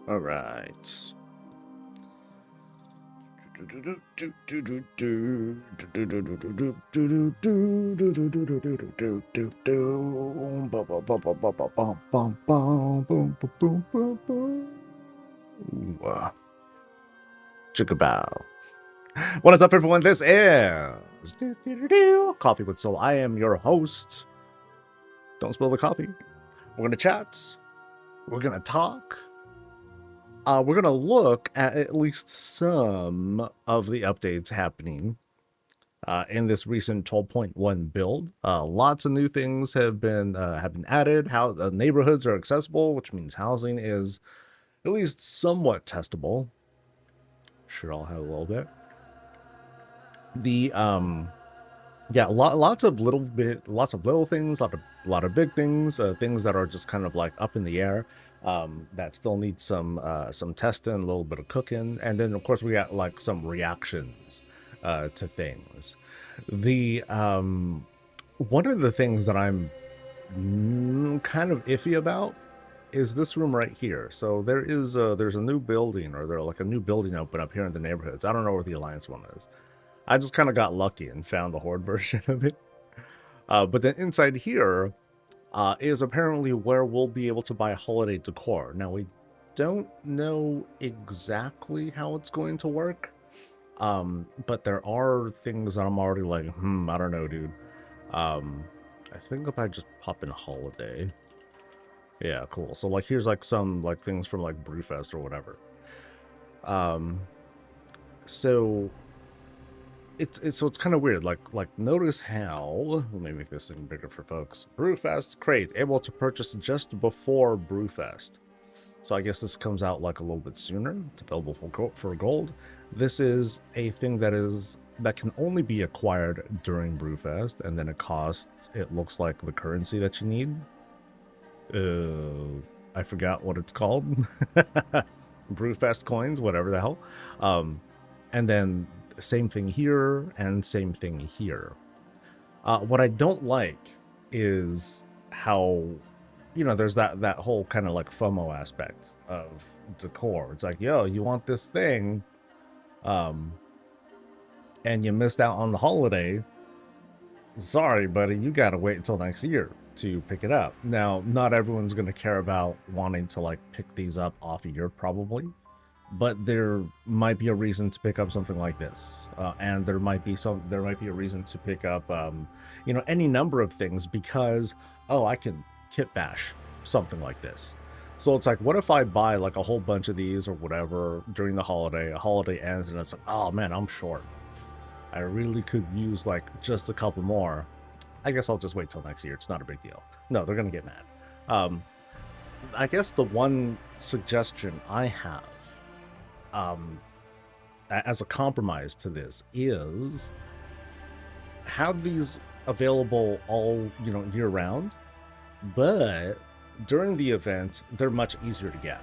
All right. Chickabow. What is up, everyone? This is Coffee with Soul. I am your host. Don't spill the coffee. We're gonna chat. We're gonna talk. We're gonna look at least some of the updates happening in this recent 12.1 build. Lots of new things have been added. How the neighborhoods are accessible, which means housing is at least somewhat testable. Sure, I'll have a little bit. The yeah, lots of little things, lot of big things, things that are just kind of like up in the air, that still need some testing, a little bit of cooking, and then of course we got like some reactions to things. The one of the things that I'm kind of iffy about is this room right here. So there's a new building, or there's like a new building open up here in the neighborhoods. I don't know where the Alliance one is. I just kind of got lucky and found the Horde version of it. But then inside here is apparently where we'll be able to buy holiday decor. Now, we don't know exactly how it's going to work. But there are things that I'm already like, I don't know, dude. I think if I just pop in holiday. Yeah, cool. So like here's like some like things from like Brewfest or whatever. So it's kind of weird. Like notice how, let me make this thing bigger for folks. Brewfest crate able to purchase just before Brewfest. So I guess this comes out like a little bit sooner. It's available for gold. This is a thing that can only be acquired during Brewfest, and then it costs, it looks like, the currency that you need. I forgot what it's called. Brewfest coins, whatever the hell. And then same thing here and same thing here. What I don't like is how, you know, there's that whole kind of like FOMO aspect of decor. It's like, yo, you want this thing, and you missed out on the holiday. Sorry, buddy, you gotta wait until next year to pick it up. Now, not everyone's gonna care about wanting to like pick these up off a year, probably. But there might be a reason to pick up something like this, and there might be a reason to pick up, you know, any number of things, because I can kit bash something like this. So it's like, what if I buy like a whole bunch of these or whatever during the holiday? A holiday ends, and it's like, oh man, I'm short. I really could use like just a couple more. I guess I'll just wait till next year. It's not a big deal. No, they're gonna get mad. I guess the one suggestion I have, as a compromise to this, is have these available all, you know, year round, but during the event they're much easier to get.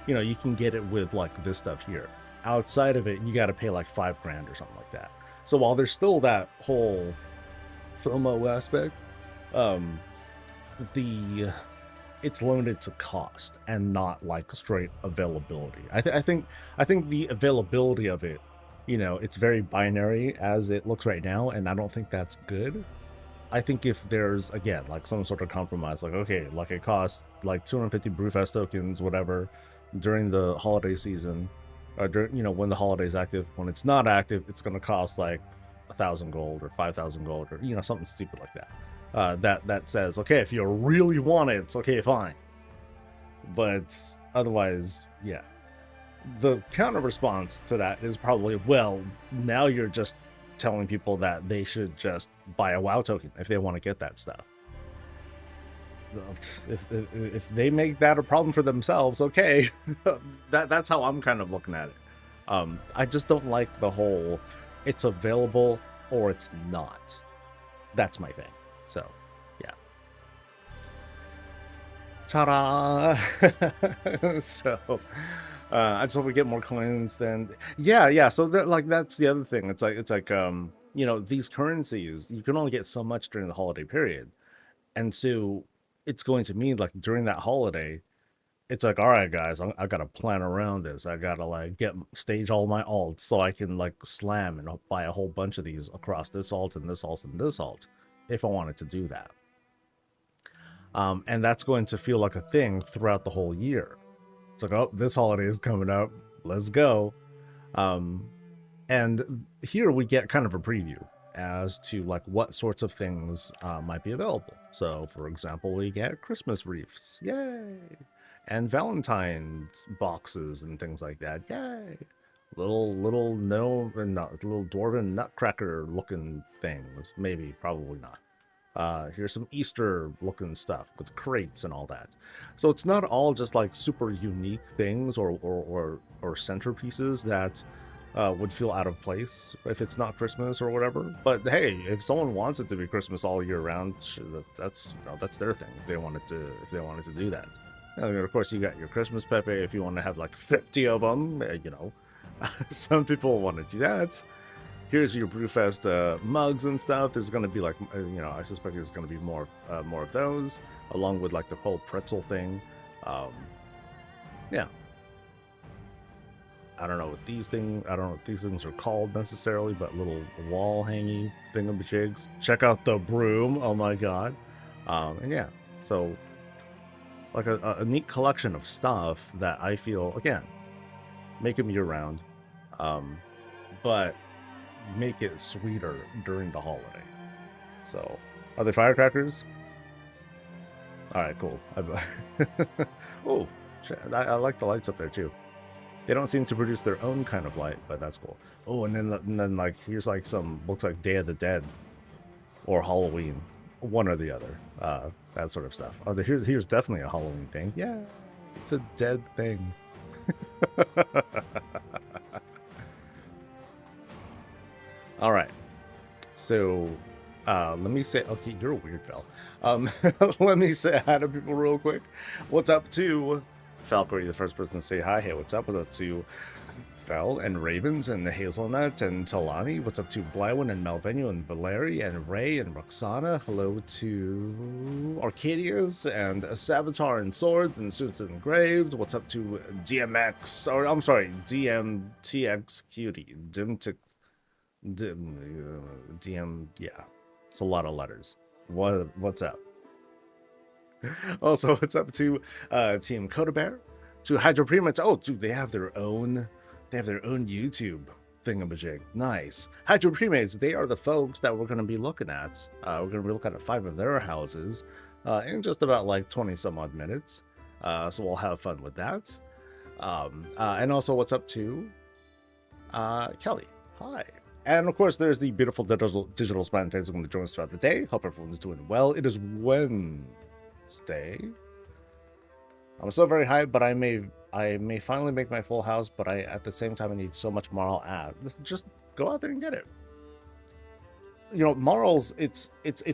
You know, you can get it with like this stuff here. Outside of it, you got to pay like $5 grand or something like that. So while there's still that whole FOMO aspect, it's limited to cost and not like straight availability. I think the availability of it, you know, it's very binary as it looks right now, and I don't think that's good. I think if there's, again, like some sort of compromise, like, okay, like it costs like 250 Brewfest tokens, whatever, during the holiday season, or during, you know, when the holiday is active. When it's not active, it's going to cost like 1,000 gold or 5,000 gold, or, you know, something stupid like that. That says, okay, if you really want it, it's okay, fine. But otherwise, yeah. The counter response to that is probably, well, now you're just telling people that they should just buy a WoW token if they want to get that stuff. If they make that a problem for themselves, okay. That's how I'm kind of looking at it. I just don't like the whole, it's available or it's not. That's my thing. So, yeah. Ta-da! So, I just hope we get more coins then. Yeah. So that's the other thing. It's like, you know, these currencies, you can only get so much during the holiday period. And so it's going to mean like during that holiday, it's like, all right, guys, I gotta plan around this. I gotta like stage all my alts so I can like slam and buy a whole bunch of these across this alt and this alt and this alt if I wanted to do that. And that's going to feel like a thing throughout the whole year. It's like, oh, this holiday is coming up. Let's go. And here we get kind of a preview as to like what sorts of things might be available. So, for example, we get Christmas wreaths, yay, and Valentine's boxes and things like that, yay. Little dwarven nutcracker looking things, maybe, probably not. Here's some Easter looking stuff with crates and all that. So it's not all just like super unique things or centerpieces that would feel out of place if it's not Christmas or whatever. But hey, if someone wants it to be Christmas all year round, that's their thing. If they wanted to do that. And of course, you got your Christmas Pepe if you want to have like 50 of them. Some people want to do that. Here's your Brewfest mugs and stuff. There's going to be like, I suspect there's going to be more of those, along with like the whole pretzel thing. Yeah. I don't know what these things are called necessarily, but little wall hangy thingamajigs. Check out the broom. Oh my god. And yeah, so like a neat collection of stuff that I feel, again, make them year round, but make it sweeter during the holiday. So, are they firecrackers? All right, cool. Oh, I like the lights up there too. They don't seem to produce their own kind of light, but that's cool. Oh, and then like here's like some, looks like Day of the Dead or Halloween, one or the other. That sort of stuff. Oh, here's definitely a Halloween thing. Yeah, it's a dead thing. All right, so let me say, okay, you're a weird fell. Let me say hi to people real quick. What's up to Falcory, the first person to say hi? Hey, what's up? What's up to Fel and Ravens and Hazelnut and Talani? What's up to Blywin and Malvenio and Valeri and Ray and Roxana? Hello to Arcadias and Savitar and Swords and Suits and Graves. What's up to DMX? Or I'm sorry, DMTX Cutie. DM, yeah, it's a lot of letters. What's up? Also, what's up to Team Codabear, to Hydra Premades. Oh, dude, they have their own YouTube thingamajig. Nice. Hydra Premades, they are the folks that we're going to be looking at. We're going to be looking at 5 of their houses in just about like 20 some odd minutes. So we'll have fun with that. And also, what's up to Kelly? Hi. And of course, there's the beautiful digital spine fans going to join us throughout the day. Hope everyone's doing well. It is Wednesday. I'm still very hyped, but I may finally make my full house, but at the same time I need so much marl ad. Just go out there and get it. Marls, it's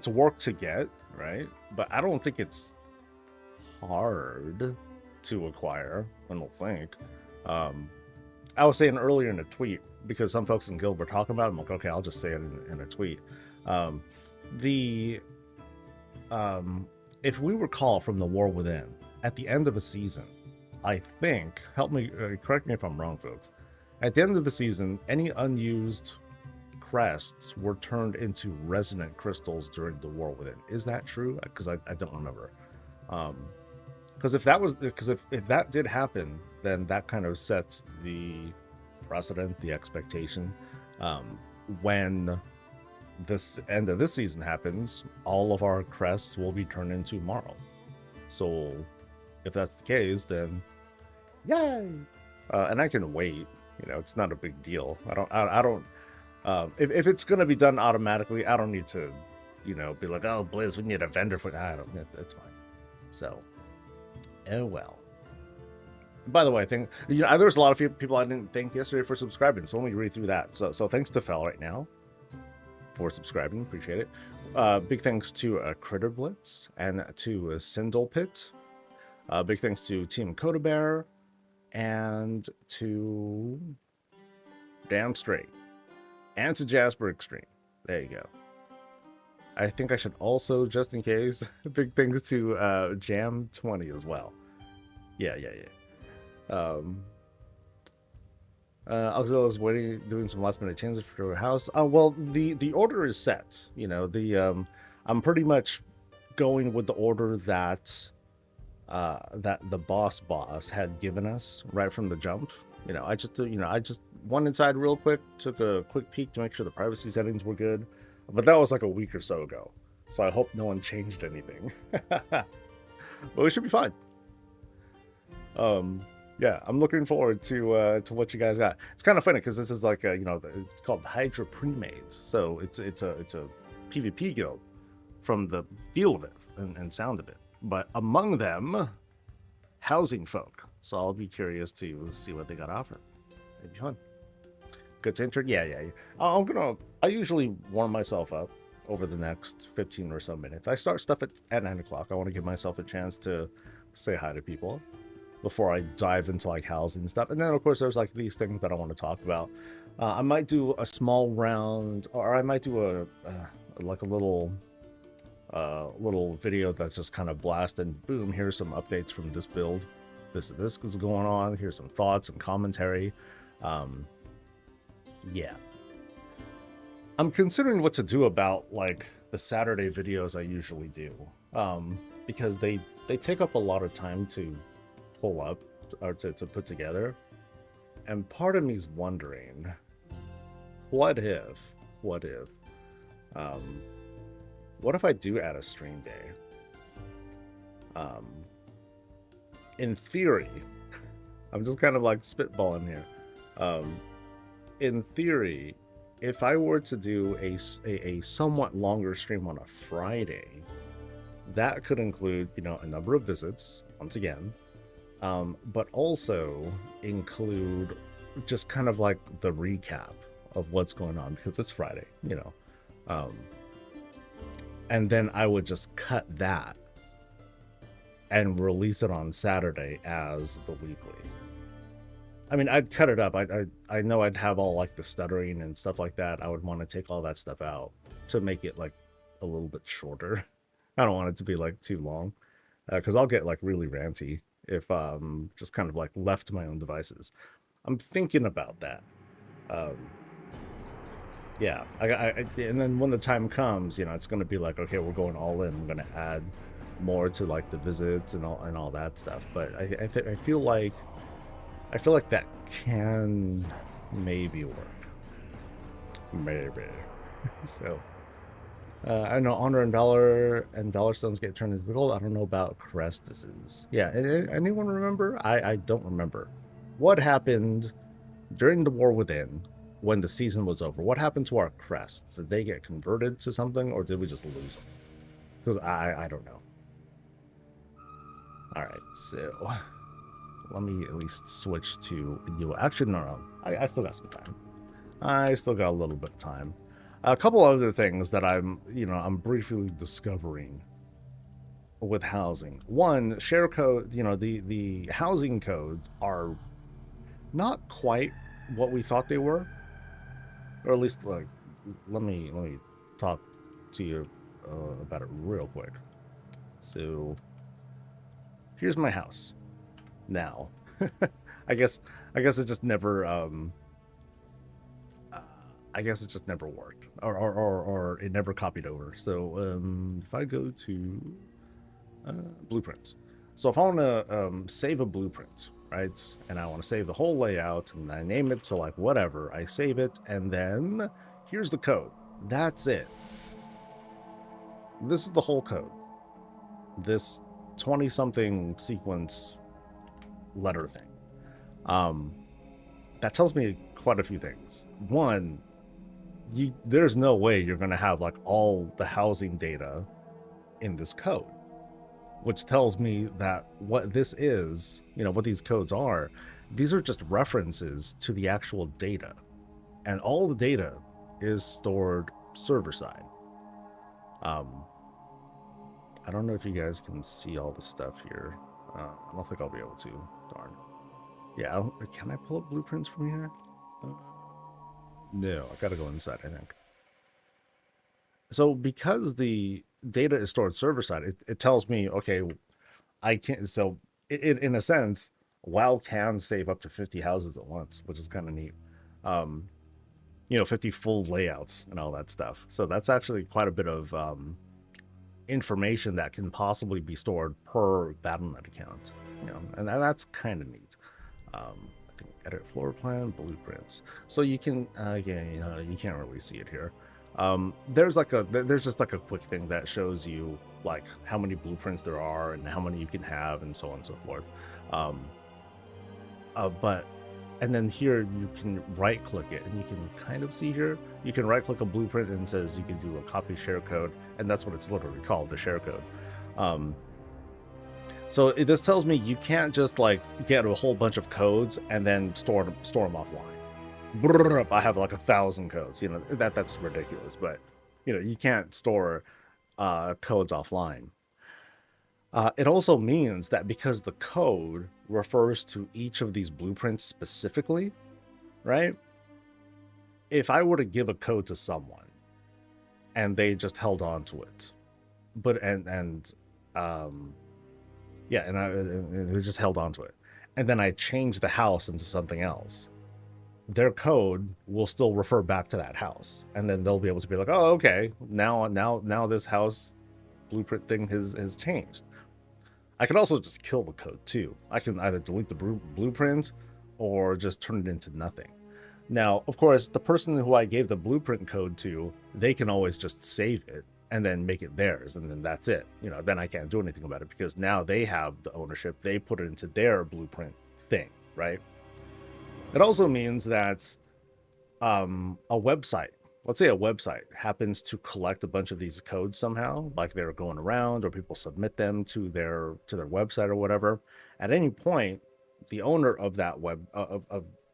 work to get, right? But I don't think it's hard to acquire, I don't think. I was saying earlier in a tweet, because some folks in Guild were talking about it, I'm like, okay, I'll just say it in a tweet. If we recall from the War Within, at the end of a season, I think, help me, correct me if I'm wrong, folks. At the end of the season, any unused crests were turned into resonant crystals during the War Within. Is that true? Because I don't remember. Because if that did happen, then that kind of sets the precedent, the expectation. When this end of this season happens, all of our crests will be turned into marl. So if that's the case, then yay! And I can wait. It's not a big deal. I don't. If it's gonna be done automatically, I don't need to, be like, oh, Blizz, we need a vendor for that. That's fine. So, oh well. By the way, I think there's a lot of people I didn't thank yesterday for subscribing, so let me read through that. So thanks to Fel right now for subscribing, appreciate it. Big thanks to Critter Blitz and to Sindel Pit. Big thanks to Team Codabear and to Damn Straight and to Jasper Extreme. There you go. I think I should also, just in case, big thanks to Jam20 as well. Yeah. Auxilia is waiting, doing some last minute changes for her house. Well, the order is set. You know, I'm pretty much going with the order that that the boss had given us right from the jump. You know, I just went inside real quick, took a quick peek to make sure the privacy settings were good, but that was like a week or so ago. So I hope no one changed anything. But we should be fine. Yeah, I'm looking forward to what you guys got. It's kind of funny because this is like a, you know, it's called Hydra Premades, so it's a PvP guild from the feel of it and sound of it. But among them, housing folk. So I'll be curious to see what they got to offer. It'd be fun. Good to enter. Yeah. I usually warm myself up over the next 15 or so minutes. I start stuff at 9 o'clock. I want to give myself a chance to say hi to people before I dive into like housing stuff. And then of course there's like these things that I want to talk about. I might do a small round, or I might do like a little video that's just kind of blast and boom, here's some updates from this build. This is going on. Here's some thoughts and commentary. Yeah. I'm considering what to do about like the Saturday videos I usually do. Because they take up a lot of time to pull up or to put together. And part of me's wondering, what if I do add a stream day? In theory, I'm just kind of like spitballing here. In theory, if I were to do a somewhat longer stream on a Friday, that could include, you know, a number of visits, once again, but also include just kind of like the recap of what's going on, because it's Friday, you know. And then I would just cut that and release it on Saturday as the weekly. I mean, I'd cut it up. I know I'd have all like the stuttering and stuff like that. I would want to take all that stuff out to make it like a little bit shorter. I don't want it to be like too long, because I'll get like really ranty if just kind of like left to my own devices. I'm thinking about that. Yeah, and then when the time comes, you know, it's going to be like, okay, we're going all in. I'm going to add more to like the visits and all that stuff. But I feel like that can maybe work. Maybe. So I know honor and dollar stones get turned into gold. I don't know about crestises. Yeah, anyone remember? I don't remember. What happened during the War Within when the season was over? What happened to our crests? Did they get converted to something, or did we just lose them? Because I don't know. All right, so let me at least switch to you. Actually, no. I still got some time. I still got a little bit of time. A couple other things that I'm briefly discovering with housing. One, share code, you know, the housing codes are not quite what we thought they were. Or at least, like, let me talk to you about it real quick. So, here's my house. Now, I guess it just never worked, or it never copied over. So if I go to blueprints, so if I want to save a blueprint, right, and I want to save the whole layout, and I name it to like whatever, I save it, and then here's the code. That's it. This is the whole code. This 20-something sequence letter thing. That tells me quite a few things. One, there's no way you're going to have like all the housing data in this code, which tells me that what this is, you know, what these codes are, these are just references to the actual data, and all the data is stored server side. I don't know if you guys can see all the stuff here. I don't think I'll be able to. Darn. Yeah, can I pull up blueprints from here? No, I gotta go inside, I think. So because the data is stored server side, it tells me, okay, I can't. So in a sense, WoW can save up to 50 houses at once, which is kind of neat. 50 full layouts and all that stuff. So that's actually quite a bit of information that can possibly be stored per Battle.net account. And that's kind of neat. I think edit floor plan, blueprints. So you can again, you can't really see it here. There's just like a quick thing that shows you like how many blueprints there are and how many you can have and so on and so forth. And then here you can right click it and you can kind of see here, you can right click a blueprint and it says you can do a copy share code, and that's what it's literally called, the share code. So this tells me you can't just like get a whole bunch of codes and then store them offline. I have like 1,000 codes, that's ridiculous, but you can't store codes offline. It also means that because the code refers to each of these blueprints specifically, right? If I were to give a code to someone and they just held on to it, they just held on to it, and then I change the house into something else, their code will still refer back to that house, and then they'll be able to be like, oh, okay, now this house blueprint thing has changed. I can also just kill the code too. I can either delete the blueprint or just turn it into nothing. Now, of course, the person who I gave the blueprint code to, they can always just save it and then make it theirs, and then that's it. Then I can't do anything about it because now they have the ownership. They put it into their blueprint thing, right? It also means that a website, let's say a website happens to collect a bunch of these codes somehow, like they're going around or people submit them to their website or whatever. At any point, the owner of that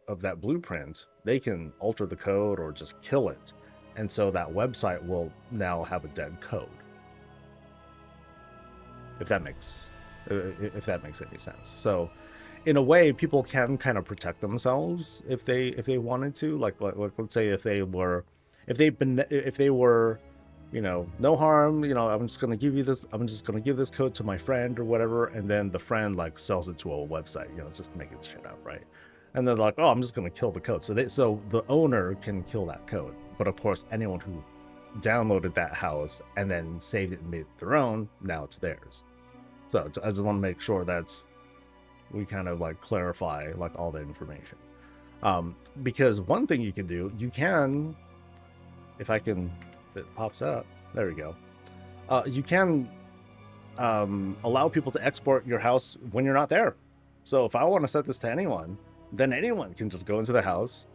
of that blueprint, they can alter the code or just kill it, and so that website will now have a dead code. If that makes any sense. So in a way, people can kind of protect themselves if they wanted to. Like let's say if they were, no harm, I'm just gonna give this code to my friend or whatever, and then the friend like sells it to a website, just making shit up, right? And they're like, oh, I'm just gonna kill the code. So the owner can kill that code, but of course anyone who downloaded that house and then saved it and made it their own, now it's theirs. So I just want to make sure that we kind of like clarify like all the information, because one thing you can do, if it pops up, there we go. You can allow people to export your house when you're not there. So if I want to set this to anyone, then anyone can just go into the house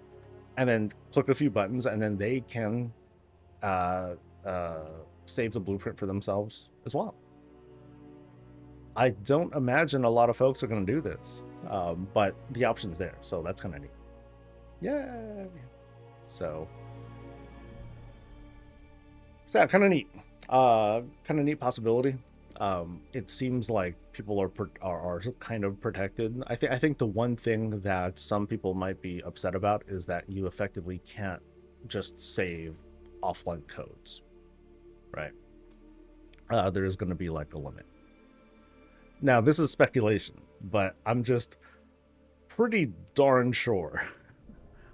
and then click a few buttons, and then they can save the blueprint for themselves as well. I don't imagine a lot of folks are going to do this, but the option's there, so that's kind of neat. Yay! So yeah, kind of neat possibility. It seems like people are kind of protected. I think the one thing that some people might be upset about is that you effectively can't just save offline codes, right? There is going to be like a limit. Now, this is speculation, but I'm just pretty darn sure.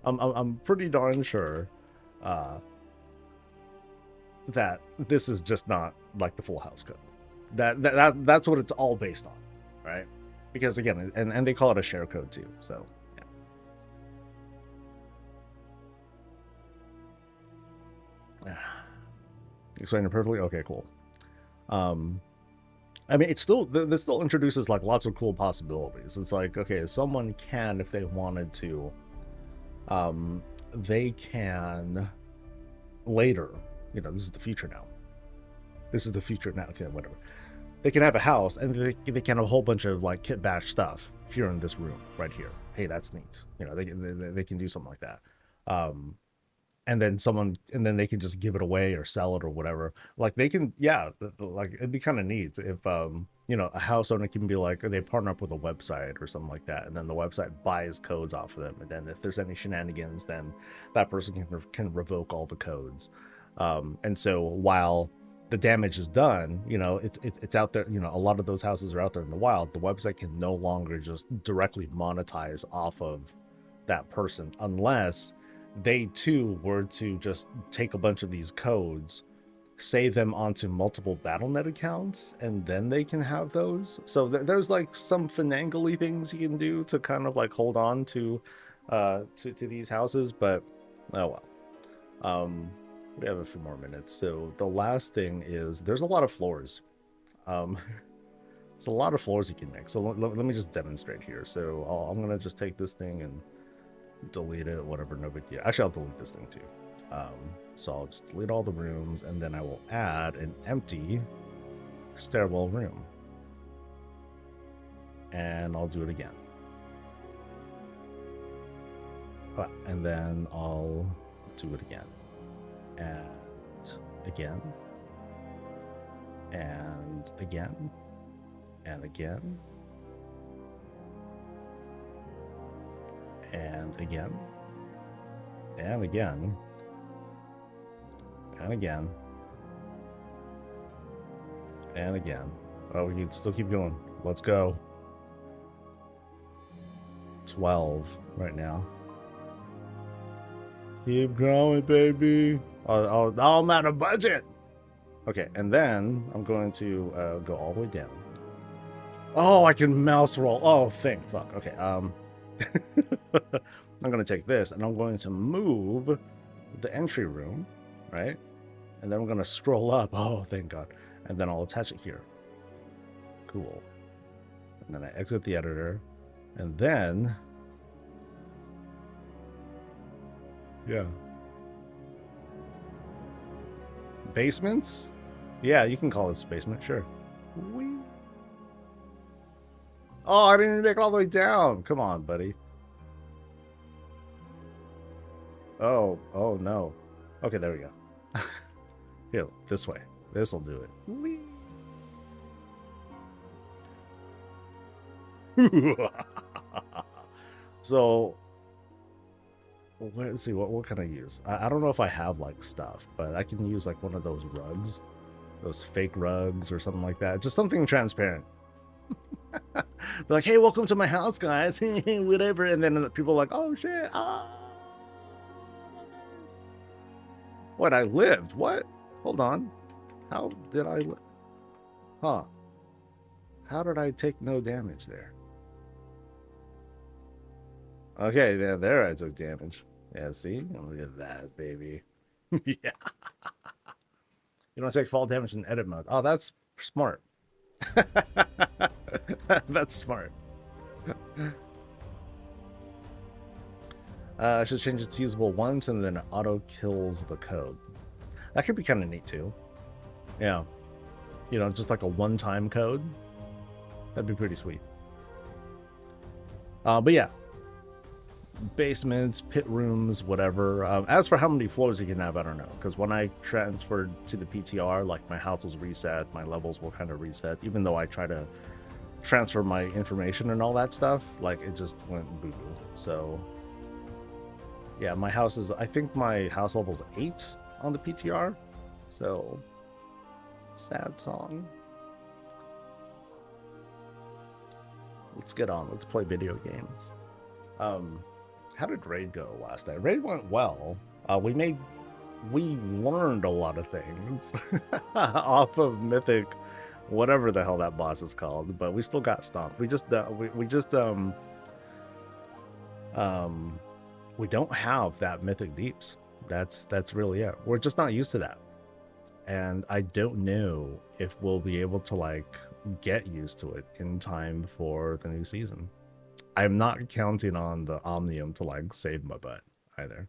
I'm pretty darn sure that this is just not like the full house code. That's what it's all based on, right? Because again, and they call it a share code too. So yeah. Explain it perfectly. Okay, cool. I mean, this still introduces like lots of cool possibilities. It's like, okay, someone can, if they wanted to, they can later, this is the future now. Okay, whatever. They can have a house and they can have a whole bunch of like kit bash stuff here in this room right here. Hey, that's neat. They can do something like that. And then they can just give it away or sell it or whatever. Like they can, like it'd be kind of neat if, a house owner can be like, they partner up with a website or something like that. And then the website buys codes off of them. And then if there's any shenanigans, then that person can revoke all the codes. And so while the damage is done, you know, it's out there, you know, a lot of those houses are out there in the wild. The website can no longer just directly monetize off of that person unless they too were to just take a bunch of these codes, save them onto multiple BattleNet accounts, and then they can have those. So there's like some finagly things you can do to kind of like hold on to these houses, but oh well. We have a few more minutes. So the last thing is there's a lot of floors. It's a lot of floors you can make. So let me just demonstrate here. So I'm gonna just take this thing and delete it, whatever, no big deal. Actually, I'll delete this thing too. So I'll just delete all the rooms, and then I will add an empty stairwell room. And I'll do it again. And then I'll do it again. And again. And again. And again. And again. And again. And again. And again. Oh, we can still keep going. Let's go. 12 right now. Keep growing, baby. Oh, I'm out of budget. Okay, and then I'm going to go all the way down. Oh, I can mouse roll. Oh, fuck. Okay, I'm going to take this, and I'm going to move the entry room, right? And then I'm going to scroll up. Oh, thank God. And then I'll attach it here. Cool. And then I exit the editor. And then... yeah. Basements? Yeah, you can call this a basement, sure. Whee. Oh, I didn't even make it all the way down. Come on, buddy. Oh no. Okay, there we go. Here, this way. This'll do it. Whee. So, let's see, what can I use? I don't know if I have like stuff, but I can use like one of those rugs, those fake rugs or something like that. Just something transparent. They're like, hey, welcome to my house, guys. Whatever. And then people are like, oh shit. What, I lived? What? Hold on. How did I live? Huh. How did I take no damage there? Okay, there I took damage. Yeah, see? Look at that, baby. Yeah. You don't take fall damage in edit mode. Oh, that's smart. That's smart. I should change it to usable once and then it auto kills the code. That could be kind of neat too. Yeah. You know, just like a one-time code. That'd be pretty sweet. But yeah. Basements, pit rooms, whatever. As for how many floors you can have, I don't know. Because when I transferred to the PTR, like my house was reset, my levels will kind of reset. Even though I try to transfer my information and all that stuff, like it just went boo-boo. So yeah, my house is, I think my house level's 8 on the PTR. So sad song. Let's get on. Let's play video games. How did raid go last night? Raid went well. We learned a lot of things off of Mythic, whatever the hell that boss is called, but we still got stomped. We don't have that Mythic Deeps. That's really it. We're just not used to that. And I don't know if we'll be able to like get used to it in time for the new season. I'm not counting on the Omnium to like save my butt either.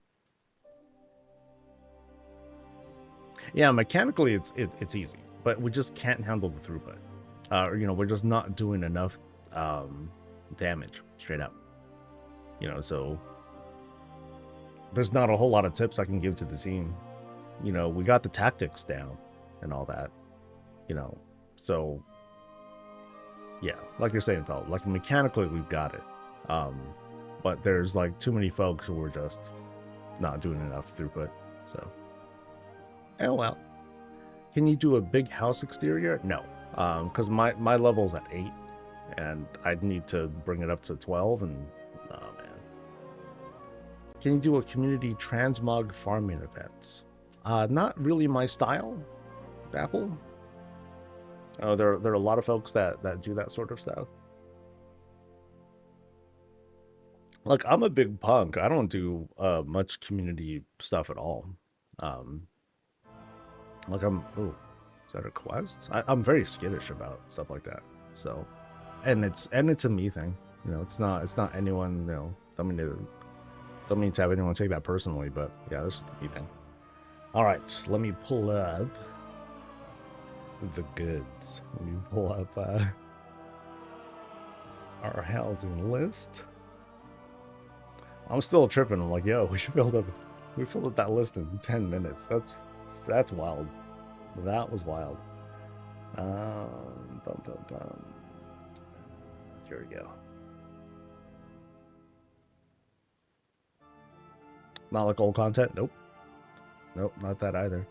Yeah, mechanically it's easy, but we just can't handle the throughput. You know, we're just not doing enough damage straight up. You know, so there's not a whole lot of tips I can give to the team. You know, we got the tactics down and all that. You know, so yeah, like you're saying, Phil, like mechanically we've got it. But there's like too many folks who are just not doing enough throughput. So, oh well. Can you do a big house exterior? No, because my level's at 8, and I'd need to bring it up to 12, and oh man. Can you do a community transmog farming event? Not really my style, Apple. Oh, there are a lot of folks that do that sort of stuff. Like, I'm a big punk. I don't do much community stuff at all. Like, oh, is that a quest? I'm very skittish about stuff like that. So, and it's a me thing. You know, it's not anyone. You know, don't mean to have anyone take that personally, but yeah, this is the me thing. All right, let me pull up the goods. Let me pull up our housing list. I'm still tripping. I'm like, yo, we filled up that list in 10 minutes. That's wild. That was wild. Here we go. Not like old content? Nope. Nope, not that either.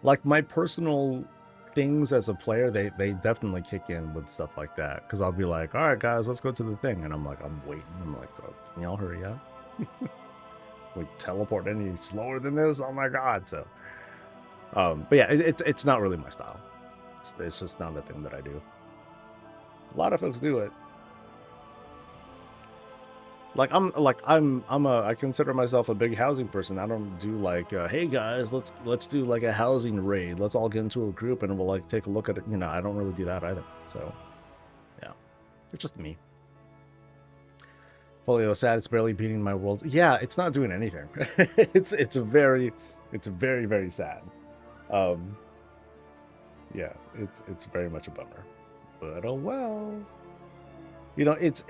Like, my personal things as a player, they definitely kick in with stuff like that. Because I'll be like, all right, guys, let's go to the thing. And I'm like, I'm waiting. I'm like, oh, can y'all hurry up? We teleport any slower than this? Oh my god. So, but yeah, it's not really my style. It's just not a thing that I do. A lot of folks do it. Like, I consider myself a big housing person. I don't do like, hey guys, let's do like a housing raid. Let's all get into a group and we'll like take a look at it. You know, I don't really do that either. So, yeah, it's just me. Folio sad. It's barely beating my world. Yeah, it's not doing anything. it's very very sad. Yeah, it's very much a bummer. But oh well. You know, it's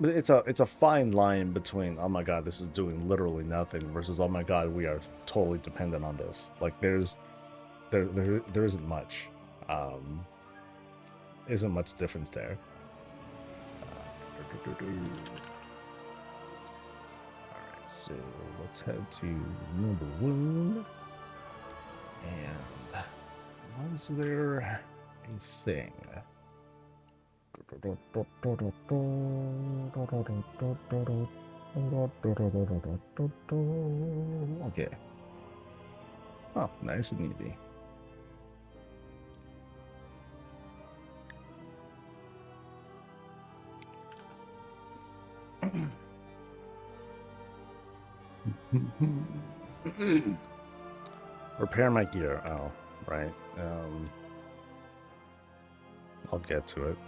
a fine line between, oh my god, this is doing literally nothing, versus, oh my god, we are totally dependent on this. Like, there isn't much difference there. All right, so let's head to number 1. And was there a thing? Okay. Oh, nice and easy. Repair my gear. Oh, right. I'll get to it.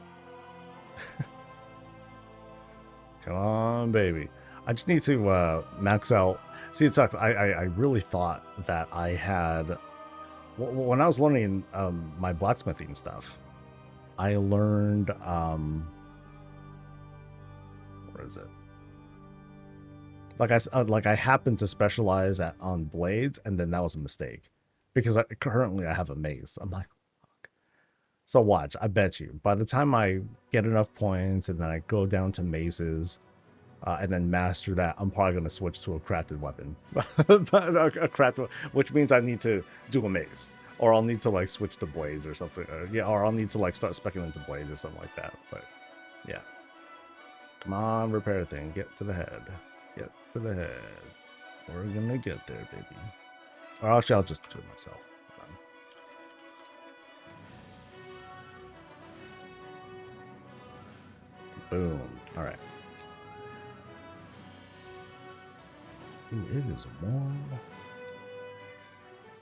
Come on, baby. I just need to max out. See, it sucks. I really thought that I had, when I was learning my blacksmithing stuff, I learned where is it? Like I happened to specialize on blades, and then that was a mistake because currently I have a mace. I'm like, fuck. So watch, I bet you by the time I get enough points and then I go down to maces and then master that, I'm probably gonna switch to a crafted weapon, a crafted, which means I need to do a mace, or I'll need to like switch to blades or something. Or I'll need to like start speccing into blades or something like that. But yeah, come on, repair thing, get to the head. Get to the head. We're gonna get there, baby. Or actually, I'll just do it myself. Boom. All right. Ooh, it is warm.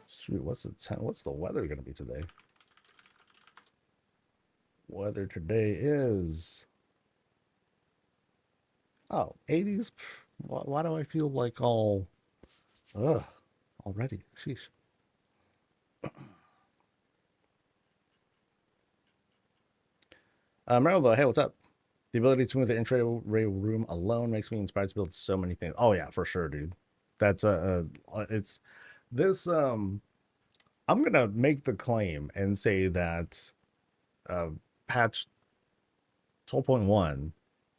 Sweet. What's the weather gonna be today? Weather today is 80s. Why do I feel like all already? Sheesh. Maribel, hey, what's up? The ability to move the entry room alone makes me inspired to build so many things. Oh yeah, for sure, dude. That's it's this. I'm gonna make the claim and say that patch 12.1,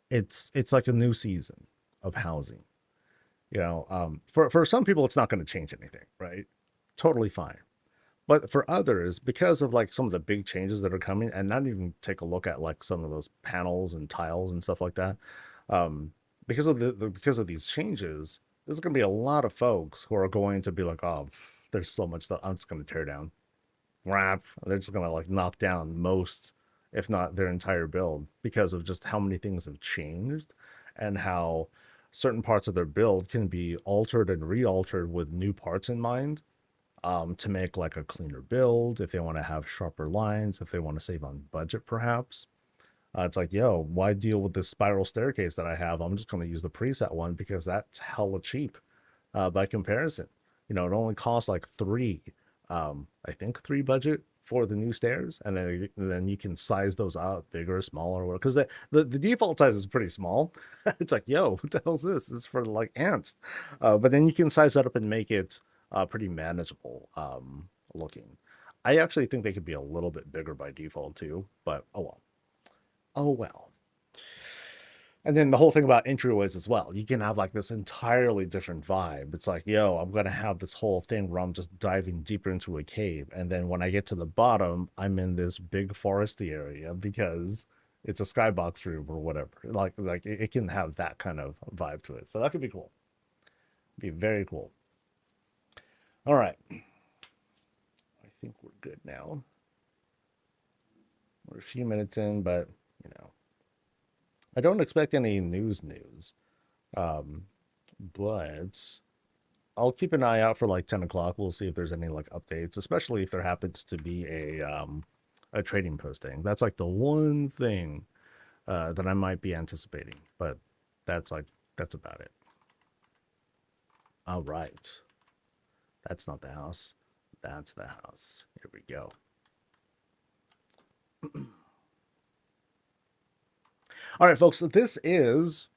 it's like a new season of housing. You know, for some people, it's not going to change anything, right? totally fine. But for others, because of like some of the big changes that are coming, and not even take a look at like some of those panels and tiles and stuff like that, um, because of because of these changes, there's going to be a lot of folks who are going to be like, oh, there's so much that I'm just going to tear down. Rap. They're just going to like knock down most, if not their entire build, because of just how many things have changed and how certain parts of their build can be altered and re-altered with new parts in mind, to make like a cleaner build, if they want to have sharper lines, if they want to save on budget, perhaps. It's like, yo, why deal with this spiral staircase that I have? I'm just going to use the preset one because that's hella cheap by comparison. You know, it only costs like I think three budget for the new stairs, and then you can size those out bigger, smaller, because the default size is pretty small. It's like, yo, what the hell is this? This is for like ants. But then you can size that up and make it pretty manageable looking. I actually think they could be a little bit bigger by default too, but oh well. Oh well. And then the whole thing about entryways as well. You can have like this entirely different vibe. It's like, yo, I'm gonna have this whole thing where I'm just diving deeper into a cave, and then when I get to the bottom, I'm in this big foresty area because it's a skybox room or whatever. Like it can have that kind of vibe to it. So that could be cool. Be very cool. All right. I think we're good now. We're a few minutes in, but you know, I don't expect any news. But I'll keep an eye out for like 10 o'clock. We'll see if there's any like updates, especially if there happens to be a trading posting. That's like the one thing that I might be anticipating, but that's about it. All right. That's not the house. That's the house. Here we go. All right, folks. So this is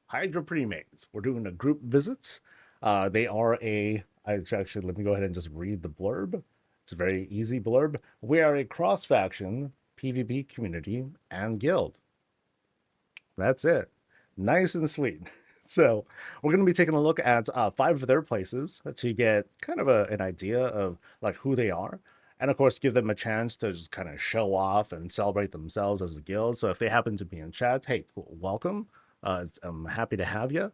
Hydra Premades. We're doing a group visit. They are actually, let me go ahead and just read the blurb. It's a very easy blurb. We are a cross-faction PvP community and guild. That's it. Nice and sweet. So we're going to be taking a look at 5 of their places to get kind of an idea of like who they are. And of course, give them a chance to just kind of show off and celebrate themselves as a guild. So if they happen to be in chat, hey, welcome. I'm happy to have you.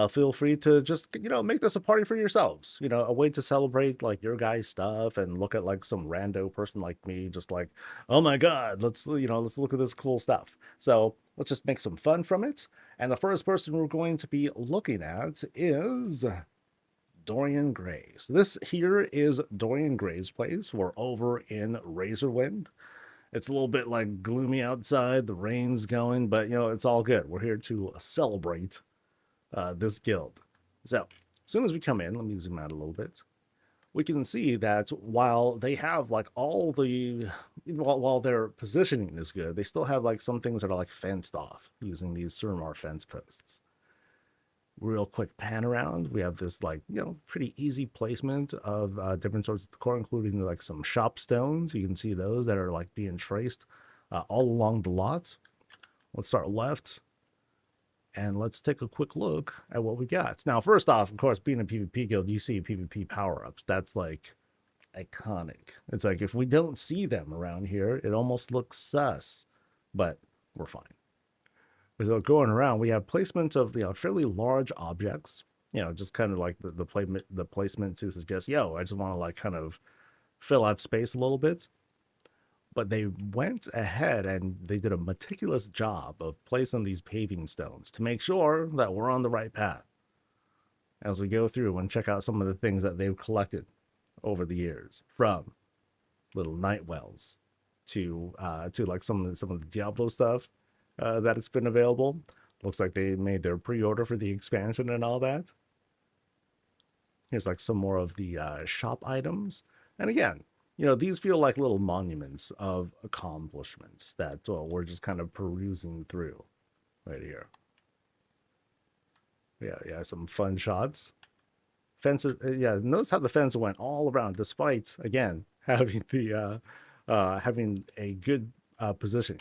Feel free to just, make this a party for yourselves. A way to celebrate like your guys' stuff and look at like some rando person like me, just like, oh my God, let's look at this cool stuff. So let's just make some fun from it. And the first person we're going to be looking at is Dorian Gray. So this here is Dorian Gray's place. We're over in Razorwind. It's a little bit like gloomy outside. The rain's going, but it's all good. We're here to celebrate this guild. So as soon as we come in, let me zoom out a little bit. We can see that while they have like while their positioning is good, they still have like some things that are like fenced off using these Suramar fence posts. Real quick pan around, we have this like pretty easy placement of different sorts of decor, including like some shop stones. You can see those that are like being traced all along the lot. Let's start left and let's take a quick look at what we got. Now, first off, of course, being a PvP guild, you see PvP power-ups. That's like iconic. It's like if we don't see them around here, it almost looks sus, but we're fine. So going around, we have placement of fairly large objects. Just kind of like the placement to suggest, yo, I just want to like kind of fill out space a little bit. But they went ahead and they did a meticulous job of placing these paving stones to make sure that we're on the right path as we go through and check out some of the things that they've collected over the years, from little night wells to like some of the Diablo stuff that it's been available. Looks like they made their pre-order for the expansion and all that. Here's like some more of the shop items. And again, these feel like little monuments of accomplishments that we're just kind of perusing through right here. Yeah, some fun shots. Fences, notice how the fence went all around, despite, again, having having a good position.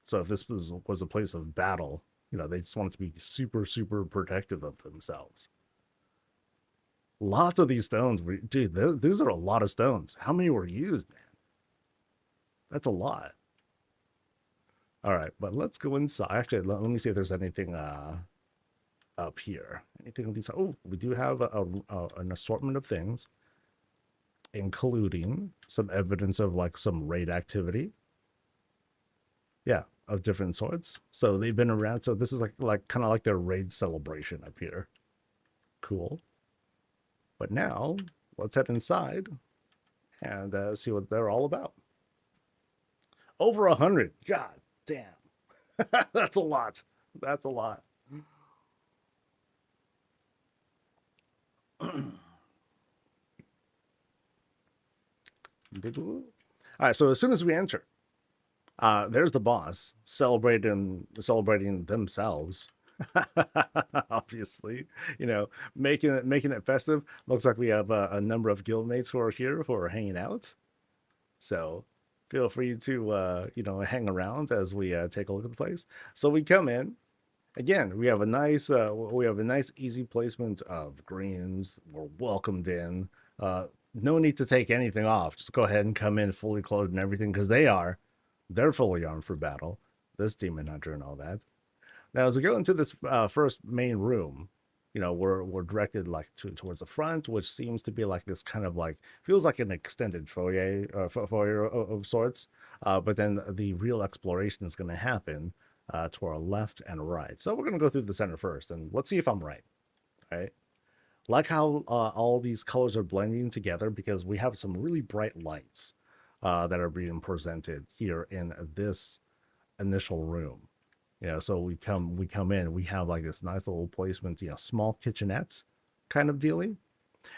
So if this was a place of battle, they just wanted to be super, super protective of themselves. Lots of these stones. Dude, these are a lot of stones. How many were used, man? That's a lot. All right, but let's go inside. Actually, let me see if there's anything up here. Anything of these? Oh, we do have an assortment of things, including some evidence of like some raid activity. Yeah, of different sorts. So they've been around. So this is like kind of like their raid celebration up here. Cool. But now let's head inside and see what they're all about. Over 100. God damn. That's a lot. That's a lot. All right, so as soon as we enter, there's the boss celebrating themselves. Obviously, making it festive. Looks like we have a number of guildmates who are here who are hanging out. So feel free to hang around as we take a look at the place. So we come in. Again, we have a nice easy placement of greens. We're welcomed in. No need to take anything off. Just go ahead and come in fully clothed and everything because they're fully armed for battle. This demon hunter and all that. Now, as we go into this first main room, we're directed like towards the front, which seems to be like this kind of like feels like an extended foyer of sorts. But then the real exploration is going to happen to our left and right. So we're going to go through the center first, and let's see if I'm right. All right. Like how all these colors are blending together because we have some really bright lights that are being presented here in this initial room. So we come in, we have like this nice little placement, small kitchenettes kind of dealing.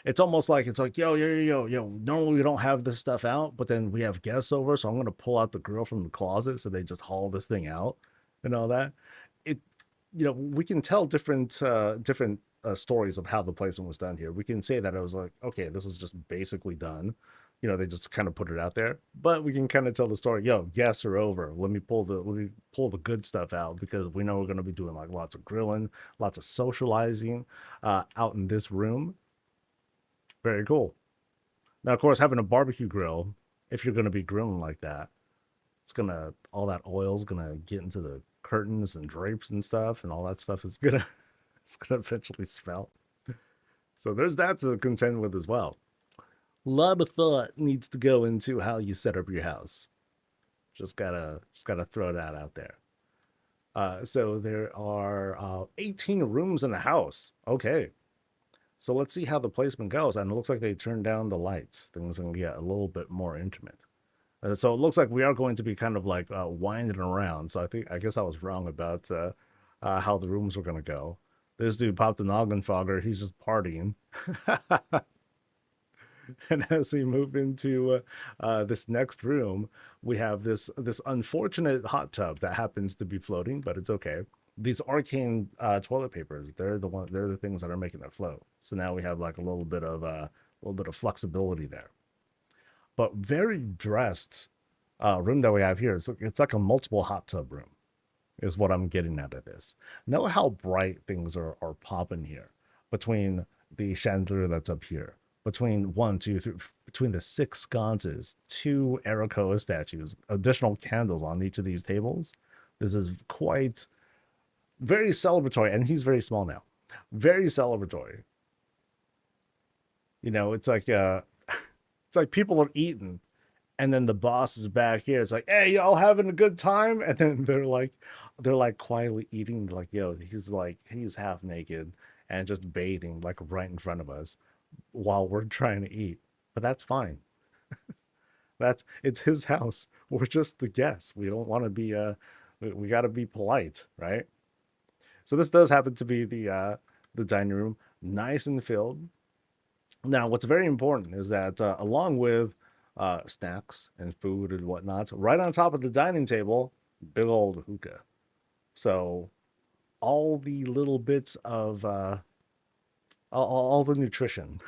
It's almost like yo, normally we don't have this stuff out, but then we have guests over, so I'm gonna pull out the girl from the closet so they just haul this thing out and all that. We can tell different stories of how the placement was done here. We can say that it was like, okay, this was just basically done. They just kind of put it out there, but we can kind of tell the story. Yo, guests are over. Let me pull the good stuff out because we know we're going to be doing like lots of grilling, lots of socializing out in this room. Very cool. Now, of course, having a barbecue grill, if you're going to be grilling like that, all that oil's gonna get into the curtains and drapes and stuff, and all that stuff is gonna eventually smell. So there's that to contend with as well. A lot of thought needs to go into how you set up your house. Just gotta throw that out there. So there are 18 rooms in the house. Okay. So let's see how the placement goes. And it looks like they turned down the lights. Things are gonna get a little bit more intimate. So it looks like we are going to be kind of like winding around. So I guess I was wrong about how the rooms were gonna go. This dude popped a noggin fogger. He's just partying. And as we move into this next room, we have this unfortunate hot tub that happens to be floating, but it's okay. These arcane toilet papers, they're the things that are making it float. So now we have like a little bit of flexibility there. But very dressed room that we have here, it's like a multiple hot tub room, is what I'm getting out of this. Know how bright things are popping here between the chandelier that's up here. Between 1, 2, 3, between the 6 sconces, 2 Arakoa statues, additional candles on each of these tables. This is quite very celebratory, and he's very small now. Very celebratory. It's like it's like people are eating, and then the boss is back here. It's like, hey, y'all having a good time? And then they're like quietly eating, like, yo, he's half naked and just bathing like right in front of us while we're trying to eat. But that's fine. It's his house. We're just the guests. We don't want to be we got to be polite, right? So this does happen to be the dining room, nice and filled. Now, what's very important is that along with snacks and food and whatnot, right on top of the dining table, big old hookah. So all the little bits of all the nutrition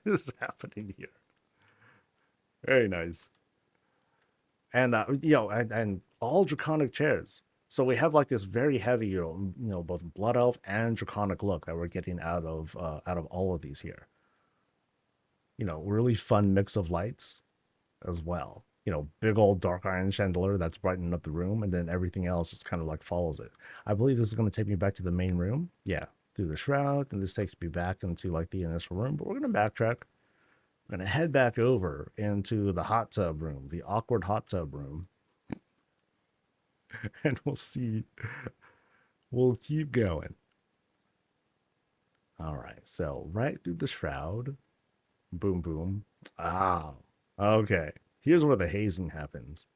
is happening here. Very nice. And and all draconic chairs. So we have like this very heavy, both blood elf and draconic look that we're getting out of all of these here. you know, really fun mix of lights as well. You know, big old dark iron chandelier that's brightening up the room, and then everything else just kind of like follows it. I believe this is going to take me back to the main room. Yeah, through the shroud, and this takes me back into like the initial room. But we're going to backtrack. We're going to head back over into the hot tub room, the awkward hot tub room, and we'll see. We'll keep going. All right, so right through the shroud, boom, boom. Ah, okay. Here's where the hazing happens.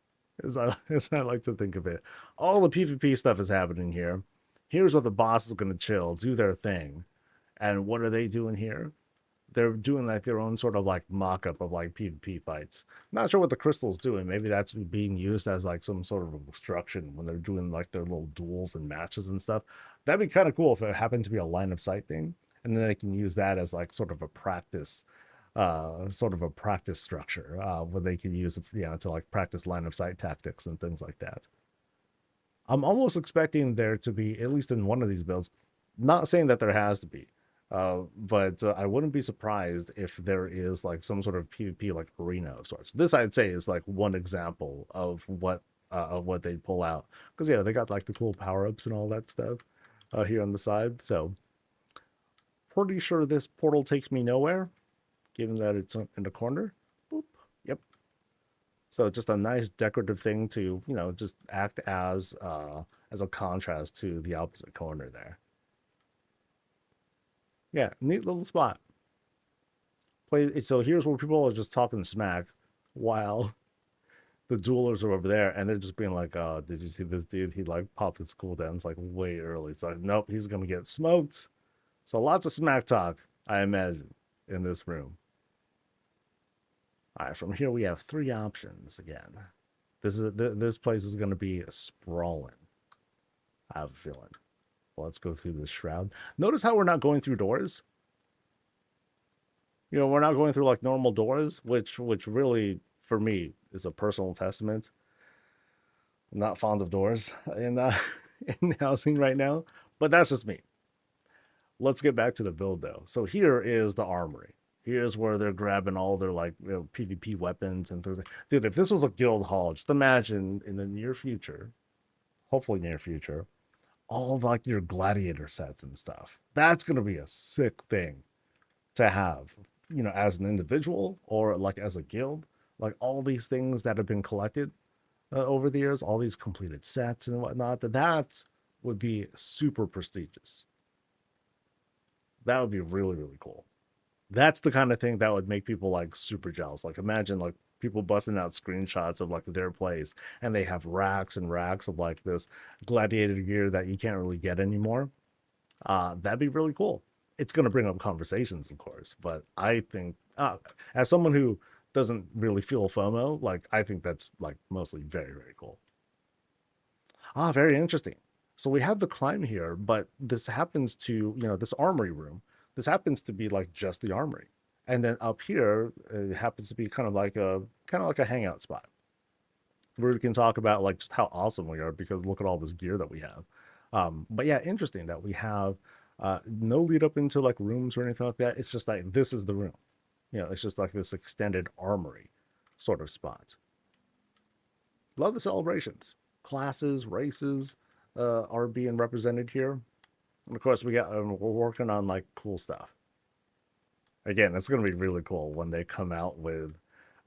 As I like to think of it. All the PvP stuff is happening here. Here's where the boss is going to chill, do their thing. And what are they doing here? They're doing like their own sort of like mock-up of like PvP fights. Not sure what the crystal's doing. Maybe that's being used as like some sort of obstruction when they're doing like their little duels and matches and stuff. That'd be kind of cool if it happened to be a line of sight thing. And then they can use that as like sort of a practice structure where they can use it, you know, to like practice line of sight tactics and things like that. I'm almost expecting there to be, at least in one of these builds, not saying that there has to be, but I wouldn't be surprised if there is like some sort of PvP like arena of sorts. This I'd say is like one example of what they pull out, because yeah, they got like the cool power ups and all that stuff here on the side. So pretty sure this portal takes me nowhere, given that it's in the corner. Boop. Yep. So just a nice decorative thing to, you know, just act as a contrast to the opposite corner there. Yeah, neat little spot. So here's where people are just talking smack while the duelers are over there, and they're just being like, "Oh, did you see this dude? He like popped his cooldowns like way early." It's like, nope, he's gonna get smoked. So lots of smack talk, I imagine, in this room. All right, from here we have three options again. This place is going to be sprawling. I have a feeling. Well, let's go through this shroud. Notice how we're not going through doors. You know, we're not going through like normal doors, which really for me is a personal testament. I'm not fond of doors in in housing right now, but that's just me. Let's get back to the build though. So here is the armory. Here's where they're grabbing all their like, you know, PvP weapons and things. Dude, if this was a guild hall, just imagine in the near future, hopefully near future, all of like your gladiator sets and stuff. That's gonna be a sick thing to have, you know, as an individual or like as a guild. Like all these things that have been collected over the years, all these completed sets and whatnot. That would be super prestigious. That would be really, really cool. That's the kind of thing that would make people like super jealous. Like imagine like people busting out screenshots of like their plays, and they have racks and racks of like this gladiator gear that you can't really get anymore. That'd be really cool. It's going to bring up conversations, of course, but I think as someone who doesn't really feel FOMO, like I think that's like mostly very, very cool. Very interesting. So we have the climb here, but this happens to, you know, this armory room. This happens to be like just the armory. And then up here, it happens to be kind of like a hangout spot where we can talk about like just how awesome we are because look at all this gear that we have. But yeah, interesting that we have no lead up into like rooms or anything like that. It's just like this is the room. You know, it's just like this extended armory sort of spot. Love the celebrations. Classes, races are being represented here. And of course, we're working on like cool stuff. Again, it's going to be really cool when they come out with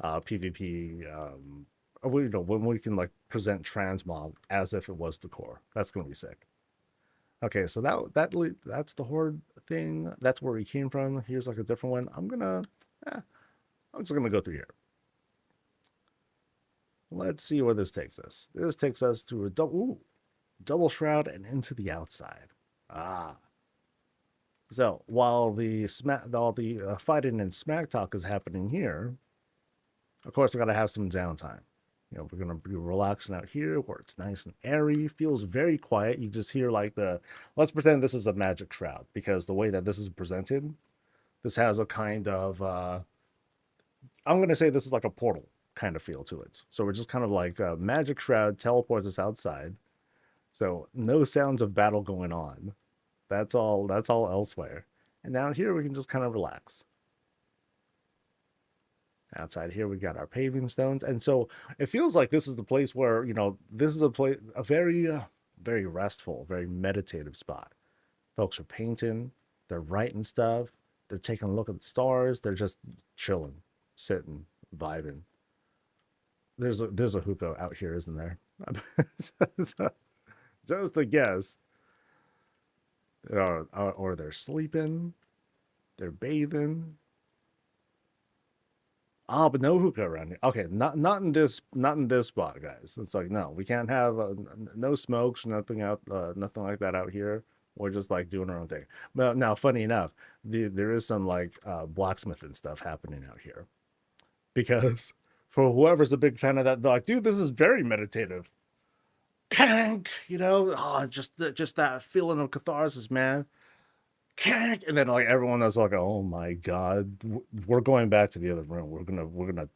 PvP. You know, when we can like present transmog as if it was the core. That's going to be sick. Okay, so that's the horde thing. That's where we came from. Here's like a different one. I'm just gonna go through here. Let's see where this takes us. This takes us to a double shroud and into the outside. So while the fighting and smack talk is happening here, of course I gotta have some downtime. You know, we're gonna be relaxing out here where it's nice and airy, feels very quiet. You just hear like let's pretend this is a magic shroud because the way that this is presented, this has a kind of I'm gonna say this is like a portal kind of feel to it. So we're just kind of like a magic shroud teleports us outside. So no sounds of battle going on. That's all elsewhere. And down here we can just kind of relax. Outside here, we got our paving stones. And so it feels like this is the place where, this is a very, very restful, very meditative spot. Folks are painting, they're writing stuff, they're taking a look at the stars, they're just chilling, sitting, vibing. There's a hookah out here, isn't there? Just a guess. Or they're sleeping, they're bathing. But no hookah around here. Okay, not in this spot, guys. It's like, no, we can't have no smokes, nothing nothing like that out here. We're just like doing our own thing. But now, funny enough, there is some like blacksmithing stuff happening out here, because for whoever's a big fan of that, they're like, dude, this is very meditative. Kank, just that feeling of catharsis, man. Kank, and then like everyone is like, oh my god, we're going back to the other room. We're gonna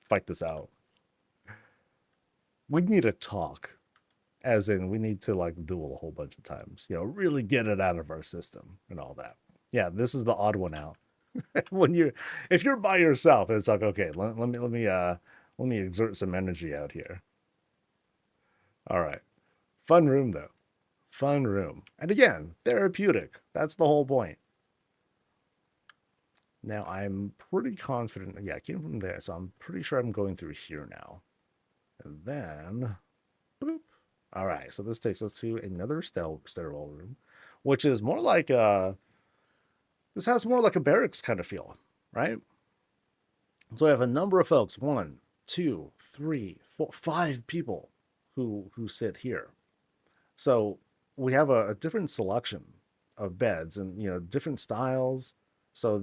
fight this out. We need to talk, as in we need to like duel a whole bunch of times. Really get it out of our system and all that. Yeah, this is the odd one out. If you're by yourself, it's like, okay, let me exert some energy out here. All right. Fun room, though. Fun room. And again, therapeutic. That's the whole point. Now, I'm pretty confident. Yeah, I came from there, so I'm pretty sure I'm going through here now. And then, boop. All right, so this takes us to another stairwell room, which is more like this has more like a barracks kind of feel, right? So I have a number of folks, 1, 2, 3, 4, 5 people who sit here. So we have a different selection of beds and different styles. So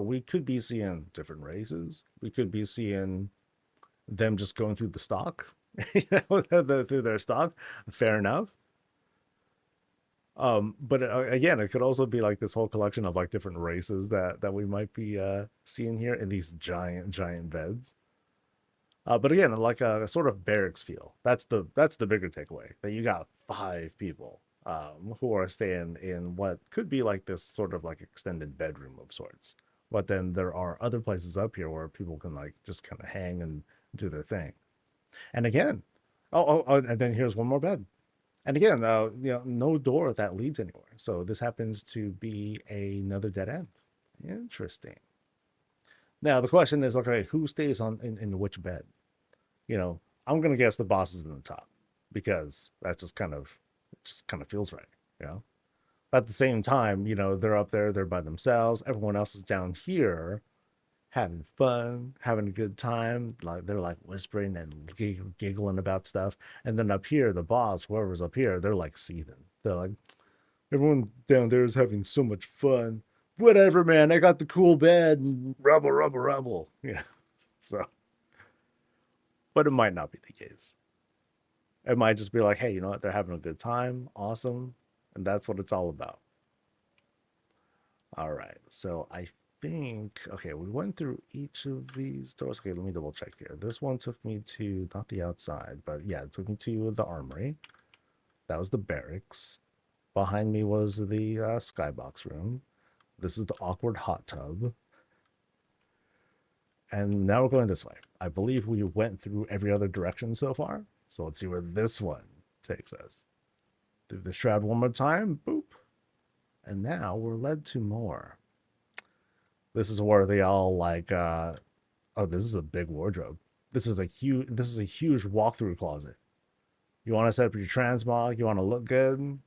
we could be seeing different races. We could be seeing them just going through the stock, through their stock. Fair enough. But again, it could also be like this whole collection of like different races that we might be seeing here in these giant beds. But again, like a sort of barracks feel. That's the bigger takeaway, that you got 5 people who are staying in what could be like this sort of like extended bedroom of sorts. But then there are other places up here where people can like just kind of hang and do their thing. And again, and then here's one more bed. And again, no door that leads anywhere. So this happens to be another dead end. Interesting. Now the question is, okay, who stays in which bed? I'm gonna guess the boss is in the top, because that just kind of feels right. But at the same time, they're up there, they're by themselves. Everyone else is down here, having fun, having a good time. Like they're like whispering and giggling about stuff. And then up here, the boss, whoever's up here, they're like seething. They're like, everyone down there is having so much fun. Whatever, man. I got the cool bed. And rubble. So, but it might not be the case. It might just be like, hey, you know what? They're having a good time. Awesome. And that's what it's all about. All right. So I think, okay, we went through each of these doors. Okay, let me double check here. This one took me to, not the outside, but yeah, it took me to the armory. That was the barracks. Behind me was the skybox room. This is the awkward hot tub. And now we're going this way. I believe we went through every other direction so far. So let's see where this one takes us. Through the shroud one more time. Boop. And now we're led to more. This is where they all like, oh, this is a big wardrobe. This is a huge walkthrough closet. You want to set up your transmog, you want to look good.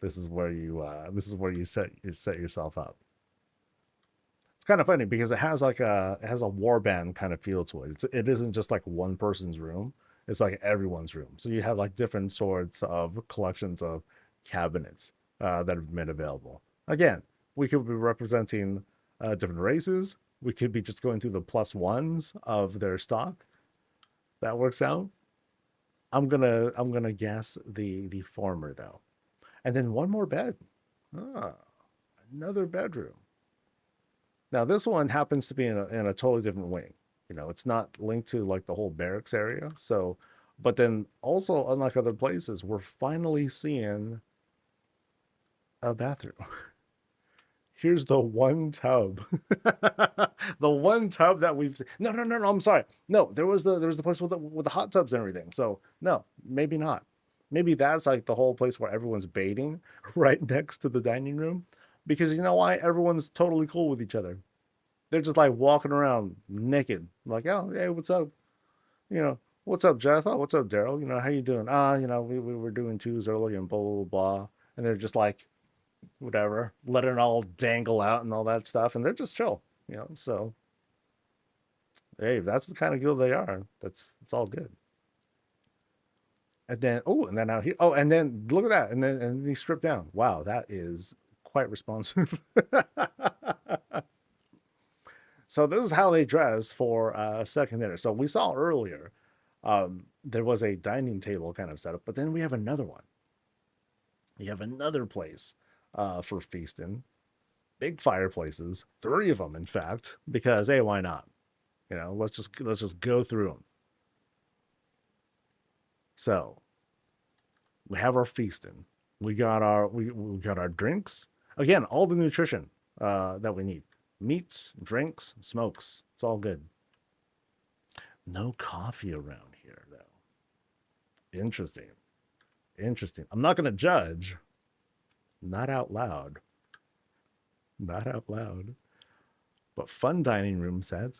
This is where you set yourself up. It's kind of funny because it has a warband kind of feel to it. It isn't just like one person's room. It's like everyone's room. So you have like different sorts of collections of cabinets that have been available. Again, we could be representing different races. We could be just going through the +1s of their stock. That works out. I'm gonna guess the former though. And then one more bed. Another bedroom. Now this one happens to be in a totally different wing. It's not linked to like the whole barracks area. So, but then also, unlike other places, we're finally seeing a bathroom. Here's the one tub. The one tub that we've seen. No, I'm sorry. No, there was the place with the hot tubs and everything. So no, maybe not. Maybe that's like the whole place where everyone's baiting right next to the dining room. Because you know why? Everyone's totally cool with each other. They're just like walking around naked. Like, oh, hey, what's up? You know, what's up, Jeff? Oh, what's up, Daryl? You know, how you doing? We were doing twos earlier and blah, blah, blah. And they're just like, whatever, let it all dangle out and all that stuff. And they're just chill, So, hey, if that's the kind of guild they are, it's all good. And then, and then out here, and then look at that. And he stripped down. Wow, that is quite responsive. So this is how they dress for a second dinner. So we saw earlier, there was a dining table kind of setup, but then we have another one. You have another place for feasting, big fireplaces, 3 of them, in fact, because hey, why not? Let's just go through them. So we have our feasting. We got our drinks. Again, all the nutrition that we need. Meats, drinks, smokes. It's all good. No coffee around here, though. Interesting. I'm not going to judge. Not out loud. But fun dining room set.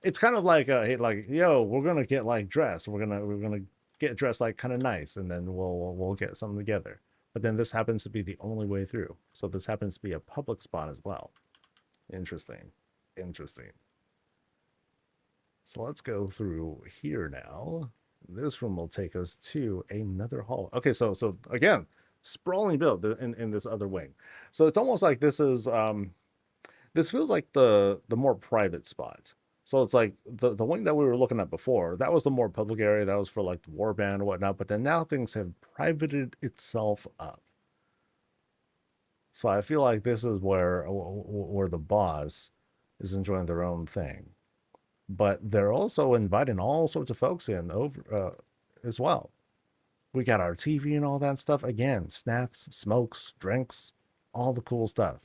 It's kind of like, hey, like, yo, we're going to get like dressed. We're going to get dressed like kind of nice, and then we'll get something together. But then this happens to be the only way through. So this happens to be a public spot as well. Interesting. So let's go through here now. This room will take us to another hall. Okay, so again, sprawling build in this other wing. So it's almost like this is this feels like the more private spot. So it's like the wing that we were looking at before, that was the more public area, that was for like the warband and whatnot, but then now things have privated itself up. So I feel like this is where the boss is enjoying their own thing. But they're also inviting all sorts of folks in over as well. We got our TV and all that stuff. Again, snacks, smokes, drinks, all the cool stuff.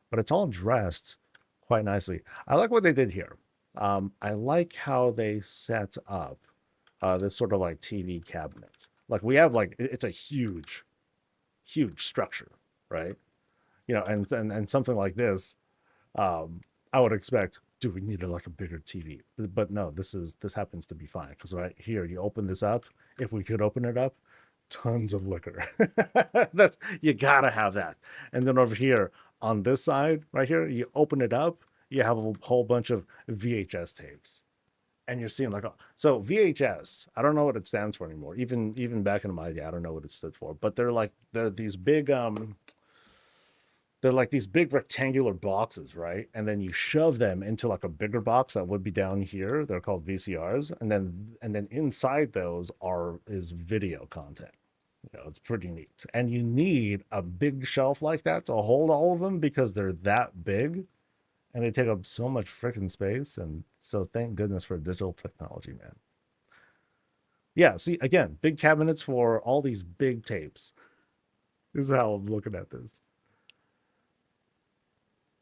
But it's all dressed quite nicely. I like what they did here. I like how they set up this sort of like TV cabinet. Like we have like, it's a huge structure, right? And something like this, I would expect, do we need like a bigger TV? But no, this happens to be fine. Because right here, you open this up. If we could open it up, tons of liquor. You gotta have that. And then over here on this side, right here, you open it up, you have a whole bunch of VHS tapes. And you're seeing like, so VHS, I don't know what it stands for anymore. Even back in my day, I don't know what it stood for. But they're these big they're like these big rectangular boxes, right? And then you shove them into like a bigger box that would be down here. They're called VCRs. And then inside those is video content. It's pretty neat. And you need a big shelf like that to hold all of them because they're that big and they take up so much freaking space. And so thank goodness for digital technology, man. Yeah, see, again, big cabinets for all these big tapes. This is how I'm looking at this.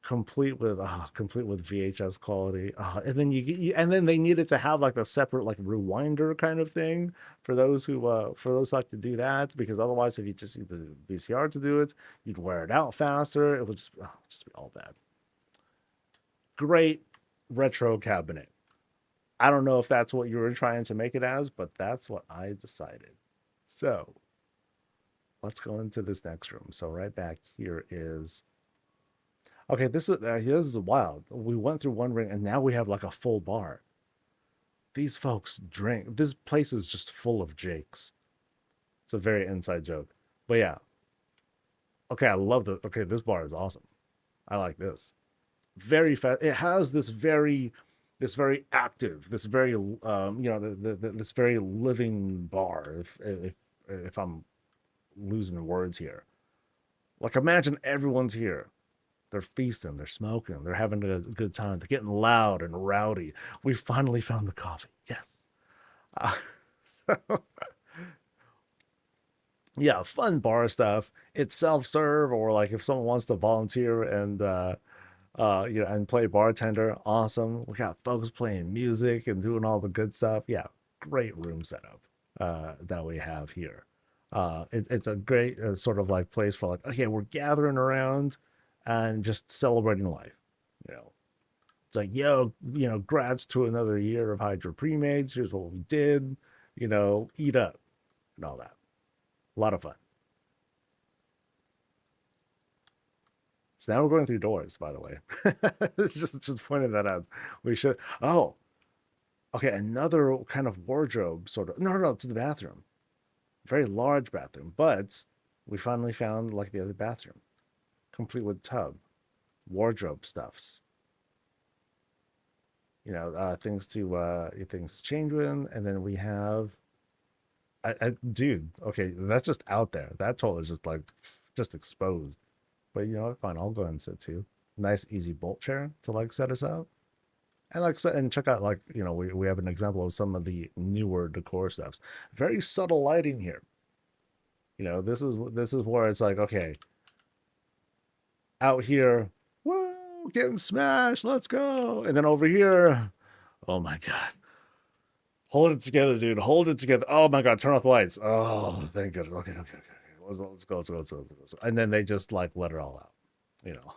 Complete with VHS quality, and then and then they needed to have like a separate like rewinder kind of thing for those who like to do that, because otherwise if you just use the VCR to do it, you'd wear it out faster. It would just be all bad. Great retro cabinet. I don't know if that's what you were trying to make it as, but that's what I decided. So let's go into this next room. So right back here is. Okay, this is wild. We went through one ring and now we have like a full bar. These folks drink. This place is just full of Jakes. It's a very inside joke. But yeah. Okay, I love this bar is awesome. I like this. Very fast. It has this very active, this very this very living bar, if I'm losing words here. Like imagine everyone's here. They're feasting, they're smoking, they're having a good time, they're getting loud and rowdy. We finally found the coffee. Yes. So, yeah, fun bar stuff. It's self-serve, or like if someone wants to volunteer and and play bartender, awesome. We got folks playing music and doing all the good stuff. Yeah, great room setup that we have here. It's a great sort of like place for like, okay, we're gathering around and just celebrating life. You know, it's like, yo, grats to another year of Hydra Premades. Here's what we did. Eat up and all that. A lot of fun. So now we're going through doors, by the way. just pointed that out. We should. Oh, okay. Another kind of wardrobe sort of. No, to the bathroom. Very large bathroom, but we finally found like the other bathroom, complete with tub, wardrobe stuffs. Things to change with, and then we have. Dude, okay, that's just out there. That toilet is just like, just exposed. But you know what? Fine, I'll go ahead and sit too. Nice, easy bolt chair to like set us up. And and check out like, we have an example of some of the newer decor stuffs. Very subtle lighting here. This is where it's like, okay, out here, whoa, getting smashed, let's go. And then over here, oh my god. Hold it together, dude. Hold it together. Oh my god, turn off the lights. Oh, thank goodness. Okay. Let's go. And then they just like let it all out. You know.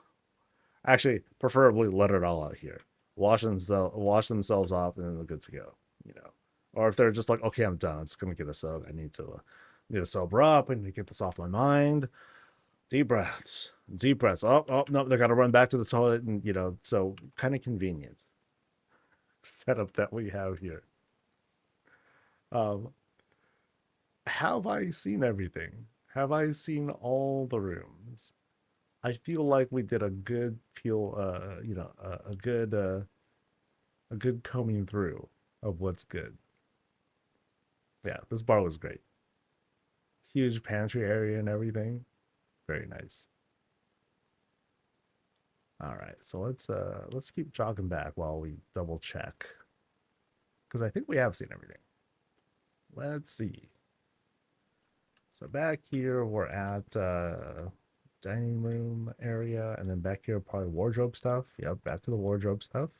Actually, preferably let it all out here. Wash themselves off, and then they're good to go. Or if they're just like, okay, I'm done. I'm just gonna get a soak. I need to sober up. I need to get this off my mind. Deep breaths. Deep breaths. Oh no, they gotta run back to the toilet, and so kind of convenient setup that we have here. Um, have I seen everything? Have I seen all the rooms? I feel like we did a good a good combing through of what's good. Yeah, this bar was great. Huge pantry area and everything. Very nice. All right, so let's keep jogging back while we double check, because I think we have seen everything. Let's see. So back here we're at dining room area, and then back here probably wardrobe stuff. Yep, back to the wardrobe stuff.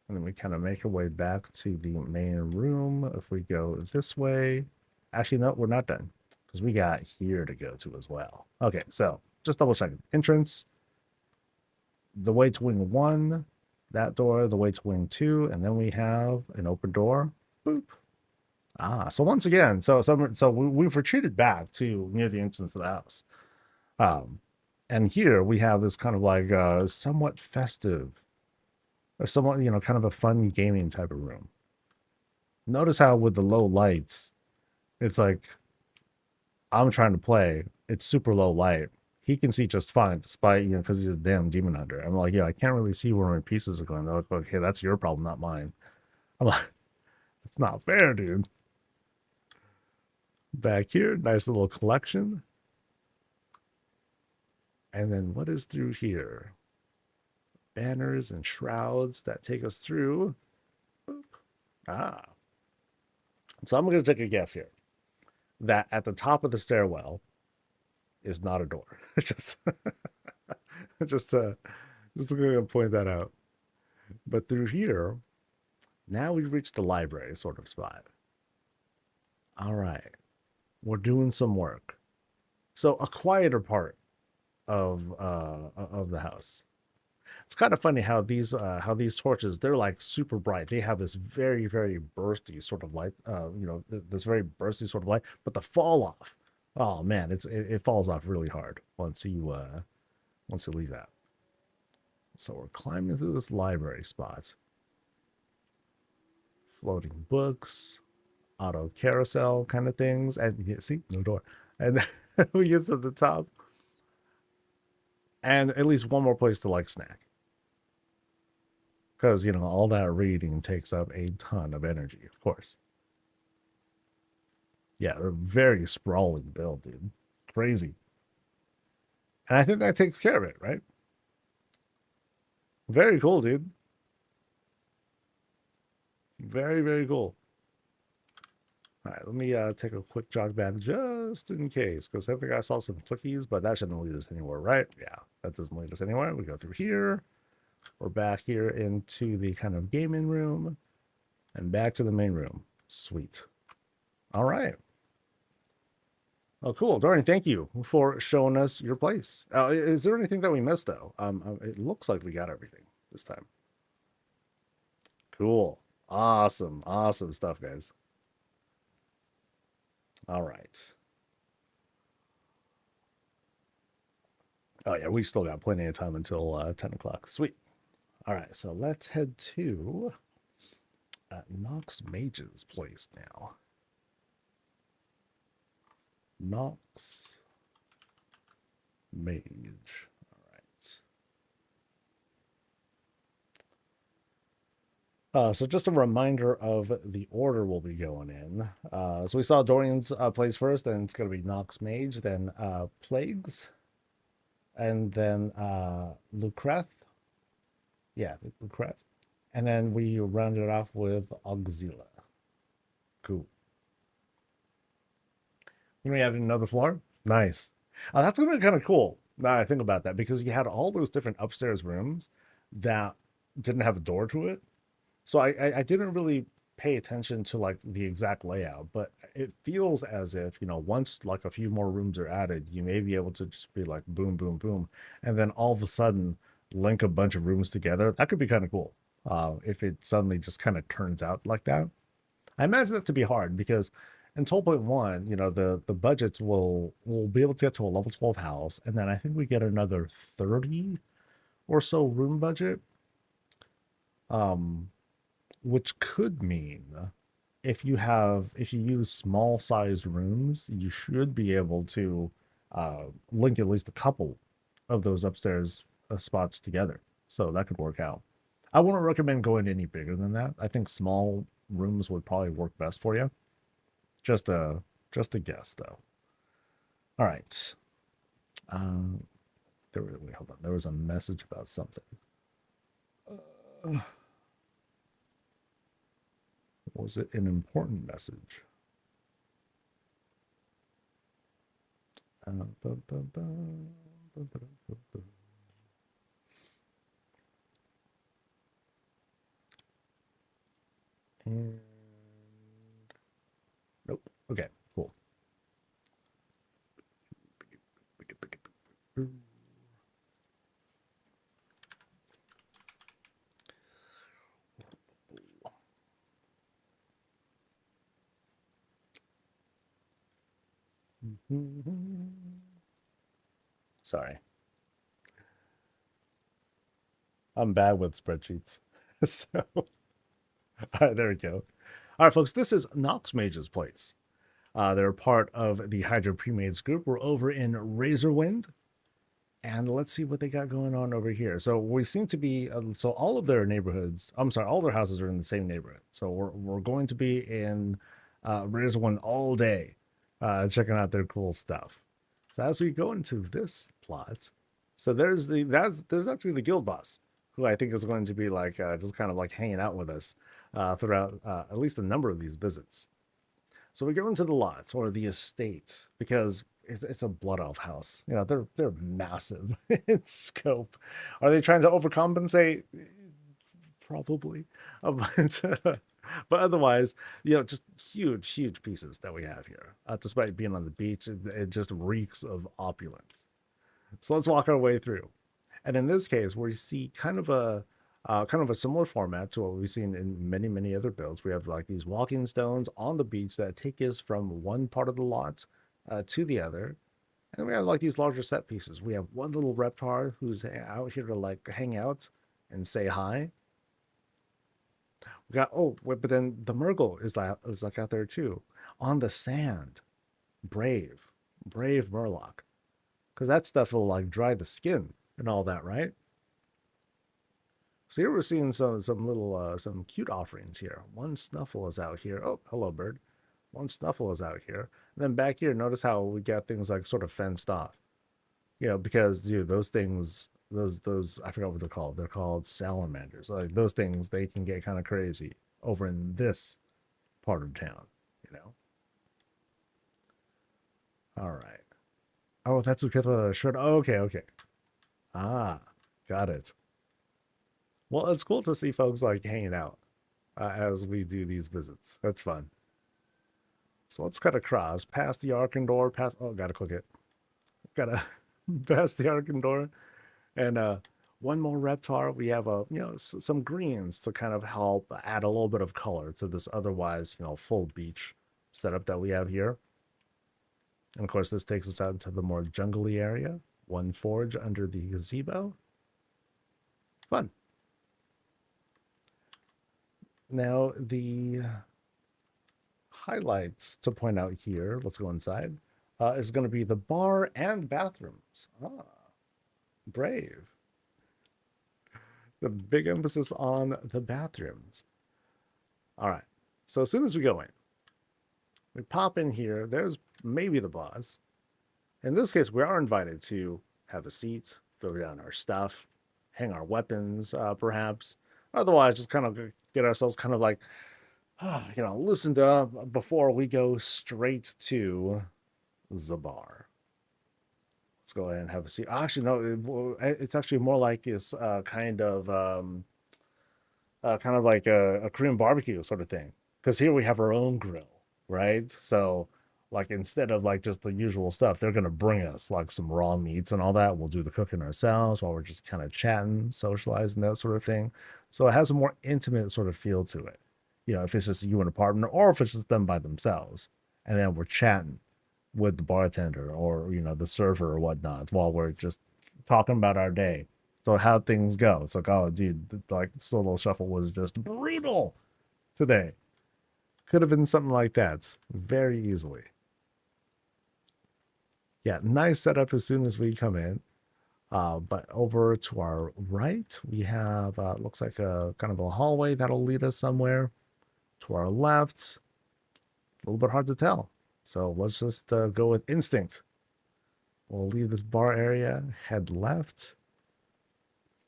And then we kind of make our way back to the main room. If we go this way, actually, no, we're not done, because we got here to go to as well. Okay, so just double checking. Entrance, the way to wing 1, that door, the way to wing 2, and then we have an open door. Boop. So once again, so we've retreated back to near the entrance of the house. And here we have this kind of like somewhat festive, or somewhat, kind of a fun gaming type of room. Notice how with the low lights, it's like I'm trying to play. It's super low light. He can see just fine, despite, because he's a damn demon hunter. I'm like, yeah, I can't really see where my pieces are going. They're like, okay, that's your problem, not mine. I'm like, that's not fair, dude. Back here, nice little collection. And then what is through here? Banners and shrouds that take us through. Boop. So I'm going to take a guess here that at the top of the stairwell is not a door. just going to point that out. But through here, now we've reached the library sort of spot. All right. We're doing some work. So a quieter part of the house. It's kind of funny how these torches, they're like super bright. They have this very, very bursty sort of light, this very bursty sort of light, but the fall off, oh man, it falls off really hard once you leave that. So we're climbing through this library spot. Floating books, auto carousel kind of things, and you see, no door. And then we get to the top, and at least one more place to like snack, because all that reading takes up a ton of energy, of course. Yeah, a very sprawling build, dude. Crazy. And I think that takes care of it, right? Very cool, dude. Very, very cool. All right, let me take a quick jog back just in case, because I think I saw some clickies, but that shouldn't lead us anywhere, right? Yeah, that doesn't lead us anywhere. We go through here. We're back here into the kind of gaming room and back to the main room. Sweet. All right. Oh, cool. Dorian, thank you for showing us your place. Is there anything that we missed, though? It looks like we got everything this time. Cool. Awesome. Awesome stuff, guys. All right. Oh, yeah, we still got plenty of time until 10 o'clock. Sweet. All right, so let's head to Nox Mage's place now. Nox Mage. All right. So just a reminder of the order we'll be going in. So we saw Dorian's place first, then it's going to be Nox Mage, then Plagues, and then Lucreth. Yeah, Lucreth. And then we rounded it off with Auxila. Cool. We have another floor. Nice. That's gonna be kind of cool. Now I think about that, because you had all those different upstairs rooms that didn't have a door to it. So I didn't really pay attention to like the exact layout, but it feels as if, once like a few more rooms are added, you may be able to just be like boom, boom, boom, and then all of a sudden link a bunch of rooms together. That could be kind of cool. If it suddenly just kind of turns out like that. I imagine that to be hard, because in 12.1, the budgets will be able to get to a level 12 house, and then I think we get another 30 or so room budget. Which could mean if you use small sized rooms, you should be able to link at least a couple of those upstairs spots together. So that could work out. I wouldn't recommend going any bigger than that. I think small rooms would probably work best for you. Just a guess, though. All right. Wait, hold on. There was a message about something. Was it an important message? And nope. Okay, cool. Sorry. I'm bad with spreadsheets. So, all right, there we go. All right, folks, this is Nox Mage's place. They're part of the Hydra Premades group. We're over in Razorwind. And let's see what they got going on over here. So we seem to be, so all of their neighborhoods, I'm sorry, all their houses are in the same neighborhood. So we're going to be in Razorwind all day, checking out their cool stuff. So as we go into this plot, so there's actually the guild boss, who I think is going to be like just kind of like hanging out with us throughout at least a number of these visits. So we go into the lots, or the estate, because it's a blood elf house. They're massive in scope. Are they trying to overcompensate? Probably. But otherwise, just huge pieces that we have here. Despite being on the beach, it just reeks of opulence. So let's walk our way through. And in this case, we see kind of a similar format to what we've seen in many other builds. We have like these walking stones on the beach that take us from one part of the lot to the other. And we have like these larger set pieces. We have one little reptar who's out here to like hang out and say hi. We got, but then the Murgle is like out there too, on the sand. Brave Murloc, because that stuff will like dry the skin and all that, right? So here we're seeing some little some cute offerings here. One Snuffle is out here. Oh, hello, bird. One Snuffle is out here. And then back here, notice how we got things like sort of fenced off. Because those things, those I forgot what they're called. They're called salamanders. Like those things, they can get kind of crazy over in this part of town. All right. Oh, that's because of the shirt. Oh, okay, okay. Ah, got it. Well, it's cool to see folks like hanging out as we do these visits. That's fun. So let's cut across past the Arcan door. Past. Oh, gotta click it. Gotta past the Arcan door, and one more reptar. We have some greens to kind of help add a little bit of color to this otherwise full beach setup that we have here. And of course, this takes us out into the more jungly area. One forge under the gazebo. Fun. Now, the highlights to point out here, let's go inside, is going to be the bar and bathrooms. Ah, brave. The big emphasis on the bathrooms. All right. So as soon as we go in, we pop in here. There's maybe the boss. In this case, we are invited to have a seat, throw down our stuff, hang our weapons, perhaps. Otherwise, just kind of get ourselves kind of like, loosened up before we go straight to the bar. Let's go ahead and have a seat. Actually, no, it's actually more like it's kind of like a Korean barbecue sort of thing. Because here we have our own grill, right? So like instead of like just the usual stuff, they're gonna bring us like some raw meats and all that. We'll do the cooking ourselves while we're just kind of chatting, socializing, that sort of thing. So it has a more intimate sort of feel to it. If it's just you and a partner, or if it's just them by themselves, and then we're chatting with the bartender or the server or whatnot while we're just talking about our day. So how things go. It's like, oh, dude, like solo shuffle was just brutal today. Could have been something like that very easily. Yeah, nice setup as soon as we come in. But over to our right, we have looks like a kind of a hallway that'll lead us somewhere. To our left, a little bit hard to tell. So let's just go with instinct. We'll leave this bar area, head left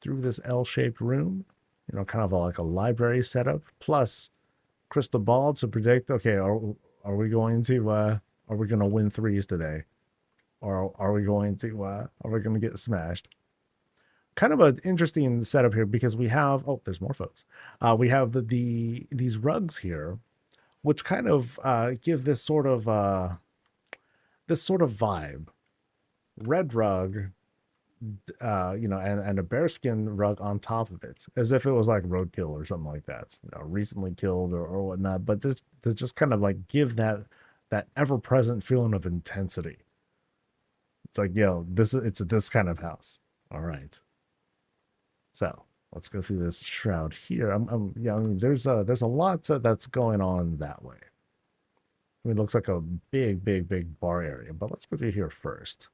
through this L-shaped room, kind of like a library setup, plus crystal ball to predict, okay, are we going to win threes today? Or are we going to get smashed? Kind of an interesting setup here because we have, there's more folks. We have these rugs here, which kind of give this sort of vibe. Red rug, and a bearskin rug on top of it, as if it was like roadkill or something like that, recently killed or whatnot. But to just kind of like give that ever-present feeling of intensity. It's like, it's this kind of house. All right. So let's go through this shroud here. There's a lot that's going on that way. I mean, it looks like a big bar area, but let's go through here first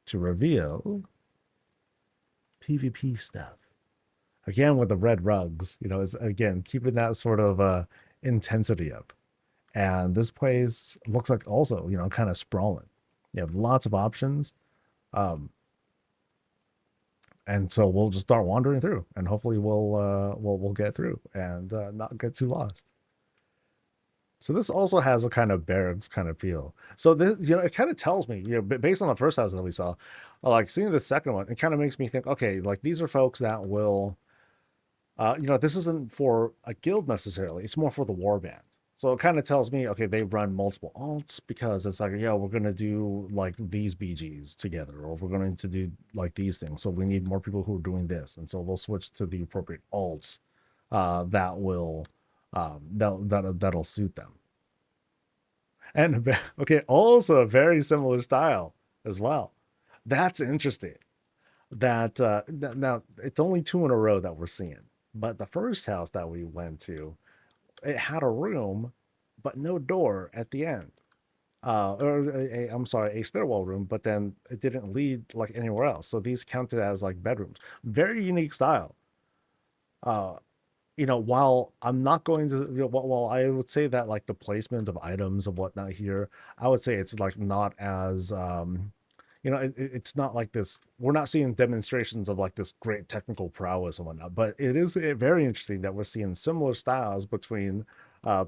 to reveal PvP stuff. Again, with the red rugs, it's again keeping that sort of intensity up. And this place looks like also, kind of sprawling. You have lots of options. And so we'll just start wandering through, and hopefully we'll get through and not get too lost. So this also has a kind of barracks kind of feel. So this, it kind of tells me, based on the first house that we saw, like seeing the second one, it kind of makes me think, okay, like these are folks that will, this isn't for a guild necessarily. It's more for the warband. So it kind of tells me, okay, they run multiple alts because it's like, yeah, we're going to do like these BGs together, or we're going to do like these things. So we need more people who are doing this. And so they'll switch to the appropriate alts that will, that'll suit them. And okay, also a very similar style as well. That's interesting. That now it's only 2 in a row that we're seeing. But the first house that we went to, it had a room, but no door at the end. I'm sorry, a stairwell room, but then it didn't lead like anywhere else. So these counted as like bedrooms. Very unique style. While I'm not going to, while I would say that like the placement of items and whatnot here, I would say it's like not as, it's not like this. We're not seeing demonstrations of like this great technical prowess and whatnot, but it is very interesting that we're seeing similar styles between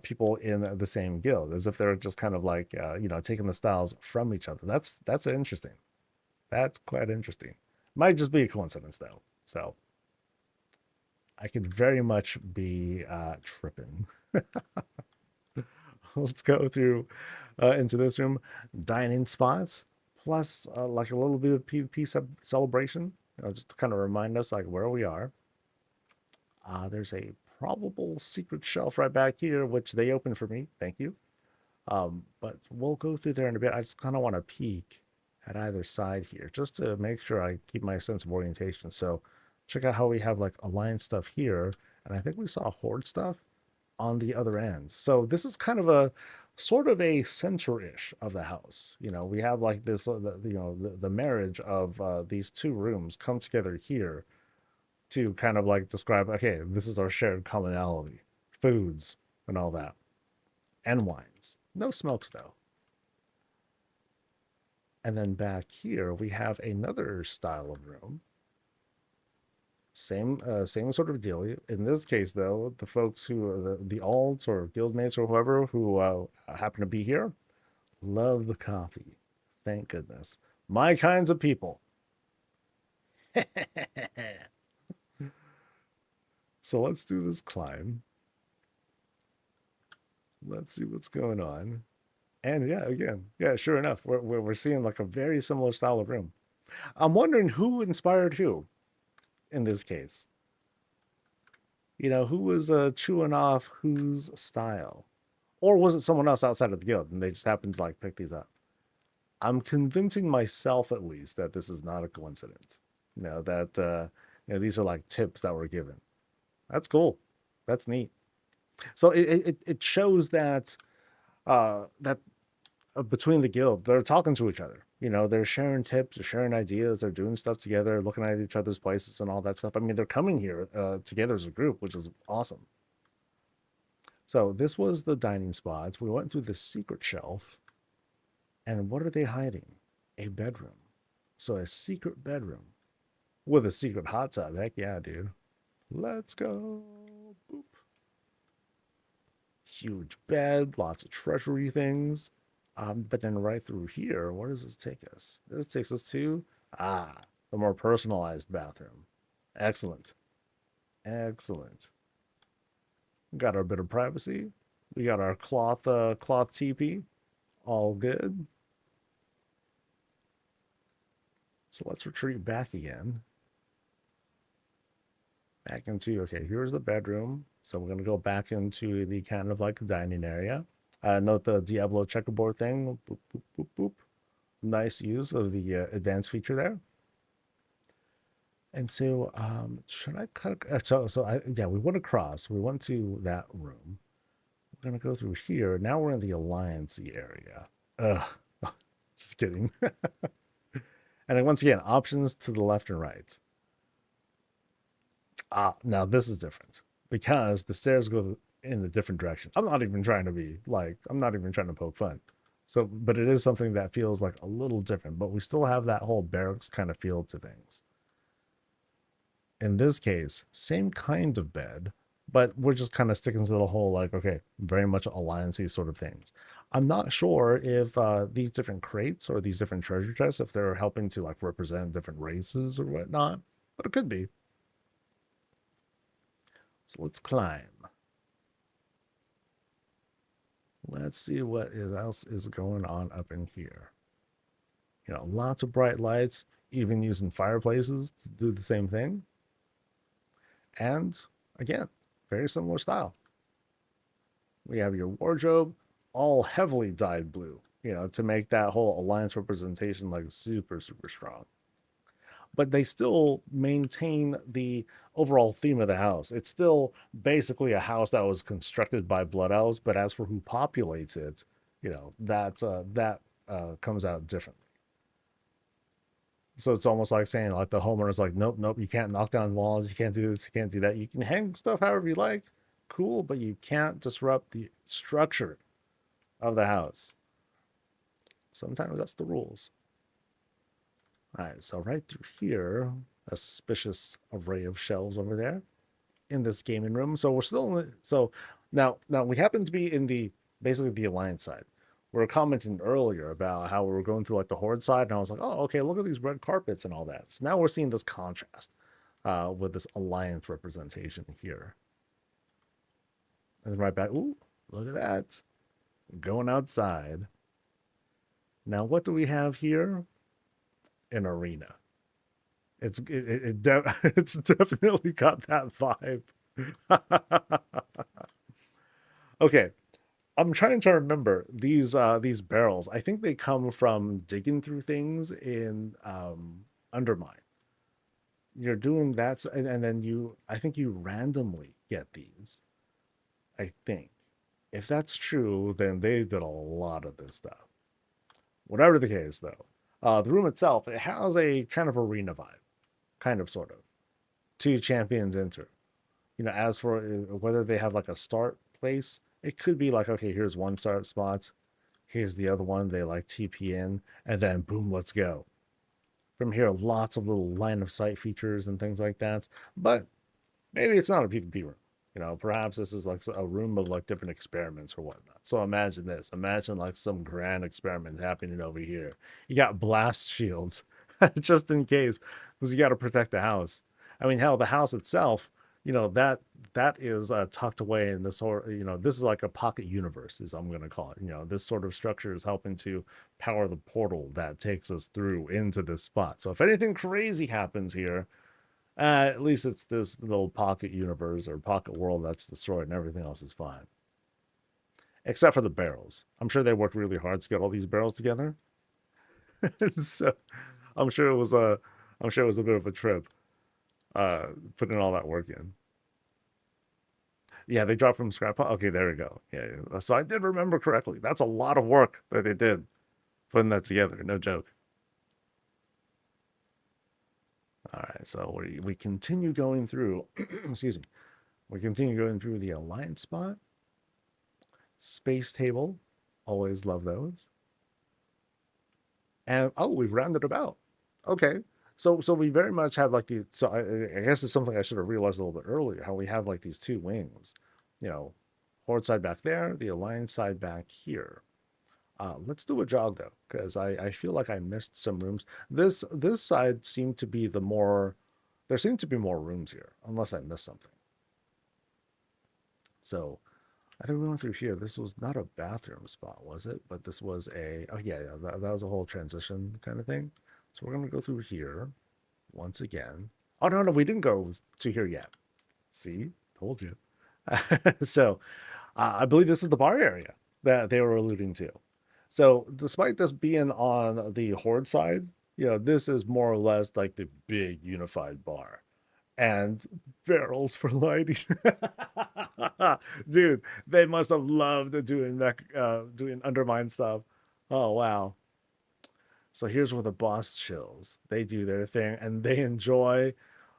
people in the same guild, as if they're just kind of like you know, taking the styles from each other. That's interesting. That's quite interesting. Might just be a coincidence though. So I could very much be tripping. Let's go through into this room. Dining spots, plus like a little bit of PvP celebration, you know, just to kind of remind us like where we are. There's a probable secret shelf right back here, which they opened for me. Thank you. But we'll go through there in a bit. I just kind of want to peek at either side here just to make sure I keep my sense of orientation. So check out how we have like Alliance stuff here. And I think we saw Horde stuff on the other end. So this is kind of a sort of a center-ish of the house. You know, we have like this, you know, the marriage of these two rooms come together here to kind of like describe, okay, this is our shared commonality, foods and all that, and wines. No smokes though. And then back here we have another style of room. Same sort of deal. In this case, though, the folks who are the alts or guildmates or whoever who happen to be here love the coffee. Thank goodness. My kinds of people. So let's do this climb. Let's see what's going on. And yeah, again, yeah, sure enough, we're seeing like a very similar style of room. I'm wondering who inspired who in this case. You know, who was chewing off whose style? Or was it someone else outside of the guild and they just happened to like pick these up? I'm convincing myself at least that this is not a coincidence. You know, that you know, these are like tips that were given. That's cool. That's neat. So it shows that that between the guild, they're talking to each other. You know, they're sharing tips, they're sharing ideas, they're doing stuff together, looking at each other's places and all that stuff. I mean, they're coming here together as a group, which is awesome. So this was the dining spots. We went through the secret shelf. And what are they hiding? A bedroom. So a secret bedroom with a secret hot tub. Heck yeah, dude. Let's go. Boop. Huge bed, lots of treasury things. But then right through here, where does this take us? This takes us to, the more personalized bathroom. Excellent. Excellent. We got our bit of privacy. We got our cloth teepee. All good. So let's retreat back again. Back into, okay, here's the bedroom. So we're going to go back into the kind of like dining area. Note the Diablo checkerboard thing. Boop, boop, boop, boop. Nice use of the advanced feature there. And so, should I cut? Yeah, we went across. We went to that room. We're going to go through here. Now we're in the Alliance area. Ugh. Just kidding. And then once again, options to the left and right. Now this is different because the stairs go in a different direction. I'm not even trying to be like, I'm not even trying to poke fun. So, but it is something that feels like a little different, but we still have that whole barracks kind of feel to things. In this case, same kind of bed, but we're just kind of sticking to the whole like, okay, very much alliance-y sort of things. I'm not sure if these different crates or these different treasure chests, if they're helping to like represent different races or whatnot, but it could be. So let's climb. Let's see what else is going on up in here. You know, lots of bright lights, even using fireplaces to do the same thing. And again, very similar style. We have your wardrobe, all heavily dyed blue, you know, to make that whole alliance representation like super, super strong. But they still maintain the overall theme of the house. It's still basically a house that was constructed by blood elves, but as for who populates it, you know, that comes out differently. So it's almost like saying like the homeowner is like, nope, nope, you can't knock down walls, you can't do this, you can't do that. You can hang stuff however you like, cool, but you can't disrupt the structure of the house. Sometimes that's the rules. All right, so right through here, a suspicious array of shelves over there in this gaming room. So we're still, Now we happen to be in the basically the Alliance side. We were commenting earlier about how we were going through like the Horde side, and I was like, oh, okay, look at these red carpets and all that. So now we're seeing this contrast with this Alliance representation here. And then right back, ooh, look at that. Going outside. Now, what do we have here? An arena. It's definitely got that vibe. Okay, I'm trying to remember these barrels. I think they come from digging through things in Undermine. You're doing that, and then I think you randomly get these. I think. If that's true, then they did a lot of this stuff. Whatever the case, though, the room itself, it has a kind of arena vibe, kind of, sort of. Two champions enter. As for whether they have like a start place, it could be like, okay, here's one start spot, here's the other one, they like TP in, and then boom, let's go. From here, lots of little line of sight features and things like that. But maybe it's not a PvP room. Perhaps this is like a room of like different experiments or whatnot. So imagine this. Imagine like some grand experiment happening over here. You got blast shields just in case, because you got to protect the house. I mean, hell, the house itself, that is tucked away in this sort. This is like a pocket universe, as I'm going to call it. This sort of structure is helping to power the portal that takes us through into this spot. So if anything crazy happens here, at least it's this little pocket universe or pocket world that's destroyed, and everything else is fine. Except for the barrels. I'm sure they worked really hard to get all these barrels together. So I'm sure it was a bit of a trip putting all that work in. Yeah, they dropped from scrap. Okay, there we go. Yeah. So I did remember correctly. That's a lot of work that they did putting that together. No joke. All right, so we continue going through, excuse me, we continue going through the Alliance spot. Space table, always love those. And, oh, we've rounded about. Okay, so we very much have like so I guess it's something I should have realized a little bit earlier, how we have like these two wings. Horde side back there, the Alliance side back here. Let's do a jog though, because I feel like I missed some rooms. This side seemed to be there seemed to be more rooms here, unless I missed something. So I think we went through here. This was not a bathroom spot, was it? But this was oh yeah, that was a whole transition kind of thing. So we're gonna go through here once again. Oh no, we didn't go to here yet. See, told you. So I believe this is the bar area that they were alluding to. So despite this being on the Horde side, this is more or less like the big unified bar. And barrels for lighting. Dude, they must have loved doing Undermine stuff. Oh, wow. So here's where the boss chills. They do their thing, and they enjoy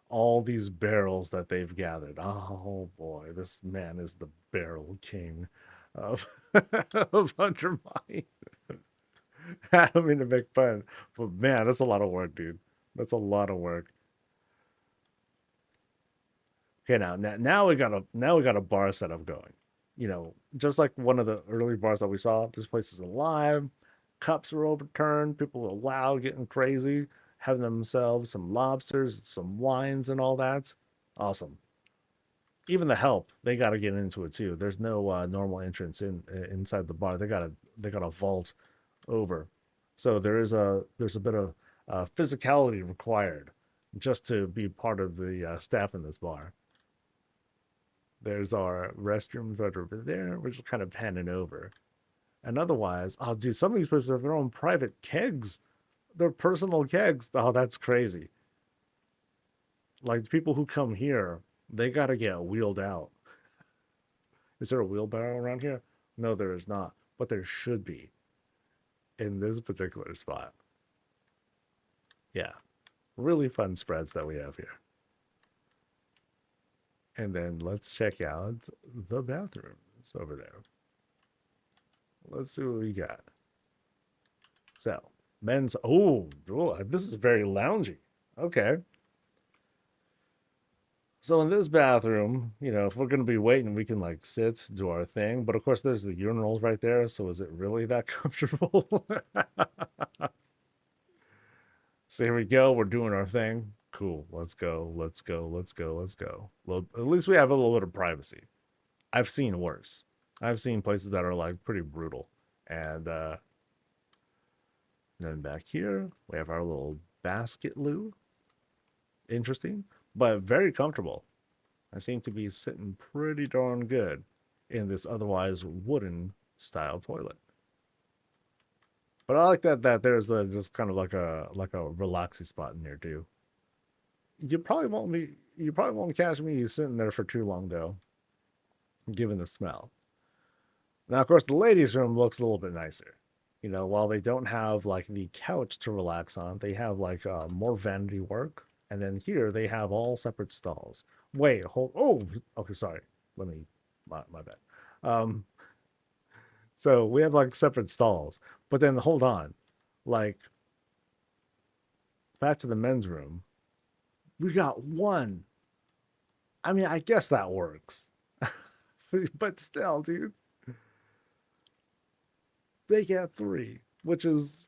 all these barrels that they've gathered. Oh, boy, this man is the barrel king of, of Undermine. I don't mean to make fun, but man, that's a lot of work, dude. That's a lot of work. Okay, now we got a bar setup going. Just like one of the early bars that we saw. This place is alive. Cups were overturned. People were loud, getting crazy, having themselves some lobsters, some wines, and all that. Awesome. Even the help, they got to get into it too. There's no normal entrance inside the bar. They got a vault over, so there's a bit of physicality required just to be part of the staff in this bar. There's our restrooms right over there. We're just kind of panning over. And otherwise, oh, dude, some of these places have their own private kegs. Their personal kegs. Oh, that's crazy. Like, the people who come here, they got to get wheeled out. Is there a wheelbarrow around here? No, there is not. But there should be in this particular spot. Yeah. Really fun spreads that we have here. And then let's check out the bathrooms over there. Let's see what we got. So, men's... Oh, this is very loungy. Okay. So in this bathroom, you know, if we're going to be waiting, we can like sit, do our thing. But of course, there's the urinals right there. So is it really that comfortable? So here we go. We're doing our thing. Cool. Let's go. Let's go. Let's go. Let's go. Well, at least we have a little bit of privacy. I've seen worse. I've seen places that are like pretty brutal. And then back here, we have our little basket loo. Interesting, but very comfortable. I seem to be sitting pretty darn good in this otherwise wooden style toilet. But I like that there's just kind of like a relaxing spot in here too. You probably won't catch me sitting there for too long though, given the smell. Now of course the ladies' room looks a little bit nicer. You know, while they don't have like the couch to relax on, they have like more vanity work. And then here they have all separate stalls. Wait, hold. Oh, okay, sorry. Let me. My bad. So we have like separate stalls, but then hold on, like back to the men's room. We got one. I mean, I guess that works, but still, dude, they get three, which is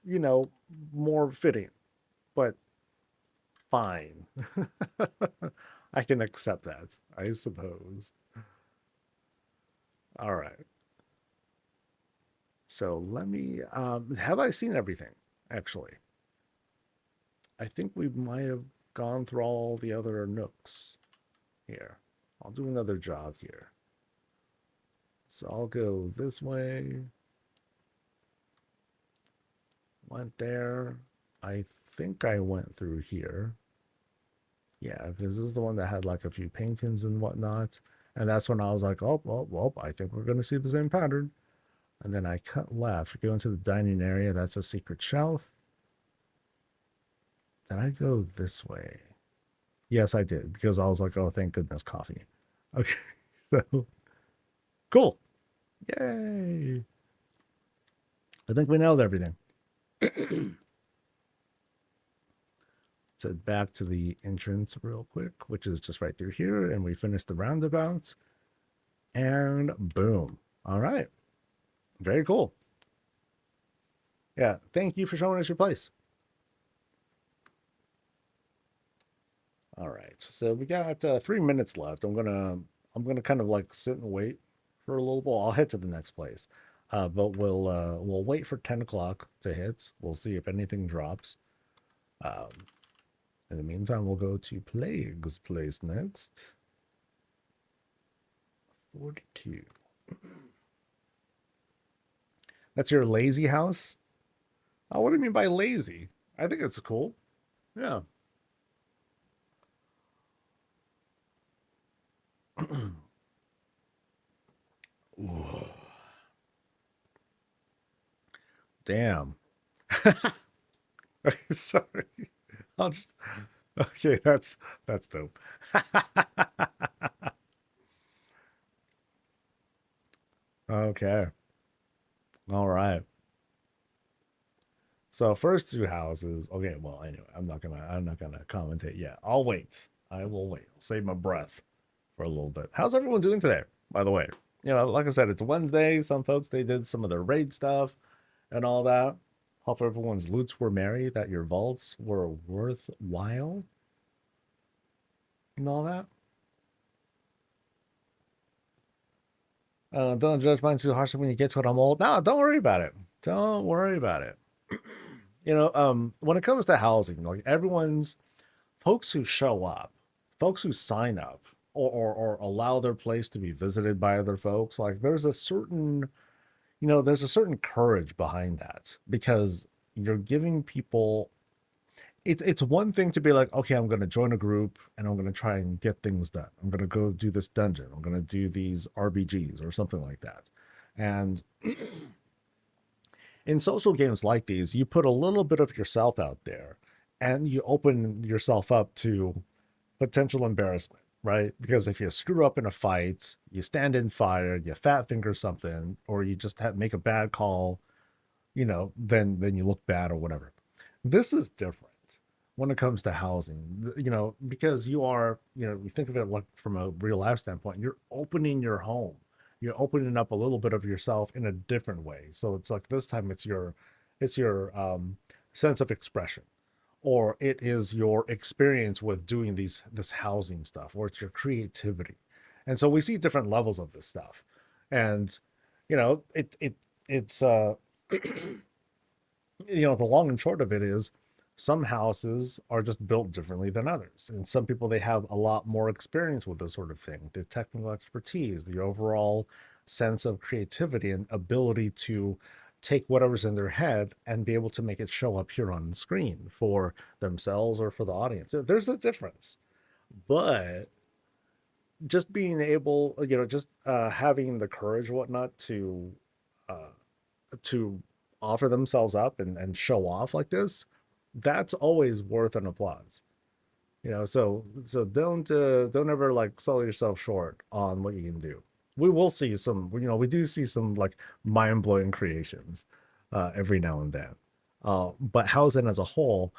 more fitting, but fine. I can accept that, I suppose. All right. So let me, have I seen everything? Actually, I think we might have gone through all the other nooks here. I'll do another job here. So I'll go this way. Went there. I think I went through here. Yeah, because this is the one that had like a few paintings and whatnot. And that's when I was like, oh, well, I think we're going to see the same pattern. And then I cut left, go into the dining area. That's a secret shelf. Did I go this way? Yes, I did, because I was like, oh, thank goodness, coffee. Okay, so cool. Yay. I think we nailed everything. Let's head back to the entrance real quick, which is just right through here. And we finished the roundabouts. And boom. All right. Very cool. Yeah, thank you for showing us your place. All right, so we got 3 minutes left. I'm gonna kind of like sit and wait for a little while. I'll head to the next place, but we'll wait for 10 o'clock to hit. We'll see if anything drops. In the meantime, we'll go to Plague's place next. 42. That's your lazy house? Oh, what do you mean by lazy? I think it's cool. Yeah. Ooh. Damn. Sorry. I'll just. Okay, that's dope. Okay. All right. So first two houses. Okay, well, anyway, I'm not gonna commentate yet. I'll wait. I will wait. I'll save my breath for a little bit. How's everyone doing today, by the way? Like I said, it's Wednesday. Some folks, they did some of their raid stuff and all that. Hope everyone's loots were merry, that your vaults were worthwhile and all that. Don't judge mine too harshly when you get to it. I'm old. No, don't worry about it. Don't worry about it. When it comes to housing, like everyone's folks who show up, folks who sign up or allow their place to be visited by other folks, like there's a certain courage behind that, because you're giving people, it's one thing to be like, okay, I'm going to join a group and I'm going to try and get things done. I'm going to go do this dungeon. I'm going to do these RBGs or something like that. And in social games like these, you put a little bit of yourself out there and you open yourself up to potential embarrassment, right? Because if you screw up in a fight, you stand in fire, you fat finger something, or you just make a bad call, then you look bad or whatever. This is different. when it comes to housing, you know, because you are, you know, you think of it like from a real life standpoint, you're opening your home, you're opening up a little bit of yourself in a different way. So it's like this time it's your sense of expression, or it is your experience with doing this housing stuff, or it's your creativity. And so we see different levels of this stuff. And you know, it's you know, the long and short of it is some houses are just built differently than others. And some people, they have a lot more experience with this sort of thing, the technical expertise, the overall sense of creativity and ability to take whatever's in their head and be able to make it show up here on the screen for themselves or for the audience. There's a difference. But just being able, you know, just having the courage, whatnot, uh, to offer themselves up and show off like this, that's always worth an applause. You know, so don't ever like sell yourself short on what you can do. We will see some, you know, we do see some like mind-blowing creations every now and then. But housing as a whole,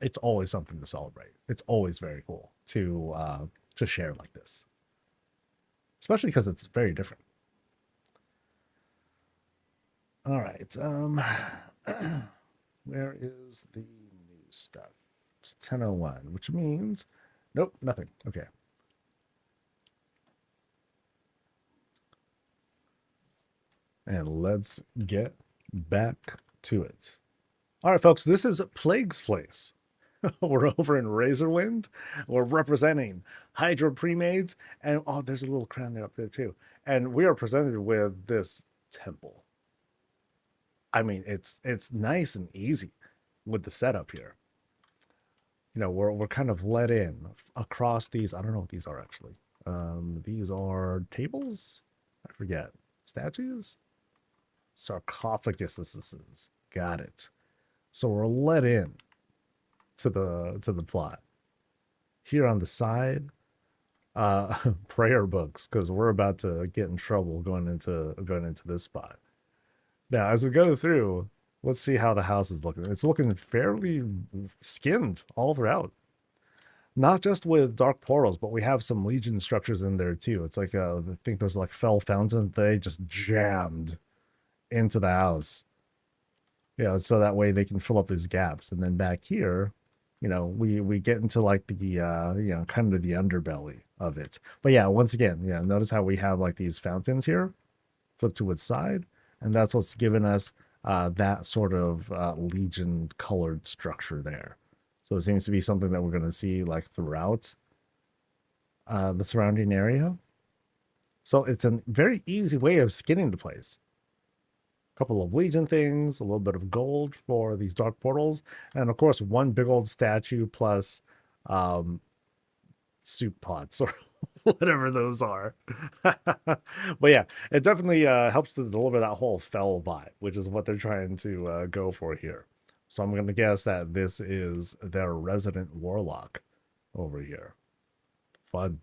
it's always something to celebrate. It's always very cool to share like this, especially because it's very different. All right. Where is the new stuff? It's 10:01, which means nope, nothing. Okay. And let's get back to it. All right, folks, this is Plague's Place. We're over in Razorwind. We're representing Hydra Premades, and oh, there's a little crown there up there too. And we are presented with this temple. I mean, it's nice and easy with the setup here. You know, we're kind of let in across these. I don't know what these are actually. These are tables. I forget. Statues, sarcophaguses. Got it. So we're let in to the plot. Here on the side, prayer books, because we're about to get in trouble going into this spot. Now, as we go through, let's see how the house is looking. It's looking fairly skinned all throughout. Not just with dark portals, but we have some legion structures in there too. It's like I think there's like fell fountains they just jammed into the house. Yeah, so that way they can fill up these gaps. And then back here, you know, we get into like the you know, kind of the underbelly of it. But yeah, once again, yeah, notice how we have like these fountains here, flip to its side, and that's what's given us that sort of legion colored structure there. So it seems to be something that we're going to see like throughout the surrounding area. So it's a very easy way of skinning the place. A couple of legion things, a little bit of gold for these dark portals, and of course one big old statue plus soup pots or whatever those are. But yeah, it definitely helps to deliver that whole fell vibe, which is what they're trying to go for here. So I'm going to guess that this is their resident warlock over here. Fun.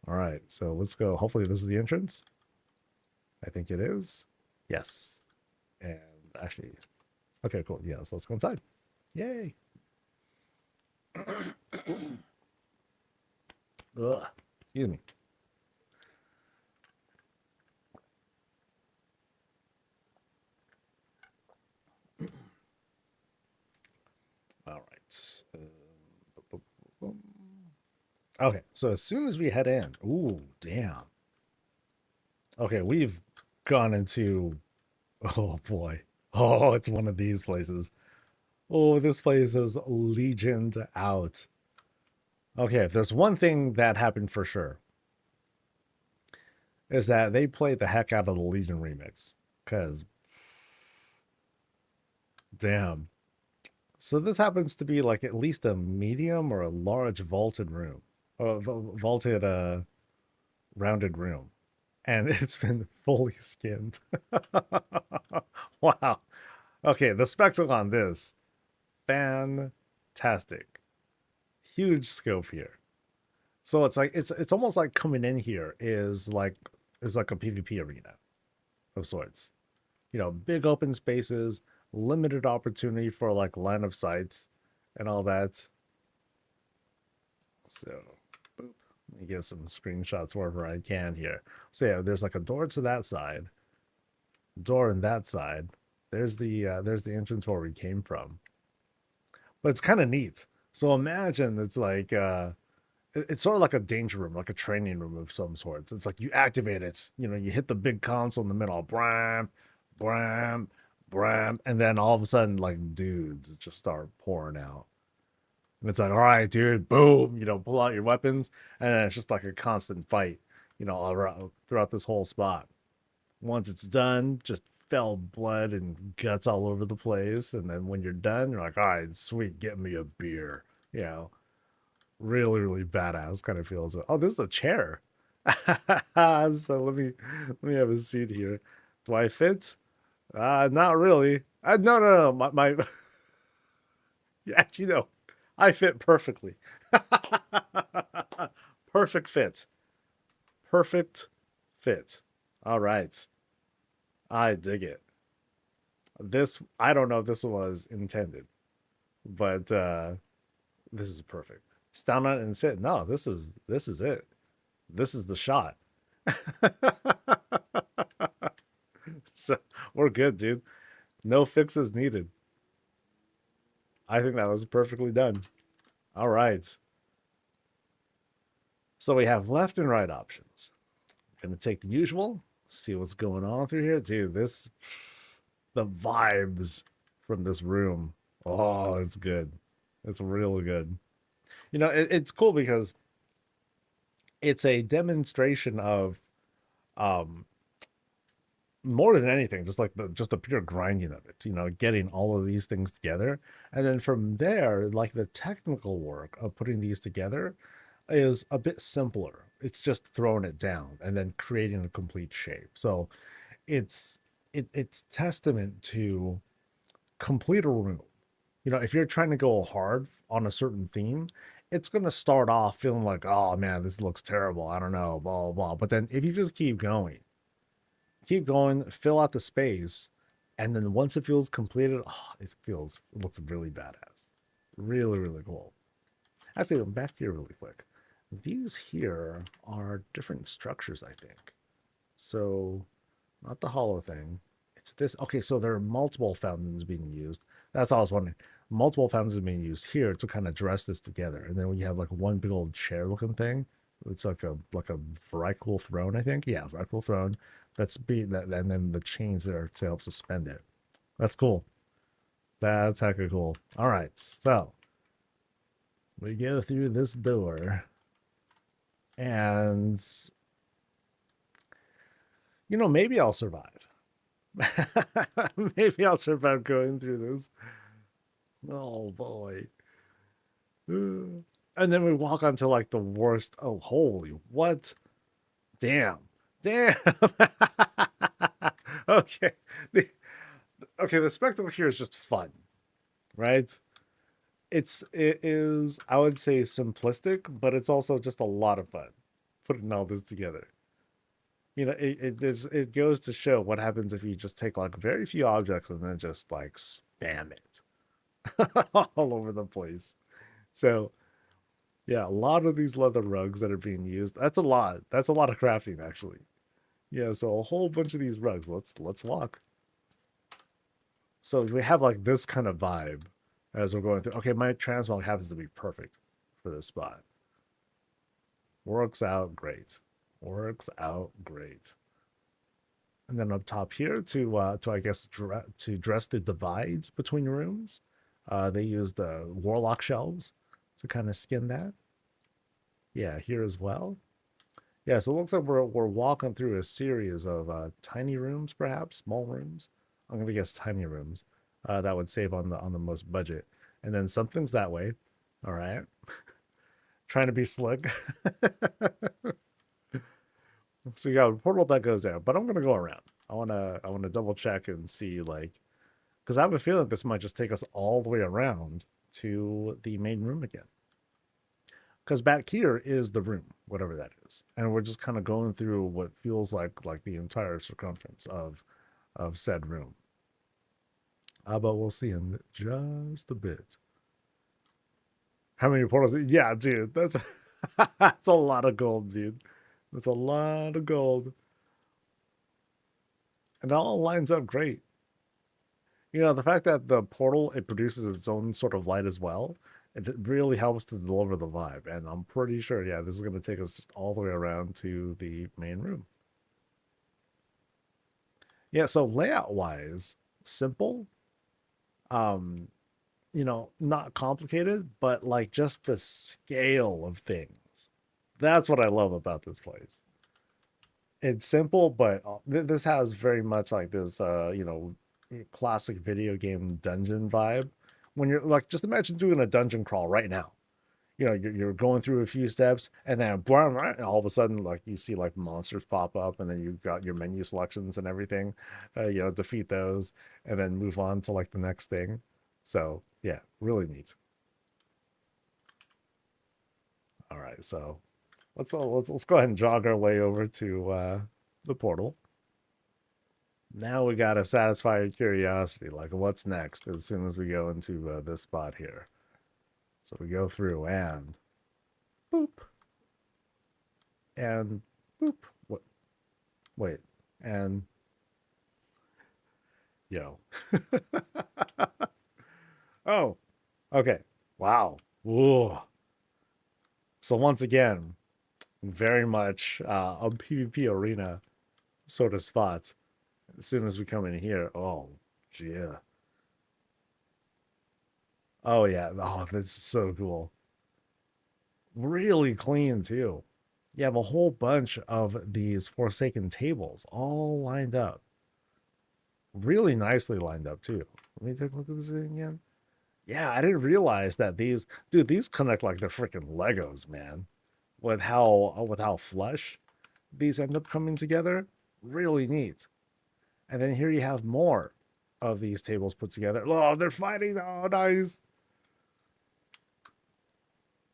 All right, so let's go. Hopefully this is the entrance. I think it is. Yes. And actually, okay, cool. Yeah, so let's go inside. Yay. Ugh. Excuse me. All right. Okay, so as soon as we head in, ooh, damn. Okay, we've gone into, oh boy. Oh, it's one of these places. Oh, this place is legioned out. Okay, if there's one thing that happened for sure, is that they played the heck out of the Legion remix. Because, damn. So this happens to be like at least a medium or a large vaulted room. Vaulted, rounded room. And it's been fully skinned. Wow. Okay, the spectacle on this, fantastic. Huge scope here. So it's like it's almost like coming in here is like a PvP arena of sorts. You know, big open spaces, limited opportunity for like line of sights, and all that. So, boop. Let me get some screenshots wherever I can here. So yeah, there's like a door to that side, door in that side. There's the entrance where we came from. But it's kind of neat. So imagine it's like it's sort of like a danger room, like a training room of some sorts. It's like you activate it, you know, you hit the big console in the middle, bram, bram, bram, and then all of a sudden, like dudes just start pouring out. And it's like, all right, dude, boom, you know, pull out your weapons, and then it's just like a constant fight, you know, all around, throughout this whole spot. Once it's done, just fell blood and guts all over the place. And then when you're done, you're like, all right, sweet, get me a beer. You know, really, really badass kind of feels. Oh, this is a chair. So let me have a seat here. Do I fit? Not really. No. My actually no, I fit perfectly. Perfect fit. Perfect fit. All right. I dig it. This I don't know if this was intended, but this is perfect. Stand on it and sit. No, this is it. This is the shot. So we're good, dude. No fixes needed. I think that was perfectly done. All right. So we have left and right options. Gonna take the usual, see what's going on through here. Dude, the vibes from this room. Oh, it's good. It's really good. You know, it's cool because it's a demonstration of um more than anything, just like the pure grinding of it, you know, getting all of these things together. And then from there, like the technical work of putting these together is a bit simpler. It's just throwing it down and then creating a complete shape. So it's it's testament to complete a room. You know, if you're trying to go hard on a certain theme, it's gonna start off feeling like, oh man, this looks terrible. I don't know, blah blah blah. But then if you just keep going, fill out the space, and then once it feels completed, oh, it looks really badass. Really, really cool. Actually, I'm back here really quick. These here are different structures, I think. So, not the hollow thing. It's this. Okay, so there are multiple fountains being used. That's all I was wondering. Multiple fountains are being used here to kind of dress this together. And then we have like one big old chair looking thing. It's like a very cool throne, I think. Yeah, very cool throne. That's being that, and then the chains there to help suspend it. That's cool. That's hecka cool. All right, so we go through this door, and you know, maybe I'll survive. Maybe I'll survive going through this. Oh boy. And then we walk onto like the worst. Oh, holy what? Damn. Damn. Okay. Okay, the spectacle here is just fun, right? It is, I would say, simplistic, but it's also just a lot of fun putting all this together. You know, it goes to show what happens if you just take like very few objects and then just like spam it all over the place. So yeah, a lot of these leather rugs that are being used. That's a lot. That's a lot of crafting, actually. Yeah, so a whole bunch of these rugs. Let's walk. So we have like this kind of vibe as we're going through. Okay, my transmog happens to be perfect for this spot. Works out great. Works out great. And then up top here to I guess to dress the divides between rooms, they used the warlock shelves to kind of skin that. Yeah, here as well. Yeah, so it looks like we're walking through a series of tiny rooms, perhaps small rooms. I'm gonna guess tiny rooms. That would save on the most budget. And then something's that way. All right, trying to be slick. So you got a portal that goes there, but I'm gonna go around. I wanna double check and see like, because I have a feeling this might just take us all the way around to the main room again. Because back here is the room, whatever that is, and we're just kind of going through what feels like the entire circumference of said room. But we'll see in just a bit. How many portals? Yeah, dude, that's that's a lot of gold, dude. That's a lot of gold. And it all lines up great. You know, the fact that the portal, it produces its own sort of light as well, it really helps to deliver the vibe. And I'm pretty sure, yeah, this is going to take us just all the way around to the main room. Yeah, so layout wise, simple. Um, you know, not complicated, but like just the scale of things. That's what I love about this place. It's simple, but this has very much like this, you know, classic video game dungeon vibe. When you're like, just imagine doing a dungeon crawl right now. You know, you're going through a few steps, and then all of a sudden, like you see like monsters pop up, and then you've got your menu selections and everything. You know, defeat those, and then move on to like the next thing. So yeah, really neat. All right, so let's go ahead and jog our way over to the portal. Now we gotta satisfy your curiosity, like what's next as soon as we go into this spot here. So we go through and boop and boop. What? Wait, and yo. Oh, okay. Wow. Ooh. So once again, very much a PvP arena sort of spot. As soon as we come in here, oh yeah. Oh yeah. Oh, this is so cool. Really clean too. You have a whole bunch of these Forsaken tables all lined up. Really nicely lined up too. Let me take a look at this again. Yeah, I didn't realize that these connect like they're freaking Legos, man. With how flush these end up coming together. Really neat. And then here you have more of these tables put together. Oh, they're fighting. Oh, nice.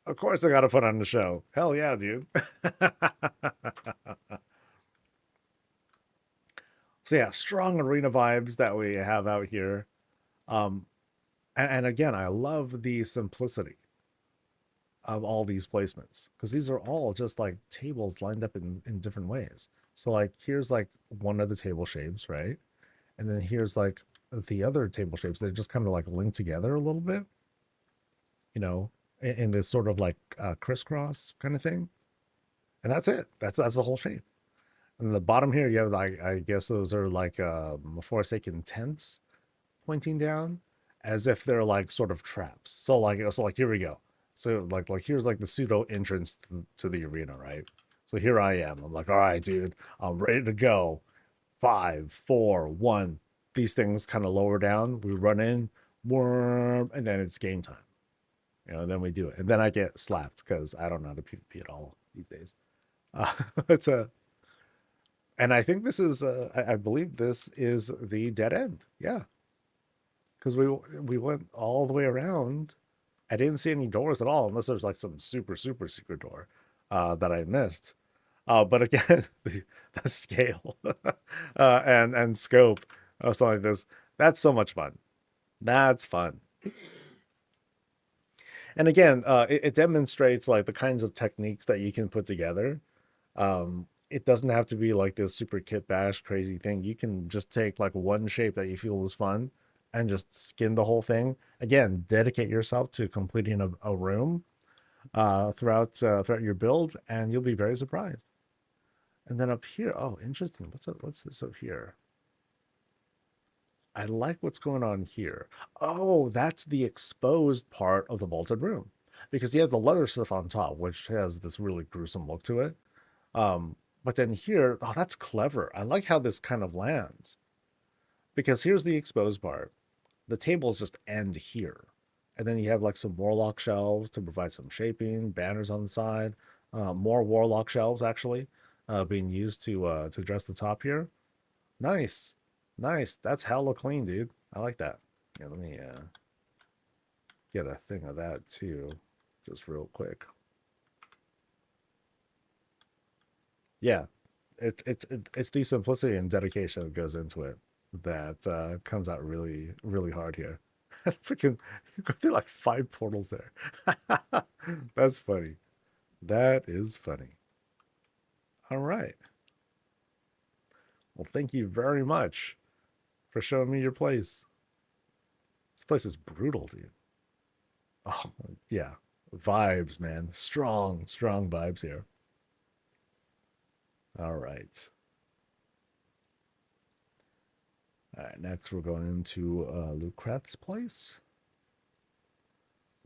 Of course I gotta put on the show. Hell yeah, dude. So yeah, strong arena vibes that we have out here. Um, and again, I love the simplicity of all these placements because these are all just like tables lined up in different ways. So like here's like one of the table shapes, right? And then here's like the other table shapes. They're just kind of like linked together a little bit, you know, in this sort of like crisscross kind of thing. And that's it. That's the whole shape. And the bottom here, you have like I guess those are like Forsaken tents pointing down, as if they're like sort of traps. So like here we go. So like here's like the pseudo entrance to the arena, right? So here I am. I'm like, all right, dude, I'm ready to go. 5, 4, 1. These things kind of lower down. We run in, worm, and then it's game time. You know, and then we do it, and then I get slapped because I don't know how to PvP at all these days. It's a And I think this is, I believe this is the dead end. Yeah, because we went all the way around. I didn't see any doors at all, unless there's like some super super secret door that I missed. But again, the scale and scope of something like this—that's so much fun. That's fun. And again, it demonstrates like the kinds of techniques that you can put together. It doesn't have to be like this super kit bash crazy thing. You can just take like one shape that you feel is fun and just skin the whole thing. Again, dedicate yourself to completing a room throughout your build, and you'll be very surprised. And then up here, oh, interesting. What's this up here? I like what's going on here. Oh, that's the exposed part of the vaulted room. Because you have the leather stuff on top, which has this really gruesome look to it. But then here, oh, that's clever. I like how this kind of lands. Because here's the exposed part. The tables just end here. And then you have like some warlock shelves to provide some shaping, banners on the side, more warlock shelves actually being used to dress the top here. Nice. Nice. That's hella clean, dude. I like that. Yeah, let me get a thing of that too, just real quick. Yeah, it's the simplicity and dedication that goes into it that comes out really really hard here. Freaking, you go through like 5 portals there. That's funny. That is funny. All right. Well, thank you very much for showing me your place. This place is brutal, dude. Oh, yeah. Vibes, man. Strong, strong vibes here. All right. All right, next we're going into Lucret's place.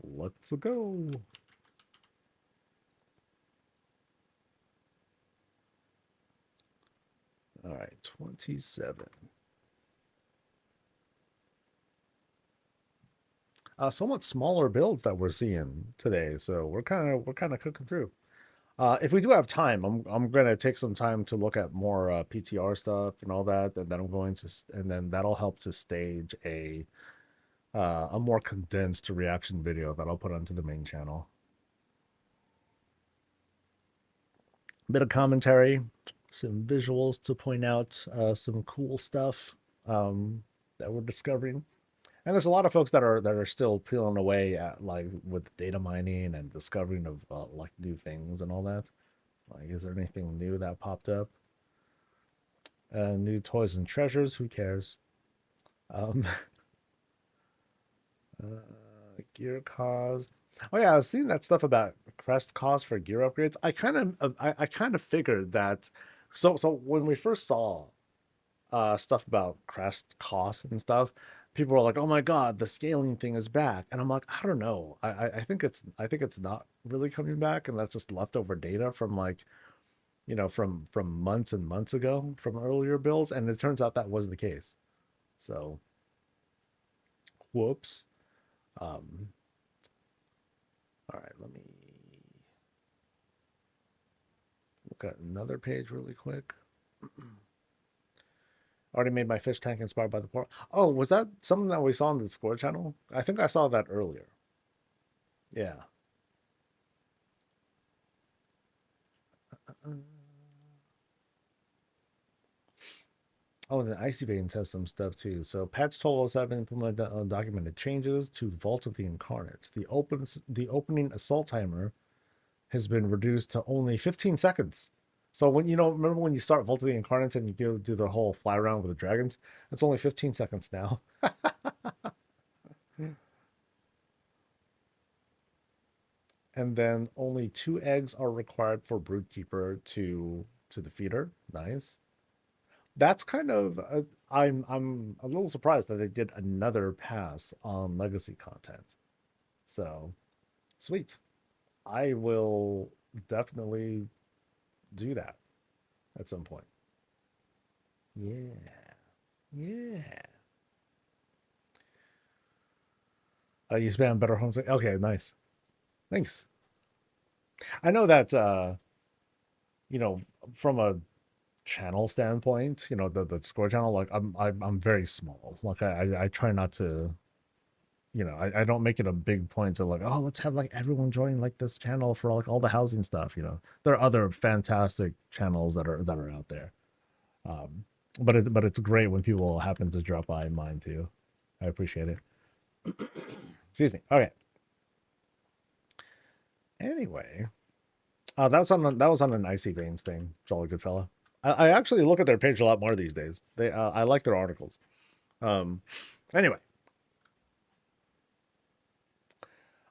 Let's go. All right, 27. Somewhat smaller builds that we're seeing today, so we're kind of cooking through. If we do have time, I'm gonna take some time to look at more PTR stuff and all that, and then I'm going to, and then that'll help to stage a more condensed reaction video that I'll put onto the main channel. Bit of commentary, some visuals to point out some cool stuff that we're discovering. And there's a lot of folks that are still peeling away at like with data mining and discovering of like new things and all that. Like, is there anything new that popped up? New toys and treasures? Who cares? Gear cause. Oh yeah, I was seeing that stuff about crest cost for gear upgrades. I kind of figured that. So when we first saw stuff about crest costs and stuff, people were like, "Oh my god, the scaling thing is back," and I'm like, I don't know. I think it's not really coming back, and that's just leftover data from like, you know, from months and months ago from earlier builds, and it turns out that was the case. So, whoops. All right, let me look at another page really quick. Already made my fish tank inspired by the portal. Oh, was that something that we saw on the Discord channel? I think I saw that earlier. Yeah. Oh, and the Icy Veins has some stuff too. So patch 1207 implemented undocumented changes to Vault of the Incarnates. The opening assault timer has been reduced to only 15 seconds. So when you know, remember when you start Vault of the Incarnates and you do the whole fly around with the dragons? It's only 15 seconds now. And then only 2 eggs are required for Broodkeeper to defeat her. Nice. That's kind of I'm a little surprised that they did another pass on legacy content. So sweet. I will definitely do that at some point. Yeah. Yeah. You spam better homes. Okay, nice. Thanks. I know that you know, from a channel standpoint, you know, the score channel, like I'm very small. Like I try not to, you know, I don't make it a big point to like, oh, let's have like everyone join like this channel for like all the housing stuff. You know, there are other fantastic channels that are out there. But it's great when people happen to drop by mine too. I appreciate it. Excuse me. Okay. Anyway, that was on an Icy Veins thing, Jolly Good Fella. I actually look at their page a lot more these days. They I like their articles. Anyway.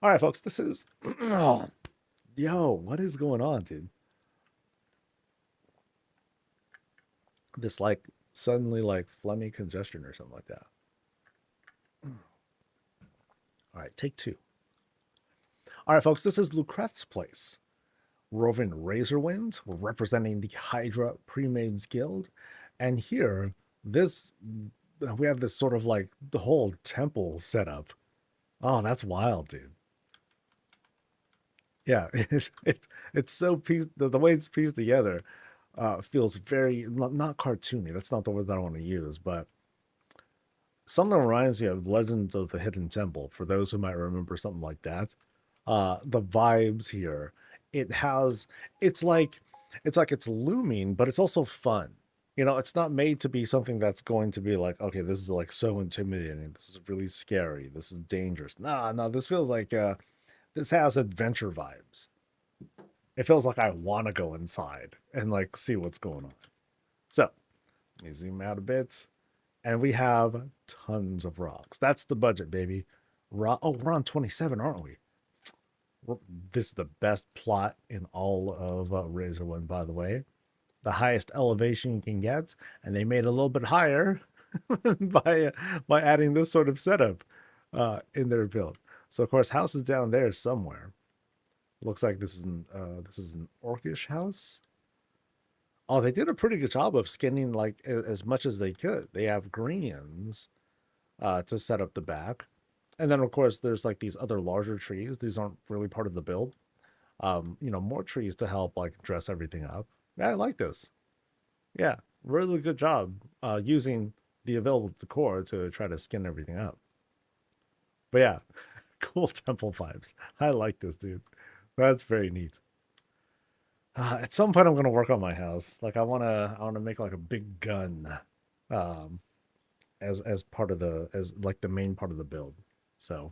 All right, folks, this is yo, what is going on, dude? This like suddenly like phlegmy congestion or something like that. All right, take 2. All right, folks, this is Lucret's place. Roving Razorwind, representing the Hydra Premades Guild. And here, we have this sort of like the whole temple setup. Oh, that's wild, dude. Yeah, it's so pieced, the way it's pieced together feels very, not cartoony. That's not the word that I want to use, but something reminds me of Legends of the Hidden Temple, for those who might remember something like that. The vibes here, it's like it's looming, but it's also fun. You know, it's not made to be something that's going to be like, okay, this is like so intimidating. This is really scary. This is dangerous. Nah, no, this feels like this has adventure vibes. It feels like I want to go inside and like see what's going on. So let me zoom out a bit. And we have tons of rocks. That's the budget, baby. Oh, we're on 27, aren't we? This is the best plot in all of Razor One, by the way. The highest elevation you can get, and they made it a little bit higher by adding this sort of setup in their build. So of course, house is down there somewhere. Looks like this is an orcish house. Oh, they did a pretty good job of skinning like as much as they could. They have greens to set up the back. And then of course there's like these other larger trees. These aren't really part of the build. You know, more trees to help like dress everything up. Yeah, I like this. Yeah, really good job using the available decor to try to skin everything up. But yeah, cool temple vibes. I like this, dude. That's very neat. At some point, I'm gonna work on my house. Like, I wanna make like a big gun, um, as part of as like the main part of the build. So,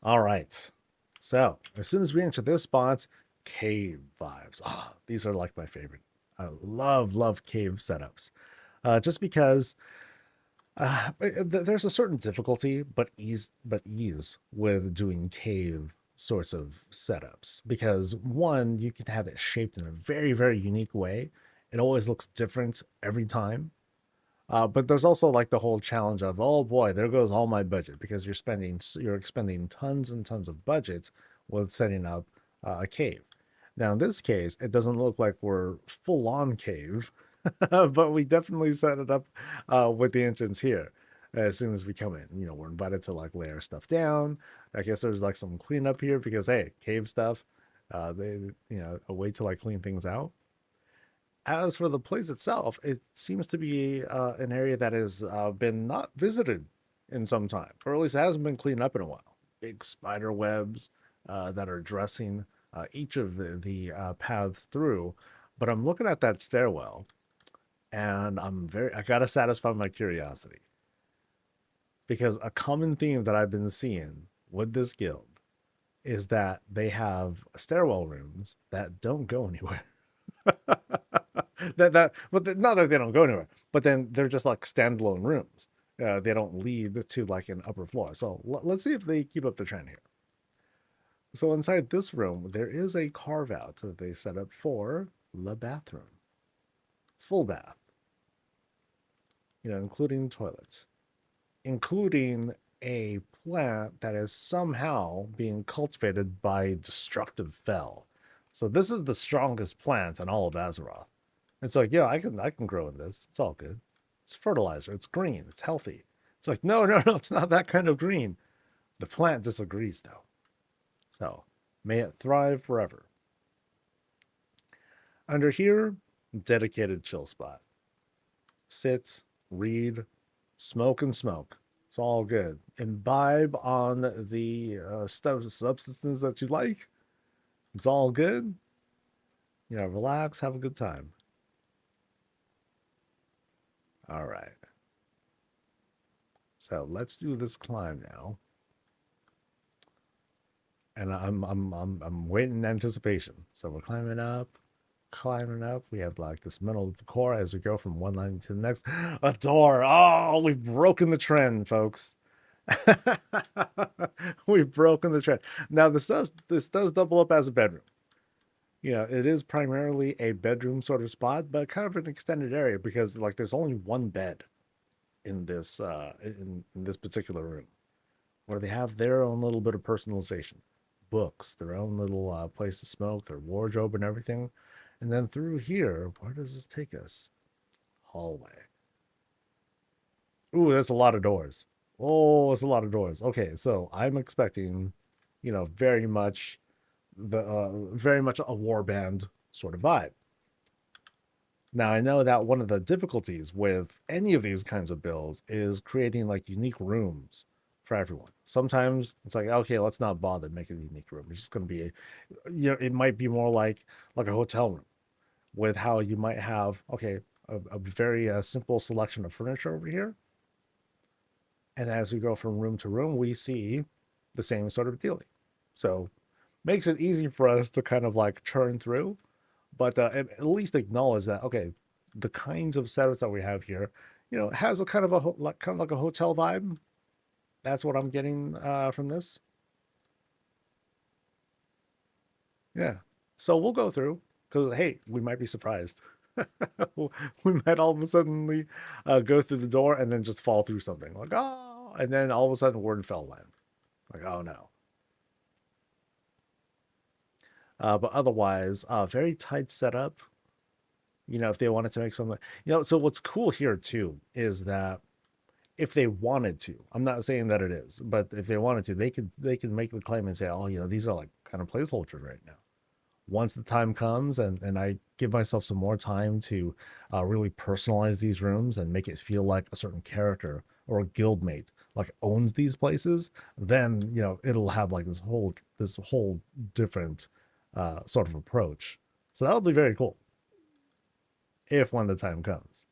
all right. So as soon as we enter this spot, cave vibes. Ah, these are like my favorite. I love cave setups, just because there's a certain difficulty, but ease with doing cave sorts of setups. Because one, you can have it shaped in a very unique way. It always looks different every time. But there's also like the whole challenge of, oh boy, there goes all my budget, because you're expending tons and tons of budget with setting up a cave. Now in this case, it doesn't look like we're full on cave, but we definitely set it up with the entrance here. As soon as we come in, you know, we're invited to like lay our stuff down. I guess there's like some cleanup here because hey, cave stuff. They, you know, a way to like clean things out. As for the place itself, it seems to be an area that has been not visited in some time, or at least it hasn't been cleaned up in a while. Big spider webs that are dressing each of the paths through. But I'm looking at that stairwell, and I gotta satisfy my curiosity, because a common theme that I've been seeing with this guild is that they have stairwell rooms that don't go anywhere. Not that they don't go anywhere, but then they're just like standalone rooms. They don't lead to like an upper floor. So let's see if they keep up the trend here. So inside this room, there is a carve out that they set up for the bathroom, full bath, you know, including toilets, including a plant that is somehow being cultivated by destructive fel. So this is the strongest plant in all of Azeroth. It's like, yeah, I can grow in this. It's all good. It's fertilizer. It's green. It's healthy. It's like, no, it's not that kind of green. The plant disagrees though. So may it thrive forever. Under here, dedicated chill spot. Sit, read, smoke and smoke. It's all good. Imbibe on the substances that you like. It's all good. You know, relax, have a good time. All right. So let's do this climb now. And I'm waiting in anticipation. So we're climbing up. We have like this mental decor as we go from one line to the next. A door. Oh, we've broken the trend, folks. We've broken the trend. Now this does double up as a bedroom. You know, it is primarily a bedroom sort of spot, but kind of an extended area, because like there's only one bed in this in this particular room, where they have their own little bit of personalization, books, their own little place to smoke, their wardrobe and everything. And then through here, where does this take us? Hallway. Ooh, there's a lot of doors. Oh, it's a lot of doors. Okay, so I'm expecting, you know, very much a war band sort of vibe. Now I know that one of the difficulties with any of these kinds of builds is creating like unique rooms for everyone. Sometimes it's like, okay, let's not bother making a unique room. It's just going to be, you know, it might be more like a hotel room, with how you might have, okay, a very simple selection of furniture over here. And as we go from room to room, we see the same sort of dealing. So makes it easy for us to kind of like churn through, but at least acknowledge that, okay, the kinds of setups that we have here, has a kind of like a hotel vibe. That's what I'm getting from this. Yeah. So we'll go through because, hey, we might be surprised. We might all of a sudden go through the door and then just fall through something like, oh, and then all of a sudden word fell land. Like, oh no. But otherwise, very tight setup. If they wanted to make something, so what's cool here too is that if they wanted to, I'm not saying that it is, but if they wanted to, they could make the claim and say, oh, these are like kind of placeholders right now. Once the time comes and I give myself some more time to really personalize these rooms and make it feel like a certain character or a guildmate like owns these places, then it'll have like this whole different sort of approach. So that'll be very cool if when the time comes.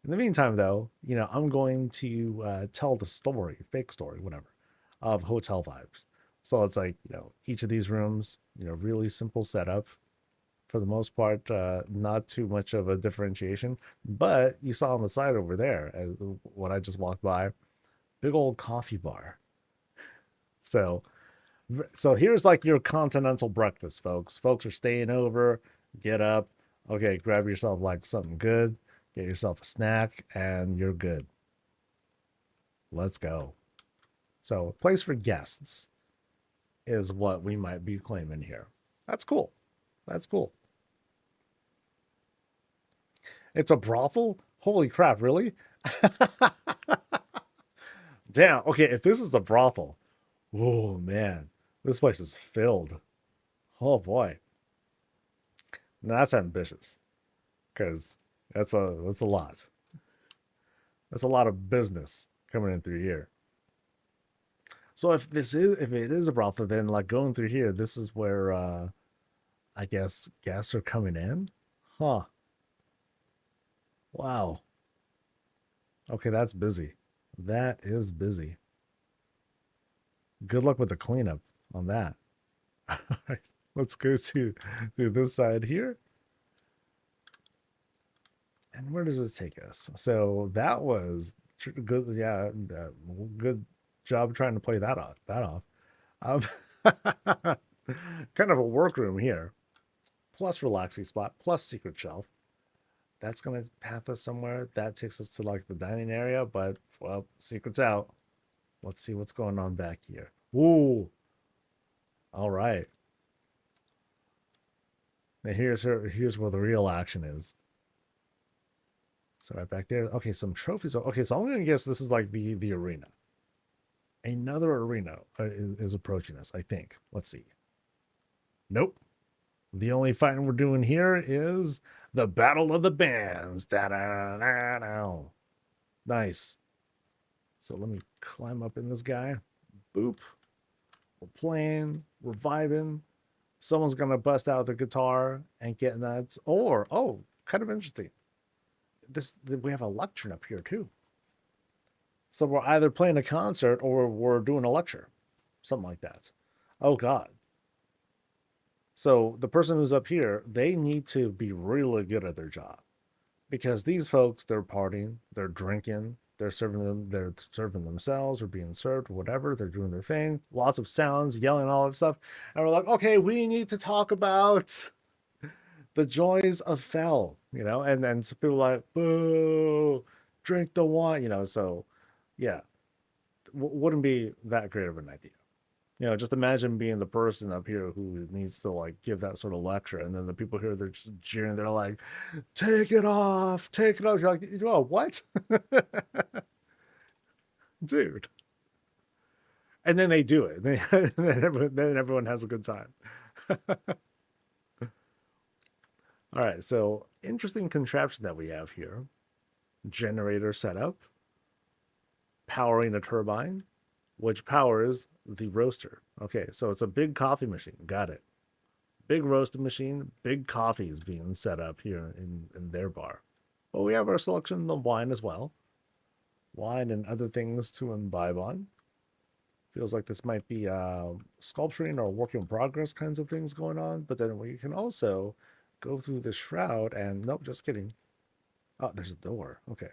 In the meantime, though, I'm going to tell the story, fake story, whatever, of hotel vibes. So it's like, each of these rooms, really simple setup for the most part, not too much of a differentiation. But you saw on the side over there, as what I just walked by, big old coffee bar. So here's like your continental breakfast, folks. Folks are staying over, get up, okay, grab yourself like something good, get yourself a snack, and you're good. Let's go. So, place for guests is what we might be claiming here. That's cool. That's cool. It's a brothel? Holy crap, really? Damn. Okay, if this is the brothel, oh man, this place is filled. Oh boy. Now that's ambitious. Because that's a lot. That's a lot of business coming in through here. So if it is a brothel, then like going through here, this is where I guess guests are coming in. Huh. Wow. Okay, that's busy. That is busy. Good luck with the cleanup on that. All right, let's go to this side here. And where does this take us? So that was good. Yeah, good job trying to play that off. Um, kind of a workroom here, plus relaxing spot, plus secret shelf. That's gonna path us somewhere. That takes us to like the dining area, but well, secret's out. Let's see what's going on back here. Ooh, all right. Now here's where the real action is. So right back there. Okay, some trophies. Okay, so I'm gonna guess this is like the arena. Another arena is approaching us, I think. Let's see. Nope. The only fighting we're doing here is the Battle of the Bands. Da-da-da-da. Nice. So let me climb up in this guy. Boop. We're playing. We're vibing. Someone's going to bust out the guitar and get nuts. Or, oh, kind of interesting. We have a lectern up here too. So we're either playing a concert or we're doing a lecture. Something like that. Oh, God. So the person who's up here, they need to be really good at their job. Because these folks, they're partying, they're drinking, they're serving themselves or being served, or whatever. They're doing their thing. Lots of sounds, yelling, all that stuff. And we're like, okay, we need to talk about the joys of Fel, and then so people are like, boo, drink the wine, so yeah, wouldn't be that great of an idea. Just imagine being the person up here who needs to like give that sort of lecture, and then the people here, they're just jeering. They're like, take it off, take it off. You're like, oh, what? Dude. And then they do it. Then everyone has a good time. All right, so interesting contraption that we have here. Generator setup. Powering a turbine, which powers the roaster. Okay, so it's a big coffee machine. Got it. big roasting machine, big coffee is being set up here in their bar. But we have our selection of wine as well. Wine and other things to imbibe on. Feels like this might be sculpturing or work in progress kinds of things going on. But then we can also go through the shroud and nope, just kidding. Oh, there's a door. Okay.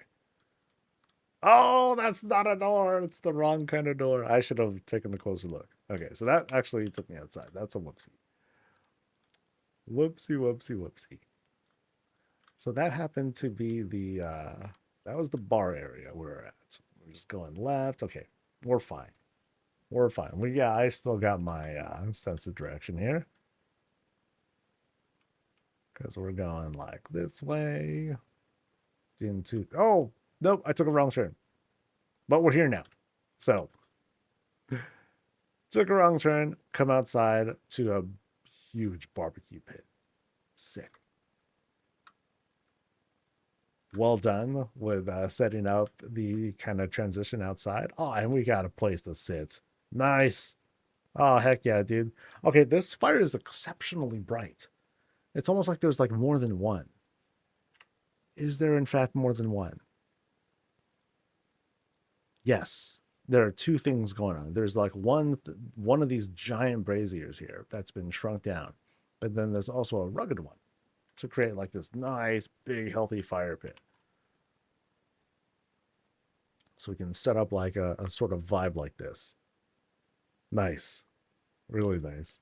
Oh, that's not a door. It's the wrong kind of door. I should have taken a closer look. Okay, so that actually took me outside. That's a whoopsie. Whoopsie, whoopsie, whoopsie. So that happened to be the, that was the bar area we're at. We're just going left. Okay, we're fine. We're fine. Yeah, I still got my sense of direction here. Because we're going like this way. Into, oh, nope, I took a wrong turn. But we're here now. So, took a wrong turn, come outside to a huge barbecue pit. Sick. Well done with setting up the kind of transition outside. Oh, and we got a place to sit. Nice. Oh, heck yeah, dude. Okay, this fire is exceptionally bright. It's almost like there's like more than one. Is there in fact more than one? Yes, there are two things going on. There's like one of these giant braziers here that's been shrunk down. But then there's also a rugged one to create like this nice, big, healthy fire pit. So we can set up like a sort of vibe like this. Nice. Really nice.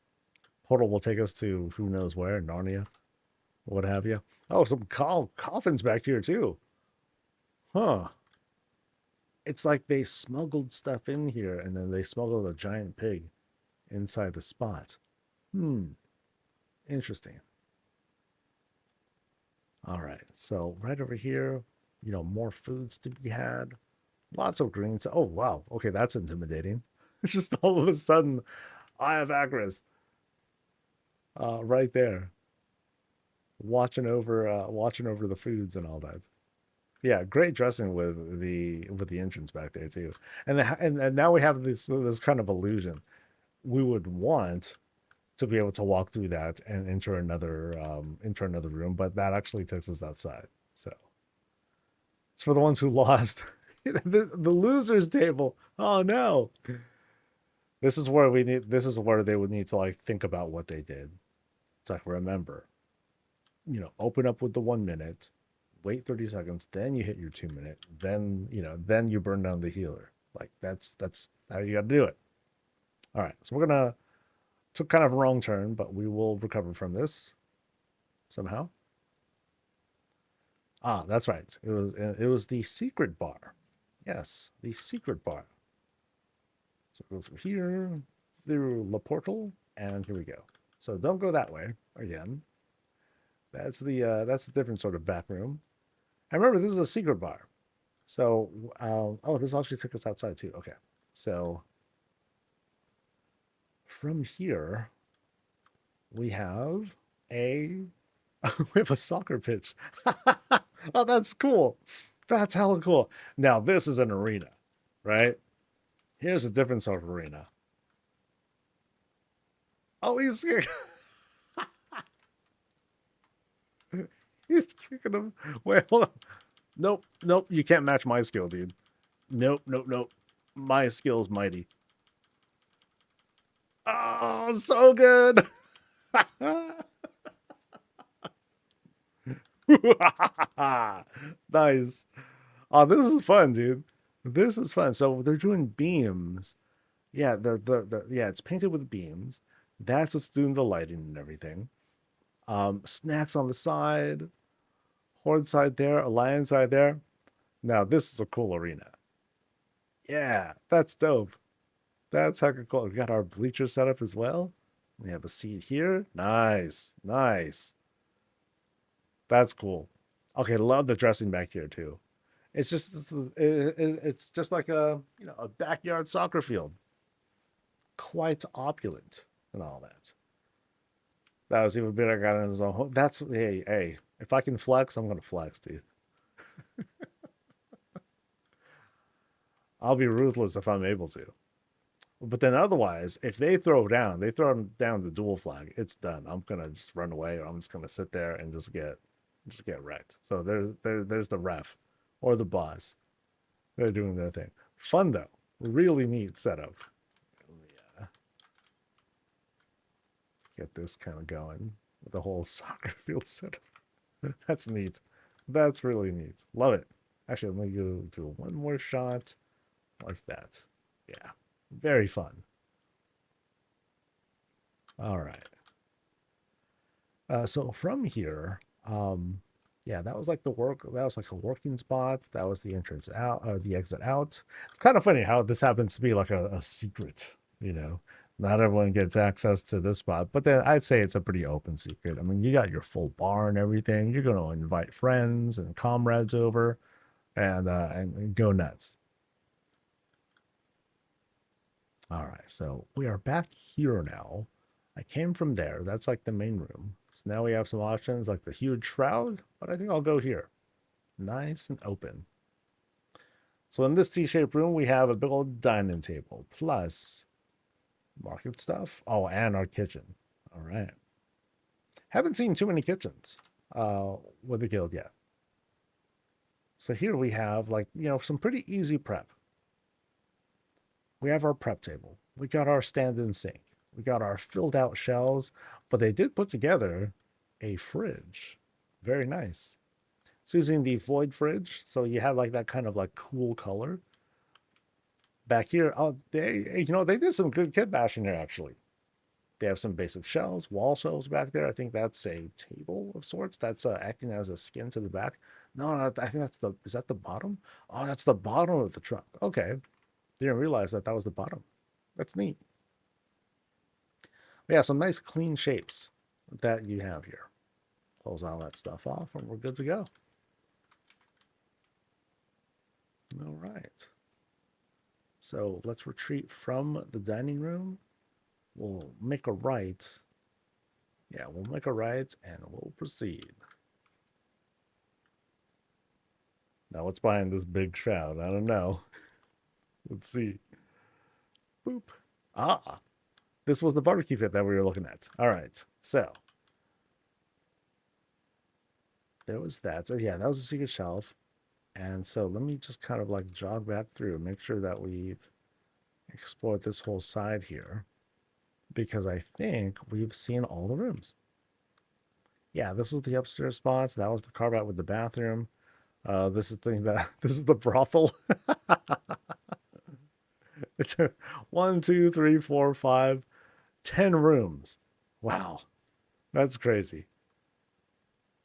Portal will take us to who knows where, Narnia, what have you. Oh, some coffins back here too. Huh. It's like they smuggled stuff in here and then they smuggled a giant pig inside the spot. Interesting. All right, so right over here, you know, more foods to be had. Lots of greens. Oh, wow. Okay, that's intimidating. Just all of a sudden, Eye of Acris. Right there. Watching over the foods and all that. Yeah, great dressing with the entrance back there too. And now we have this kind of illusion. We would want to be able to walk through that and enter another room, but that actually takes us outside. So it's for the ones who lost. the losers table. Oh no. This is where they would need to like think about what they did. It's like, remember, you know, open up with the 1 minute, wait 30 seconds, then you hit your 2 minute, then, you know, then you burn down the healer. Like that's how you got to do it. All right. So we're going to took kind of a wrong turn, but we will recover from this somehow. Ah, that's right. It was the secret bar. Yes, the secret bar. So go through here, through the portal, and here we go. So don't go that way again. That's the different sort of back room. And remember, this is a secret bar. So, oh, this actually took us outside too. Okay, so from here, we have a soccer pitch. Oh, that's cool. That's hella cool. Now this is an arena, right? Here's a different sort of arena. Oh, he's he's kicking him. Wait, hold on. Nope. You can't match my skill, dude. Nope. My skill's mighty. Oh, so good. Nice. Oh, this is fun, dude. This is fun. So they're doing beams. Yeah, yeah, it's painted with beams. That's what's doing the lighting and everything. Snacks on the side, Horde side there, Alliance side there. Now this is a cool arena. Yeah, that's dope. That's hecka cool. We got our bleacher set up as well. We have a seat here. Nice. That's cool. Okay, love the dressing back here too. It's just like a backyard soccer field. Quite opulent and all that. That was even better. Got in his own home. That's hey. If I can flex, I'm gonna flex, dude. I'll be ruthless if I'm able to. But then otherwise, if they throw down the dual flag, it's done. I'm gonna just run away, or I'm just gonna sit there and just get wrecked. So there's the ref or the boss. They're doing their thing. Fun though. Really neat setup. Yeah. Get this kind of going with the whole soccer field setup. That's neat. That's really neat. Love it. Actually, let me go do one more shot like that. Yeah. Very fun. All right. So from here, yeah, that was like that was like a working spot. That was the entrance out, the exit out. It's kind of funny how this happens to be like a secret, you know. Not everyone gets access to this spot, but then I'd say it's a pretty open secret. I mean, you got your full bar and everything. You're going to invite friends and comrades over and go nuts. All right, so we are back here now. I came from there. That's like the main room. So now we have some options like the huge shroud, but I think I'll go here. Nice and open. So in this T-shaped room, we have a big old dining table plus market stuff. Oh, and our kitchen. All right. Haven't seen too many kitchens with the guild yet. So here we have like, you know, some pretty easy prep. We have our prep table. We got our stand-in sink. We got our filled out shelves, but they did put together a fridge. Very nice. It's using the void fridge, so you have like that kind of like cool color. Back here, oh, they did some good kit bashing there actually. They have some basic shelves, wall shelves back there. I think that's a table of sorts. That's acting as a skin to the back. No, I think is that the bottom? Oh, that's the bottom of the trunk. Okay. Didn't realize that was the bottom. That's neat. Yeah, some nice clean shapes that you have here. Close all that stuff off and we're good to go. All right. So let's retreat from the dining room. We'll make a right. Yeah, we'll make a right and we'll proceed. Now what's behind this big shroud? I don't know. Let's see. Boop. Ah, this was the barbecue pit that we were looking at. All right, so there was that. So yeah, that was a secret shelf. And so let me just kind of like jog back through, make sure that we've explored this whole side here, because I think we've seen all the rooms. Yeah, this was the upstairs spots. That was the carve out with the bathroom. This is the brothel. It's 1, 2, 3, 4, 5, 10 rooms. Wow, that's crazy.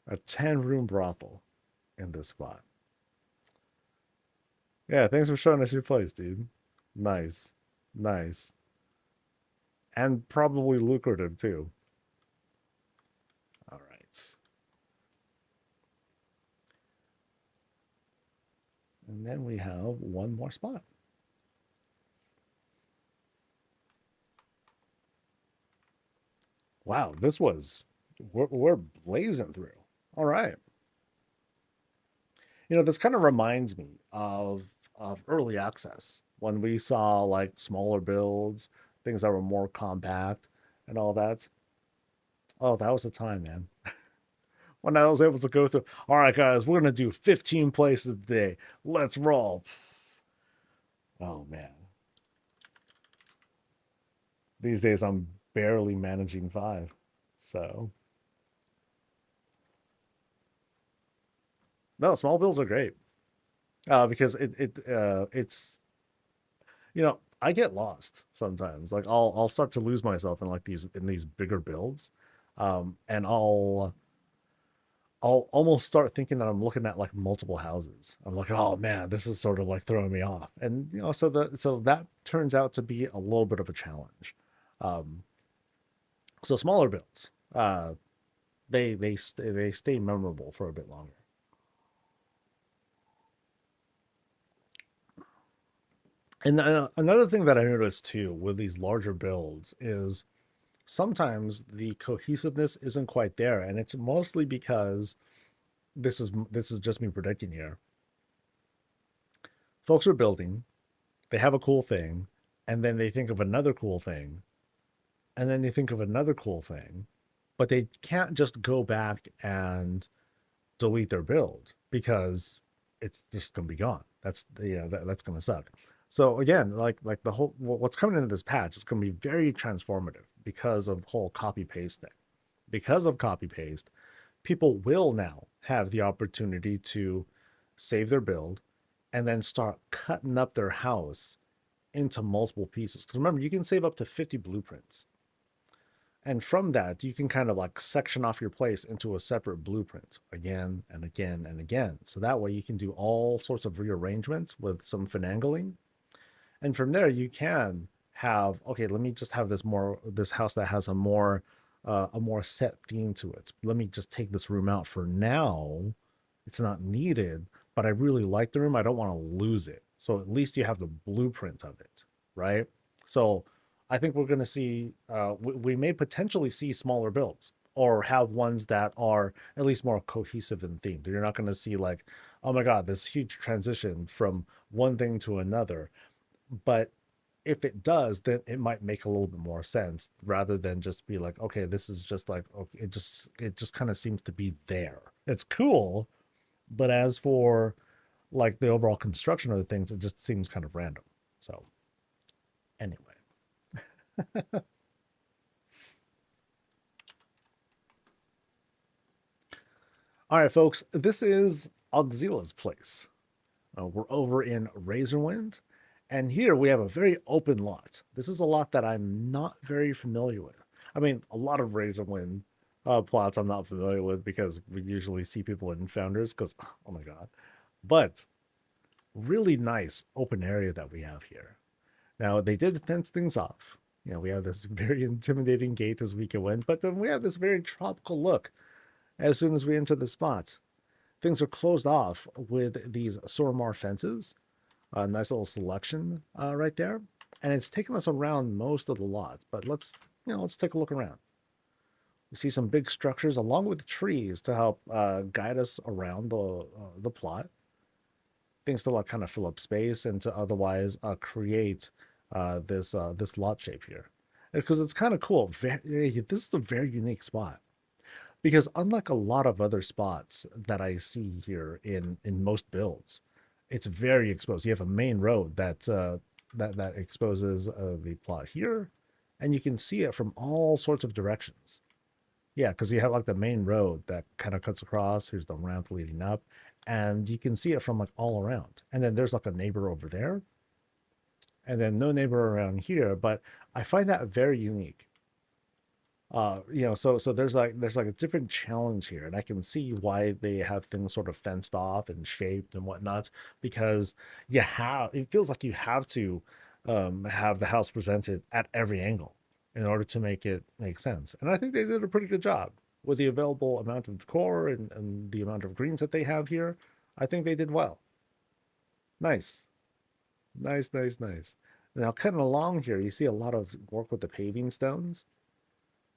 A 10-room brothel in this spot. Yeah, thanks for showing us your place, dude. Nice. Nice. And probably lucrative, too. All right. And then we have one more spot. Wow, we're blazing through. All right. You know, this kind of reminds me of early access when we saw like smaller builds, things that were more compact and all that. Oh, that was the time, man. When I was able to go through, all right, guys, we're going to do 15 places today. Let's roll. Oh, man. These days, I'm barely managing 5. So, no, small builds are great because it's, you know, I get lost sometimes. Like I'll start to lose myself in like these bigger builds, and I'll almost start thinking that I'm looking at like multiple houses. I'm like, oh man, this is sort of like throwing me off. And you know, so that turns out to be a little bit of a challenge. So smaller builds, they stay memorable for a bit longer. And another thing that I noticed too with these larger builds is sometimes the cohesiveness isn't quite there, and it's mostly because this is just me predicting here. Folks are building, they have a cool thing, and then they think of another cool thing, and then they think of another cool thing, but they can't just go back and delete their build because it's just gonna be gone. That's that's gonna suck. So again, like the whole what's coming into this patch is gonna be very transformative because of the whole copy paste thing. Because of copy paste, people will now have the opportunity to save their build and then start cutting up their house into multiple pieces. Because remember, you can save up to 50 blueprints. And from that, you can kind of like section off your place into a separate blueprint again and again and again. So that way you can do all sorts of rearrangements with some finagling. And from there, you can have, okay, let me just have this house that has a more set theme to it. Let me just take this room out for now. It's not needed, but I really like the room. I don't want to lose it. So at least you have the blueprint of it, right? So I think we're going to see, we may potentially see smaller builds or have ones that are at least more cohesive in theme. You're not going to see like, oh my God, this huge transition from one thing to another. But if it does, then it might make a little bit more sense rather than just be like, okay, this is just like, okay, it just kind of seems to be there. It's cool, but as for like the overall construction of the things, it just seems kind of random. So anyway. All right, folks, this is Auxila's place. We're over in Razorwind, and here we have a very open lot. This is a lot that I'm not very familiar with. I mean, a lot of Razorwind plots I'm not familiar with because we usually see people in Founders because, oh my God. But really nice open area that we have here. Now, they did fence things off. You know, we have this very intimidating gate as we go in, but then we have this very tropical look as soon as we enter the spot. Things are closed off with these Sormar fences. A nice little selection right there. And it's taken us around most of the lot, but let's take a look around. We see some big structures along with trees to help guide us around the plot. Things to like kind of fill up space and to otherwise create this lot shape here. Because it's kind of cool. This is a very unique spot. Because unlike a lot of other spots that I see here in most builds, it's very exposed. You have a main road that that exposes the plot here, and you can see it from all sorts of directions. Yeah, because you have like the main road that kind of cuts across. Here's the ramp leading up, and you can see it from like all around. And then there's like a neighbor over there, and then no neighbor around here. But I find that very unique. So there's like a different challenge here, and I can see why they have things sort of fenced off and shaped and whatnot, because it feels like you have to have the house presented at every angle in order to make it make sense. And I think they did a pretty good job with the available amount of decor and the amount of greens that they have here. I think they did well. Nice. Nice, nice, nice. Now, cutting along here, you see a lot of work with the paving stones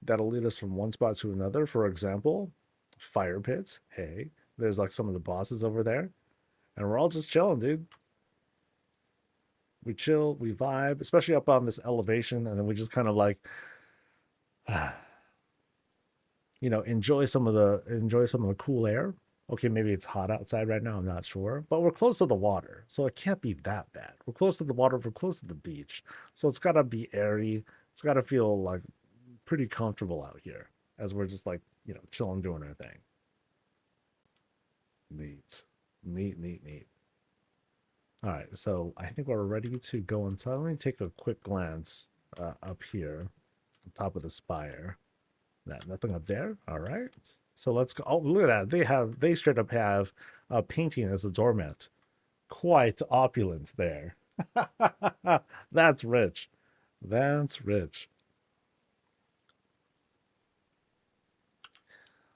that'll lead us from one spot to another. For example, fire pits. Hey, there's like some of the bosses over there. And we're all just chilling, dude. We chill, we vibe, especially up on this elevation. And then we just kind of like, enjoy some of the cool air. Okay, maybe it's hot outside right now. I'm not sure. But we're close to the water, so it can't be that bad. We're close to the water. We're close to the beach. So it's got to be airy. It's got to feel like pretty comfortable out here as we're just like, chilling, doing our thing. Neat. All right, so I think we're ready to go inside. Let me take a quick glance up here, on top of the spire. Nothing up there. All right, so let's go. Oh, look at that! They straight up have a painting as a doormat. Quite opulent there. That's rich. That's rich.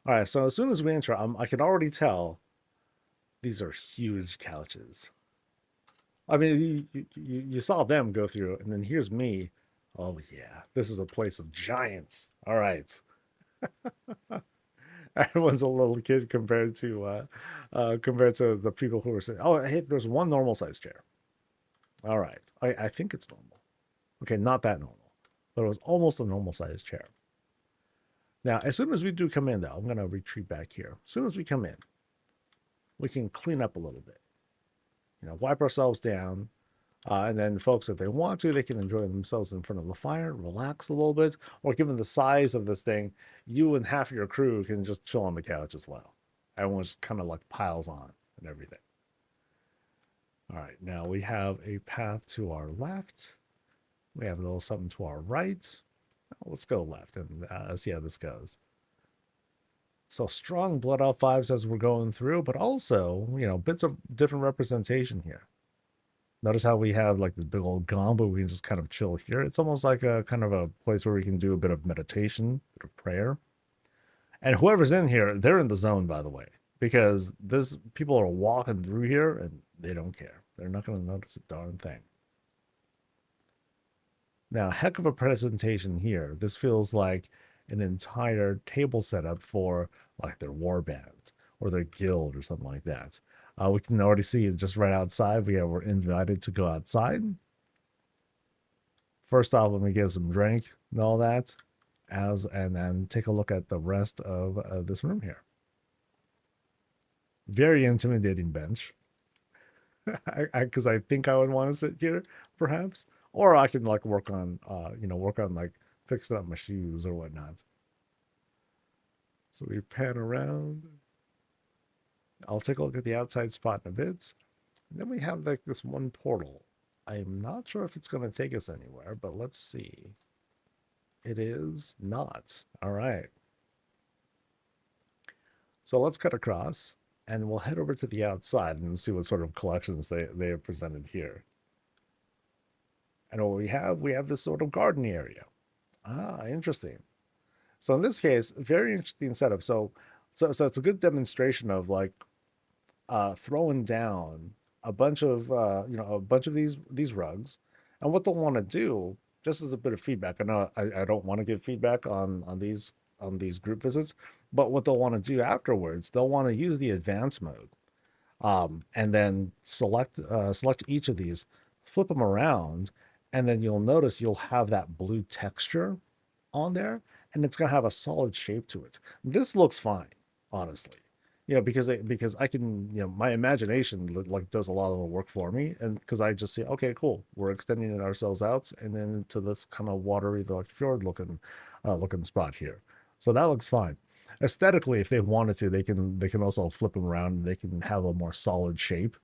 All right, so as soon as we enter, I can already tell these are huge couches. I mean, you saw them go through, and then here's me. Oh yeah, this is a place of giants. All right. Everyone's a little kid compared to the people who are saying, oh, hey, there's one normal size chair. All right, I think it's normal. Okay, not that normal, but it was almost a normal sized chair. Now, as soon as we do come in, though, I'm going to retreat back here. As soon as we come in, we can clean up a little bit. Wipe ourselves down. And then, folks, if they want to, they can enjoy themselves in front of the fire, relax a little bit, or given the size of this thing, you and half of your crew can just chill on the couch as well. Everyone just kind of like piles on and everything. All right, now we have a path to our left. We have a little something to our right. Let's go left and see how this goes. So strong Blood Elf vibes as we're going through, but also, bits of different representation here. Notice how we have like this big old gombo. We can just kind of chill here. It's almost like a kind of a place where we can do a bit of meditation, a bit of prayer. And whoever's in here, they're in the zone, by the way, because people are walking through here and they don't care. They're not going to notice a darn thing. Now, heck of a presentation here. This feels like an entire table setup for like their war band or their guild or something like that. We can already see just right outside. We're invited to go outside. First off, let me get some drink and all that, and then take a look at the rest of this room here. Very intimidating bench, because I think I would want to sit here, perhaps, or I can like work on like fixing up my shoes or whatnot. So we pan around. I'll take a look at the outside spot in a bit. And then we have like this one portal. I'm not sure if it's going to take us anywhere, but let's see. It is not. All right. So let's cut across and we'll head over to the outside and see what sort of collections they have presented here. And what we have this sort of garden area. Ah, interesting. So in this case, very interesting setup. So it's a good demonstration of like throwing down a bunch of these rugs, and what they'll want to do, just as a bit of feedback. I know I don't want to give feedback on these group visits, but what they'll want to do afterwards, they'll want to use the advanced mode, and then select each of these, flip them around, and then you'll notice you'll have that blue texture on there, and it's gonna have a solid shape to it. This looks fine, honestly. Because I can, my imagination like does a lot of the work for me, and because I just say, okay, cool, we're extending it ourselves out, and then to this kind of watery, like fjord looking spot here. So that looks fine. Aesthetically, if they wanted to, they can also flip them around, and they can have a more solid shape.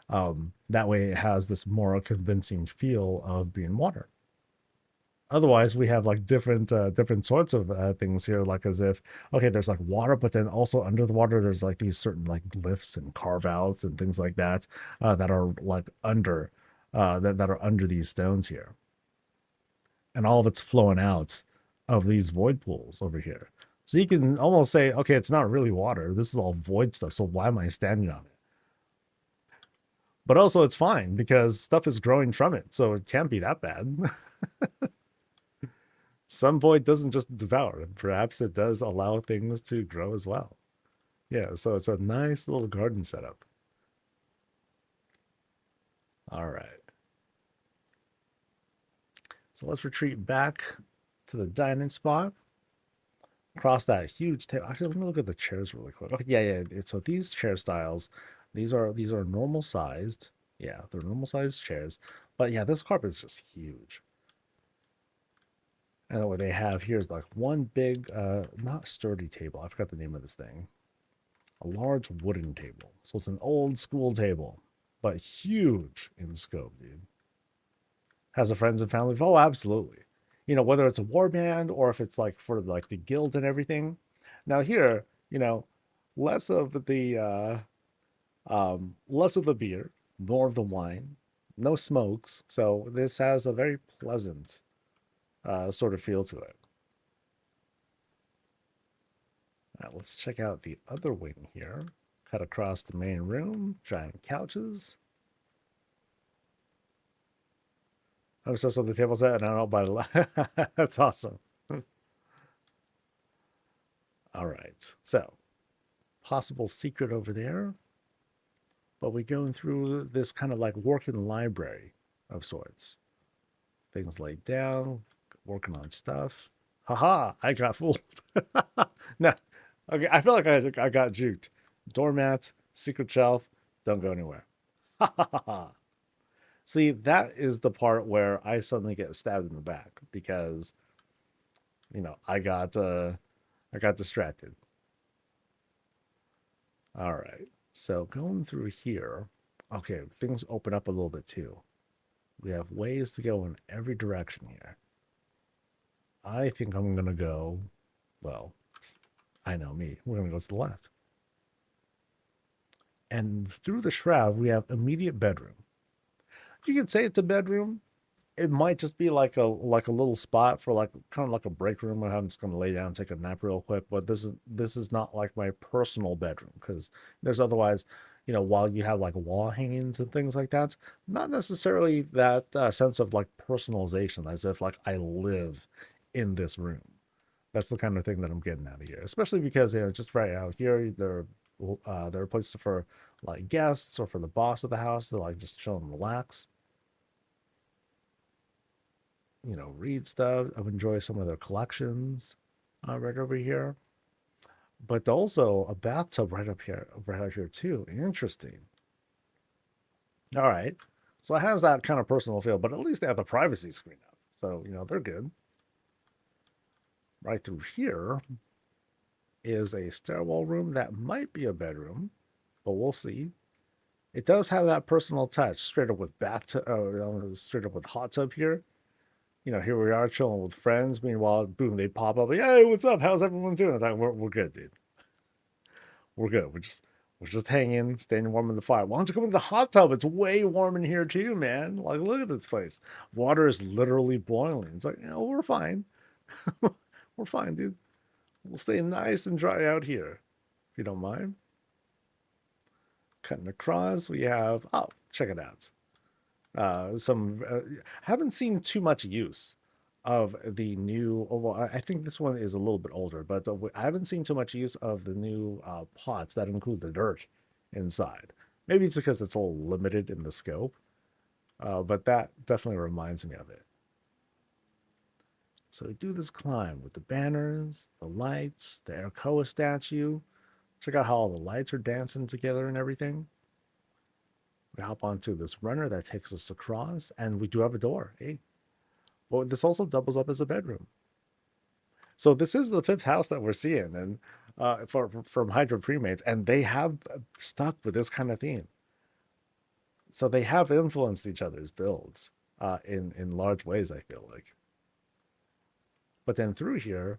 That way, it has this more convincing feel of being water. Otherwise, we have like different sorts of things here, like as if, okay, there's like water, but then also under the water, there's like these certain like glyphs and carve outs and things like that that are like under that are under these stones here, and all of it's flowing out of these void pools over here. So you can almost say, okay, it's not really water. This is all void stuff. So why am I standing on it? But also, it's fine because stuff is growing from it, so it can't be that bad. Some void doesn't just devour, and perhaps it does allow things to grow as well. Yeah, so it's a nice little garden setup. All right. So let's retreat back to the dining spot. Across that huge table. Actually, let me look at the chairs really quick. Oh, yeah. So these chair styles, these are normal sized. Yeah, they're normal sized chairs. But yeah, this carpet is just huge. And what they have here is like one big, not sturdy table. I forgot the name of this thing. A large wooden table. So it's an old school table, but huge in scope, dude. Has a friends and family. Oh, absolutely. Whether it's a war band or if it's like for like the guild and everything. Now here, less of the beer, more of the wine, no smokes. So this has a very pleasant sort of feel to it. All right, let's check out the other wing here. Cut across the main room, giant couches. I'm obsessed with the table set, and I don't buy it. That's awesome. All right, so possible secret over there, but we're going through this kind of like working library of sorts. Things laid down, working on stuff. Haha, I got fooled. No, okay, I feel like I got juked. Doormats, secret shelf, don't go anywhere. Ha ha ha ha. See, that is the part where I suddenly get stabbed in the back because, I got distracted. All right. So going through here, okay, things open up a little bit too. We have ways to go in every direction here. I think I'm going to go, well, I know me. We're going to go to the left. And through the shroud, we have immediate bedroom. You can say it's a bedroom. It might just be like a little spot for like kind of like a break room where I'm just gonna lay down and take a nap real quick. But this is not like my personal bedroom because there's otherwise, while you have like wall hangings and things like that, not necessarily that sense of like personalization as if like I live in this room. That's the kind of thing that I'm getting out of here, especially because just right out here there are places for like guests or for the boss of the house to like just chill and relax, read stuff. I've enjoyed some of their collections right over here. But also a bathtub right up here too. Interesting. All right. So it has that kind of personal feel, but at least they have the privacy screen up. So, they're good. Right through here is a stairwell room that might be a bedroom, but we'll see. It does have that personal touch, straight up with bathtub, straight up with hot tub here. Here we are chilling with friends. Meanwhile, boom, they pop up. Like, hey, what's up? How's everyone doing? It's like, we're good, dude. We're good. We're just hanging, staying warm in the fire. Why don't you come in the hot tub? It's way warm in here too, man. Like, look at this place. Water is literally boiling. It's like, we're fine. We're fine, dude. We'll stay nice and dry out here, if you don't mind. Cutting across, we have, check it out. I haven't seen too much use of the new, well, I think this one is a little bit older, but I haven't seen too much use of the new pots that include the dirt inside. Maybe it's because it's a little limited in the scope, but that definitely reminds me of it. So we do this climb with the banners, the lights, the Arakoa statue. Check out how all the lights are dancing together and everything. We hop onto this runner that takes us across, and we do have a door. Hey, well, this also doubles up as a bedroom. So this is the fifth house that we're seeing, and from Hydra Premades, and they have stuck with this kind of theme. So they have influenced each other's builds in large ways, I feel like. But then through here,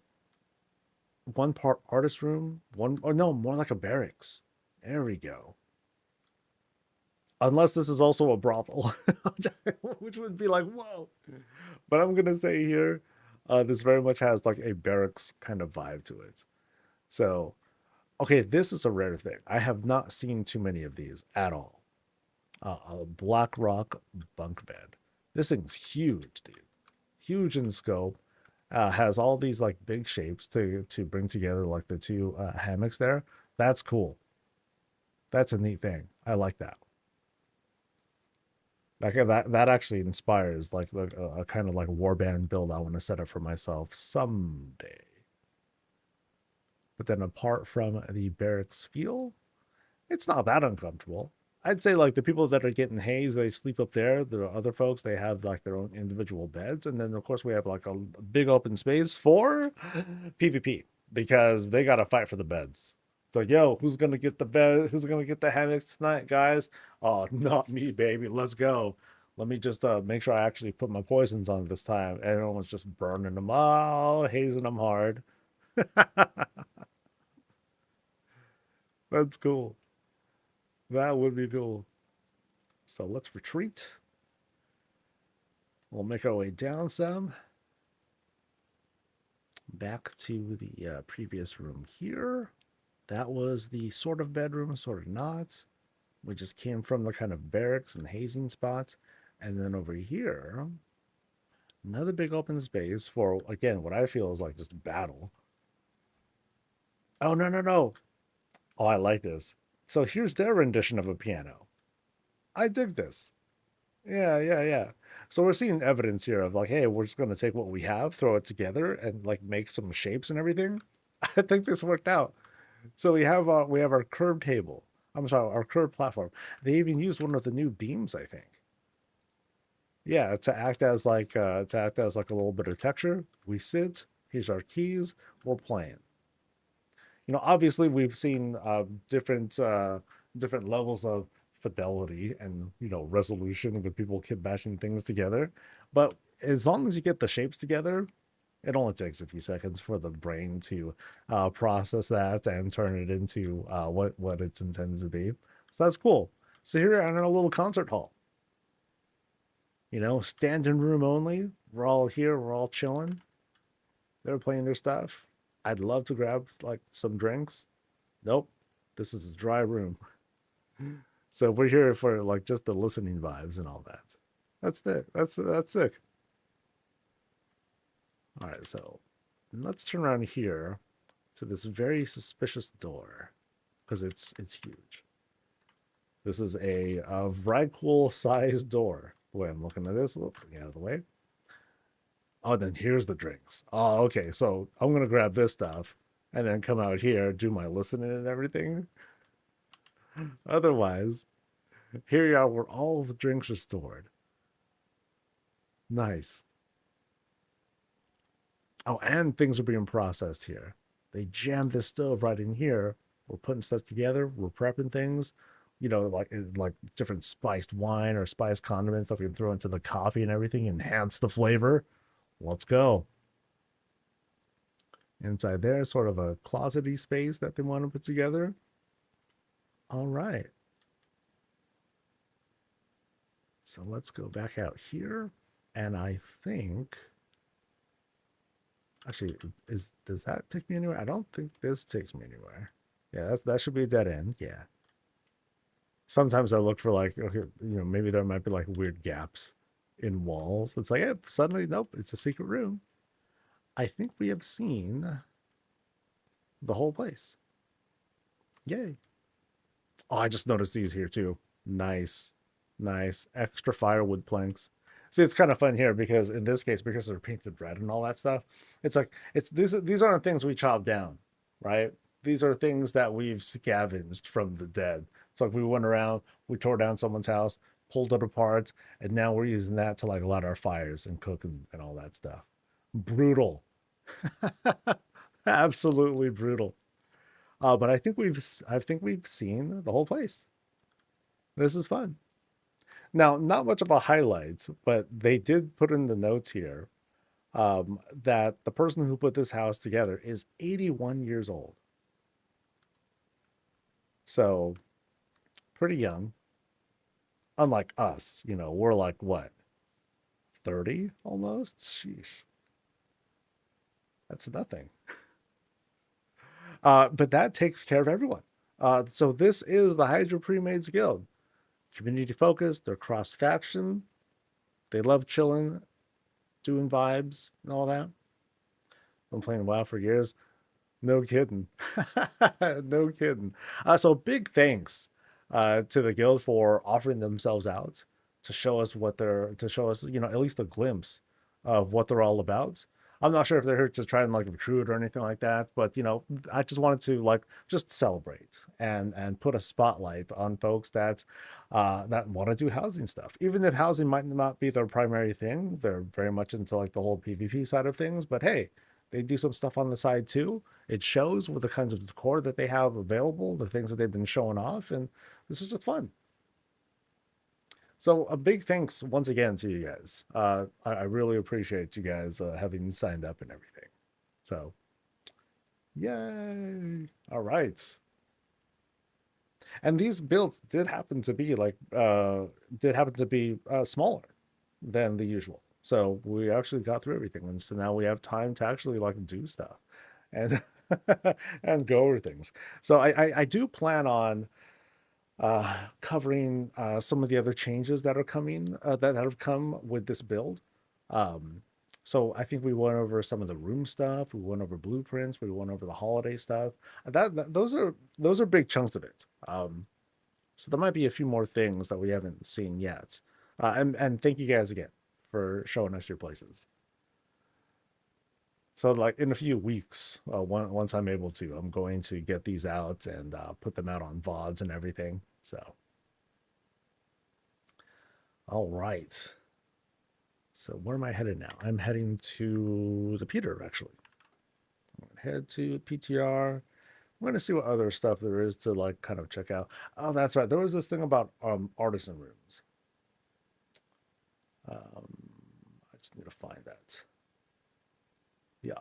one part artist room, more like a barracks. There we go. Unless this is also a brothel, which would be like, whoa. But I'm going to say here, this very much has like a barracks kind of vibe to it. So, okay, this is a rare thing. I have not seen too many of these at all. A black rock bunk bed. This thing's huge, dude. Huge in scope. Has all these like big shapes to bring together like the two hammocks there. That's cool. That's a neat thing. I like that. That actually inspires like a kind of like warband build I want to set up for myself someday. But then apart from the barracks feel, it's not that uncomfortable. I'd say like the people that are getting hazed, they sleep up there. The other folks, they have like their own individual beds. And then of course we have like a big open space for PvP because they got to fight for the beds. So, yo, who's going to get the bed? Who's going to get the hammocks tonight, guys? Oh, not me, baby. Let's go. Let me just make sure I actually put my poisons on this time. Everyone's just burning them all, hazing them hard. That's cool. That would be cool. So let's retreat. We'll make our way down some. Back to the previous room here. That was the sort of bedroom, sort of not. We just came from the kind of barracks and hazing spots. And then over here, another big open space for, again, what I feel is like just battle. Oh, no, no, no. Oh, I like this. So here's their rendition of a piano. I dig this. Yeah. So we're seeing evidence here of like, hey, we're just gonna take what we have, throw it together, and like make some shapes and everything. I think this worked out. So we have our curved table. I'm sorry, our curved platform. They even used one of the new beams, I think. Yeah, to act as like a little bit of texture. We sit. Here's our keys. We're playing. You know, obviously we've seen different levels of fidelity and resolution with people kit bashing things together, but as long as you get the shapes together, it only takes a few seconds for the brain to process that and turn it into what it's intended to be. So that's cool. So here in our little concert hall, standing room only. We're all here. We're all chilling. They're playing their stuff. I'd love to grab like some drinks. Nope, this is a dry room. So we're here for like just the listening vibes and all that. That's it. That's sick. All right, so let's turn around here to this very suspicious door because it's huge. This is a Vragcool sized door. The way I'm looking at this, we'll put it out of the way. Oh, then here's the drinks. Oh, okay. So I'm gonna grab this stuff and then come out here, do my listening and everything. Otherwise, here you are where all of the drinks are stored. Nice. Oh, and things are being processed here. They jammed this stove right in here. We're putting stuff together. We're prepping things. Like different spiced wine or spiced condiments that we can throw into the coffee and everything, enhance the flavor. Let's go. Inside there, sort of a closety space that they want to put together. All right. So let's go back out here. And I think, actually, does that take me anywhere? I don't think this takes me anywhere. Yeah, that should be a dead end. Yeah. Sometimes I look for like, okay, maybe there might be like weird gaps in walls. It's like, suddenly, nope, it's a secret room. I think we have seen the whole place. Yay. Oh, I just noticed these here too. Nice. Extra firewood planks. See, it's kind of fun here because in this case, because they're painted red and all that stuff, it's like these aren't things we chop down, right? These are things that we've scavenged from the dead. It's like we went around, we tore down someone's house, pulled it apart, and now we're using that to like light our fires and cook and all that stuff. Brutal. Absolutely brutal. But I think we've seen the whole place. This is fun. Now, not much of a highlight, but they did put in the notes here that the person who put this house together is 81 years old. So, pretty young. Unlike us, we're like what, 30 almost? Sheesh. That's nothing. But that takes care of everyone. So this is the Hydra Premades Guild. Community focused, they're cross faction. They love chilling, doing vibes and all that. Been playing WoW for years. No kidding. No kidding. So big thanks to the guild for offering themselves out to show us at least a glimpse of what they're all about. I'm not sure if they're here to try and like recruit or anything like that, but I just wanted to like just celebrate and put a spotlight on folks that want to do housing stuff. Even if housing might not be their primary thing, they're very much into like the whole PvP side of things. But hey, they do some stuff on the side too. It shows with the kinds of decor that they have available, the things that they've been showing off, and this is just fun. So a big thanks once again to you guys. I really appreciate you guys having signed up and everything. So, yay! All right. And these builds did happen to be smaller than the usual. So we actually got through everything, and so now we have time to actually like do stuff and and go over things. So I do plan on covering some of the other changes that are coming that have come with this build. So I think we went over some of the room stuff. We went over blueprints. We went over the holiday stuff. Those are big chunks of it. So there might be a few more things that we haven't seen yet. And thank you guys again for showing us your places. So like in a few weeks, once I'm able to, I'm going to get these out and put them out on VODs and everything. So, all right. So where am I headed now? I'm heading to the Peter, actually. I'm going to head to PTR. I'm going to see what other stuff there is to like kind of check out. Oh, that's right. There was this thing about artisan rooms. I just need to find that. Yeah.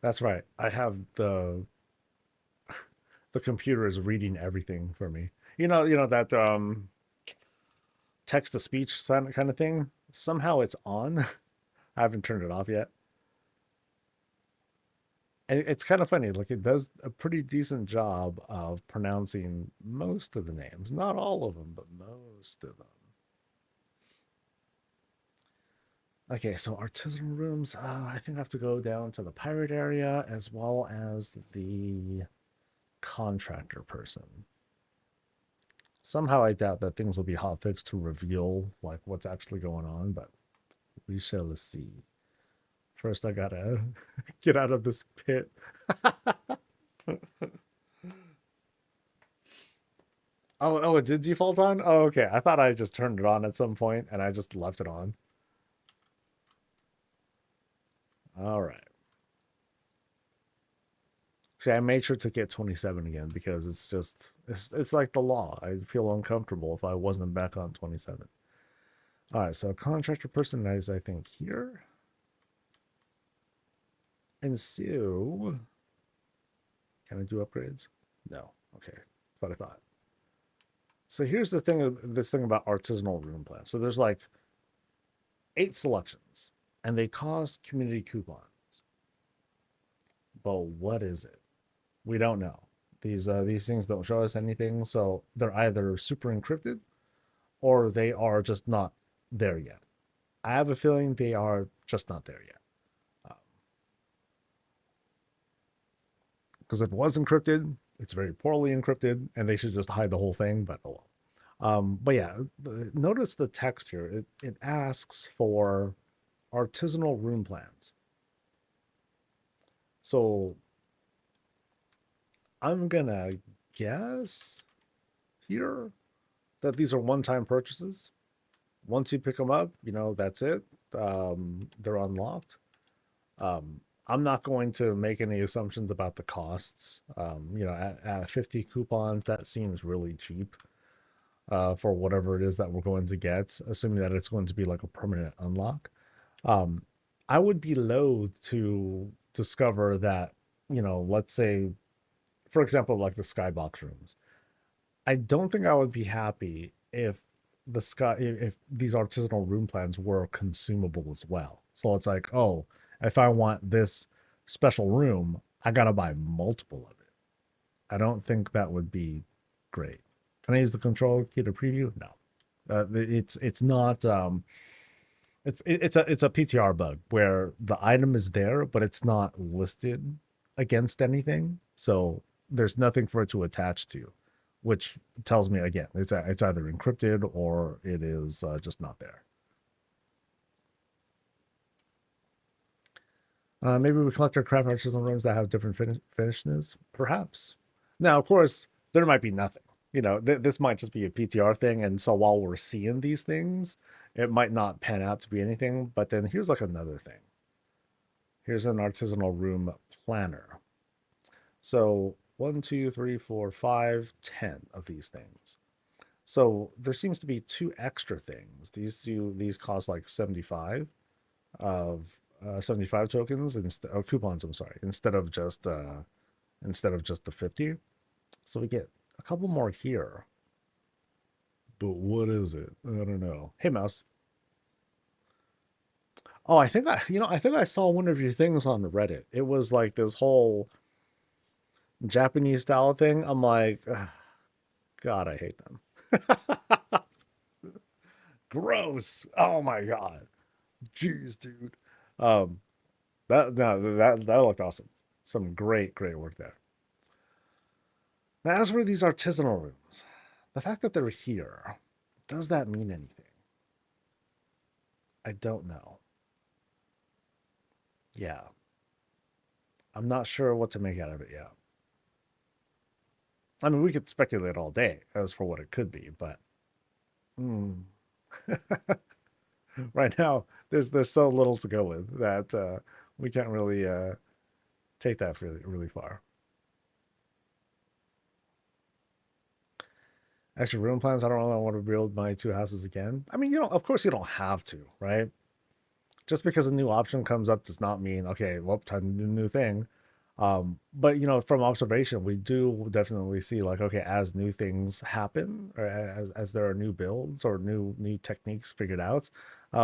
That's right. I have the computer is reading everything for me. You know that text to speech kind of thing. Somehow it's on. I haven't turned it off yet. And it's kind of funny. Like it does a pretty decent job of pronouncing most of the names, not all of them, but most of them. Okay, so artisanal rooms. I think I have to go down to the pirate area as well as the contractor person. Somehow I doubt that things will be hotfixed to reveal like what's actually going on, but we shall see. First, I gotta get out of this pit. Oh, it did default on? Oh, okay. I thought I just turned it on at some point and I just left it on. All right. See, I made sure to get 27 again because it's like the law. I'd feel uncomfortable if I wasn't back on 27. All right, so contractor person is, I think, here. And so, can I do upgrades? No. Okay, that's what I thought. So here's the thing, this thing about artisanal room plans. So there's like 8 selections, and they cost community coupons. But what is it? We don't know. These things don't show us anything, so they're either super encrypted or they are just not there yet. I have a feeling they are just not there yet. Because if it was encrypted, it's very poorly encrypted, and they should just hide the whole thing. But oh well. But yeah, notice the text here. It asks for artisanal room plans. So I'm gonna guess here that these are one-time purchases. Once you pick them up, that's it. They're unlocked. I'm not going to make any assumptions about the costs. At 50 coupons, that seems really cheap for whatever it is that we're going to get, assuming that it's going to be like a permanent unlock. I would be loath to discover that, let's say, for example, like the skybox rooms. I don't think I would be happy if if these artisanal room plans were consumable as well. So it's like, oh, if I want this special room, I gotta buy multiple of it. I don't think that would be great. Can I use the control key to preview? No. It's not it's a PTR bug where the item is there, but it's not listed against anything. So there's nothing for it to attach to, which tells me again it's either encrypted or it is just not there. Maybe we collect our craft artisanal rooms that have different finishes, perhaps. Now, of course, there might be nothing. This might just be a PTR thing, and so while we're seeing these things, it might not pan out to be anything. But then here's like another thing. Here's an artisanal room planner. So 1, 2, 3, 4, 5, 10 of these things. So there seems to be 2 extra things. These cost like 75 of 75 tokens or coupons. I'm sorry, instead of just the 50. So we get a couple more here. But what is it? I don't know. Hey, mouse. Oh, I think I saw one of your things on Reddit. It was like this whole Japanese style thing. I'm like, God, I hate them. gross. Oh my god. Jeez, dude. Um, that no, that looked awesome. Some great work there. Now, as for these artisanal rooms, the fact that they're here, does that mean anything? I don't know. Yeah. I'm not sure what to make out of it yet. I mean, we could speculate all day as for what it could be, but right now there's so little to go with that we can't really take that really far. Extra room plans. I don't really want to build my two houses again. I mean, of course you don't have to, right? Just because a new option comes up does not mean, okay, well, time to do a new thing. But from observation, we do definitely see like, okay, as new things happen, or as there are new builds or new techniques figured out,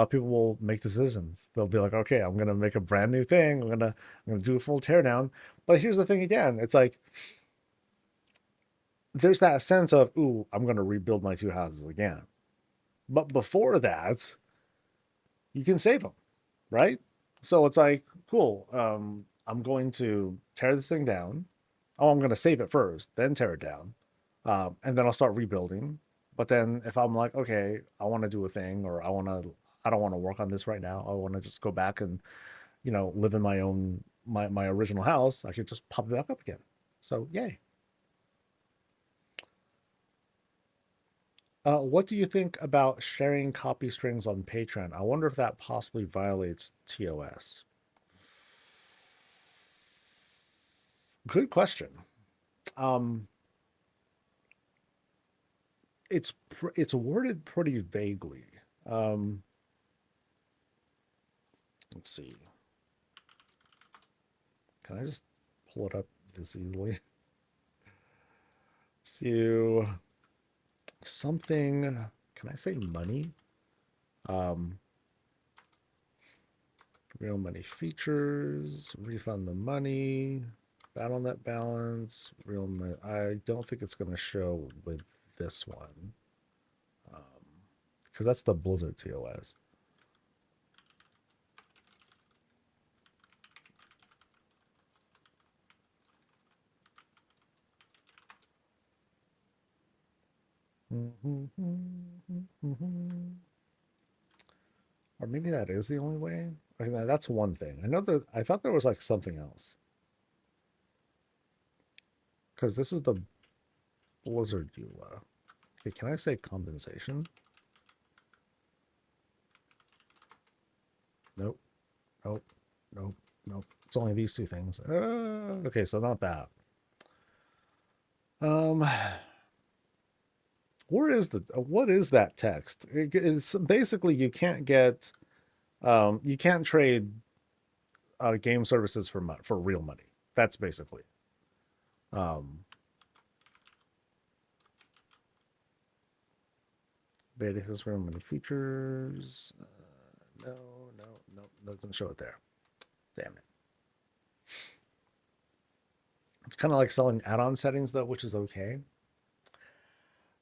people will make decisions. They'll be like, okay, I'm gonna make a brand new thing. I'm gonna do a full teardown. But here's the thing again, it's like there's that sense of, ooh, I'm gonna rebuild my two houses again. But before that, you can save them, right? So it's like, cool. I'm going to tear this thing down. Oh, I'm going to save it first, then tear it down. And then I'll start rebuilding. But then if I'm like, okay, I want to do a thing, or I don't want to work on this right now. I want to just go back and, live in my own, my original house. I could just pop it back up again. So yay. What do you think about sharing copy strings on Patreon? I wonder if that possibly violates TOS. Good question. It's worded pretty vaguely. Let's see. Can I just pull it up this easily? So something. Can I say money? Real money features. Refund the money. BattleNet balance. Real money. I don't think it's going to show with this one. Because that's the Blizzard TOS. Or maybe that is the only way. I mean, that's one thing. I thought there was like something else. Because this is the Blizzard EULA. Okay, can I say compensation? Nope. Nope. Nope. Nope. It's only these two things. Okay, so not that. What is that text? It's basically you can't get you can't trade game services for real money. That's basically. Beta says real money features. No, doesn't show it there. Damn it. It's kind of like selling add-on settings though, which is okay.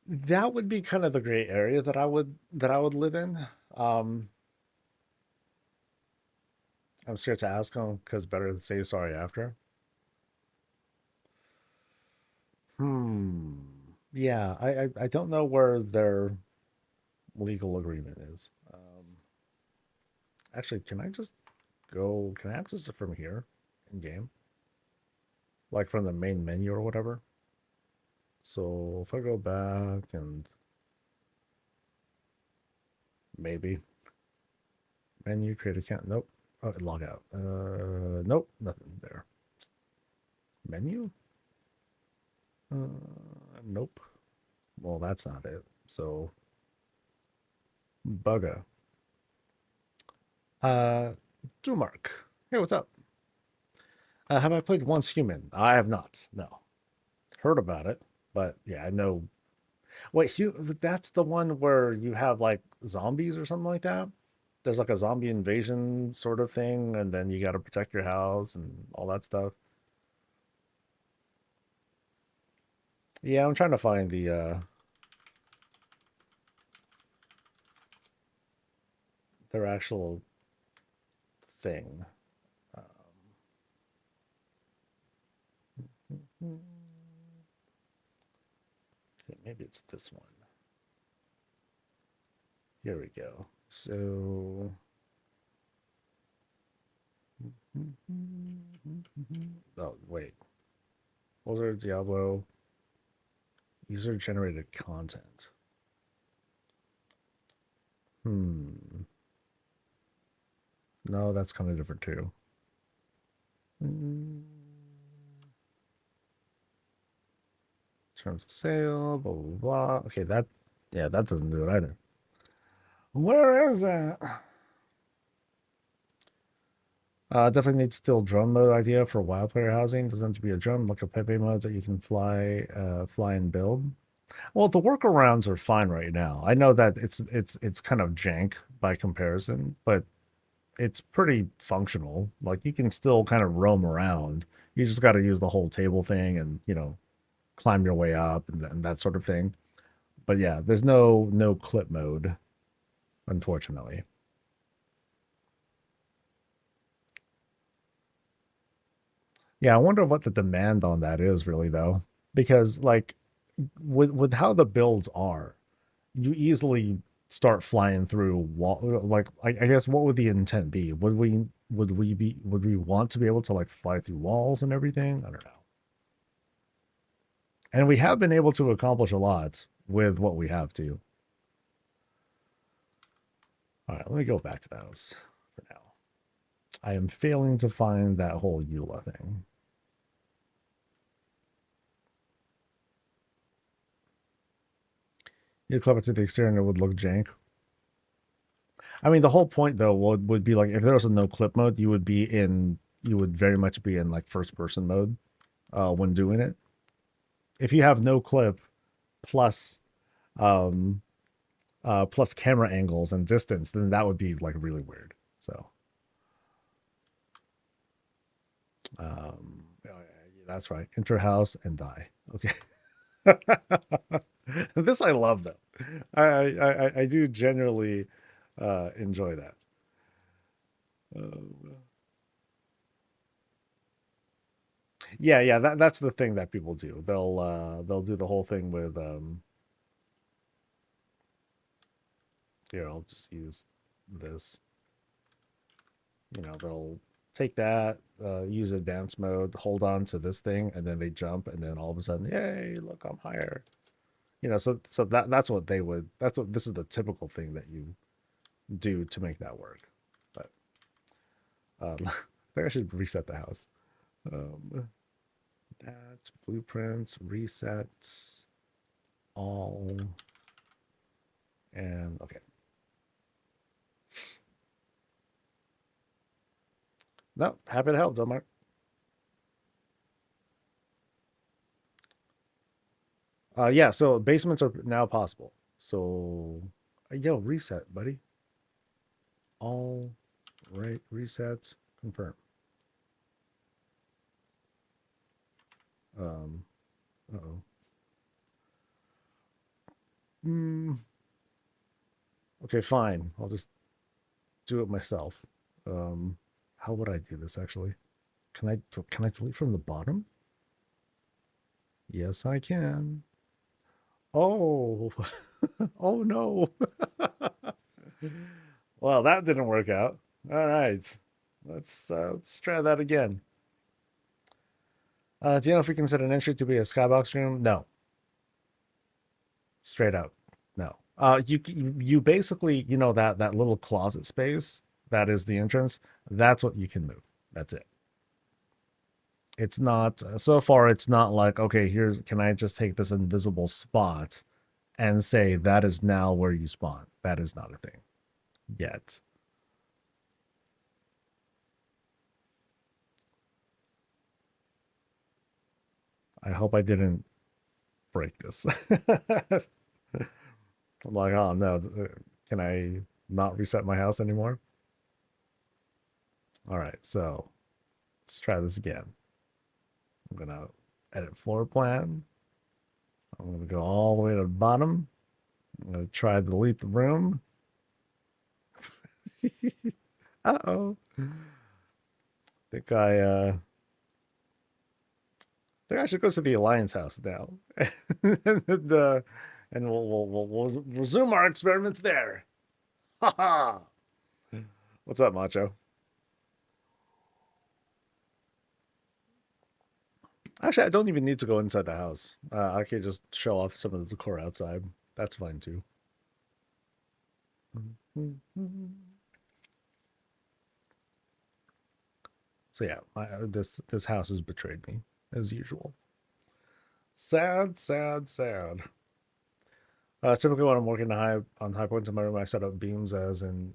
That would be kind of the gray area that I would live in. I'm scared to ask them because better to say sorry after. Yeah, I don't know where their legal agreement is. Actually, can I just go? Can I access it from here in game? Like from the main menu or whatever? So if I go back and maybe menu, create account. Nope. Oh, log out. Nope, nothing there. Menu? Nope. Well, that's not it. So bugger. Dumark. Hey, what's up? Have I played Once Human? I have not. No. Heard about it, but yeah, I know. Wait, that's the one where you have like zombies or something like that? There's like a zombie invasion sort of thing, and then you got to protect your house and all that stuff. Yeah, I'm trying to find the their actual thing. Okay, maybe it's this one. Here we go. So oh wait. Older Diablo user generated content. No, that's kind of different too. Terms of sale, blah blah blah. Okay, that doesn't do it either. Where is that? Definitely need still drone mode idea for wild player housing. Doesn't have to be a drone, like a Pepe mode that you can fly and build. Well, the workarounds are fine right now. I know that it's kind of jank by comparison, but it's pretty functional. Like you can still kind of roam around. You just got to use the whole table thing and, you know, climb your way up and that sort of thing. But yeah, there's no clip mode, unfortunately. Yeah, I wonder what the demand on that is really though. Because like with how the builds are, you easily start flying through wall. Like I guess what would the intent be? Would we want to be able to like fly through walls and everything? I don't know. And we have been able to accomplish a lot with what we have to. All right, let me go back to those for now. I am failing to find that whole EULA thing. You club it to the exterior and it would look jank. I mean, the whole point though would be like if there was a no clip mode, you would very much be in like first person mode when doing it. If you have no clip plus plus camera angles and distance, then that would be like really weird. So that's right. Enter house and die. Okay. This I love though. I do generally enjoy that. Yeah, that's the thing that people do. They'll do the whole thing with here, I'll just use this. You know, they'll take that, use advanced mode, hold on to this thing, and then they jump, and then all of a sudden, yay, look, I'm higher. You know, so that's what they would. This is the typical thing that you do to make that work. But I think I should reset the house. That's blueprints, resets, all, and okay. No, happy to help, John Mark. Yeah, so basements are now possible. So, yo, reset, buddy. All right, resets, confirm. Uh-oh. Okay, fine. I'll just do it myself. How would I do this actually? Can I delete from the bottom? Yes, I can. Oh, oh no. Well, that didn't work out. All right, let's try that again. Do you know if we can set an entry to be a skybox room? No. Straight up, no. You basically, you know, that little closet space that is the entrance. That's what you can move. That's it. It's not so far. It's not like, okay, can I just take this invisible spot and say that is now where you spawn? That is not a thing yet. I hope I didn't break this. I'm like, oh no, can I not reset my house anymore? All right, so let's try this again. I'm gonna edit floor plan. I'm gonna go all the way to the bottom. I'm gonna try to delete the room. Uh-oh. I think I should go to the Alliance house now. and we'll resume our experiments there. Ha ha. What's up, Macho? Actually, I don't even need to go inside the house. I can just show off some of the decor outside. That's fine too. So yeah, this house has betrayed me as usual. Sad, sad, sad. Typically, when I'm working on high points in my room, I set up beams as in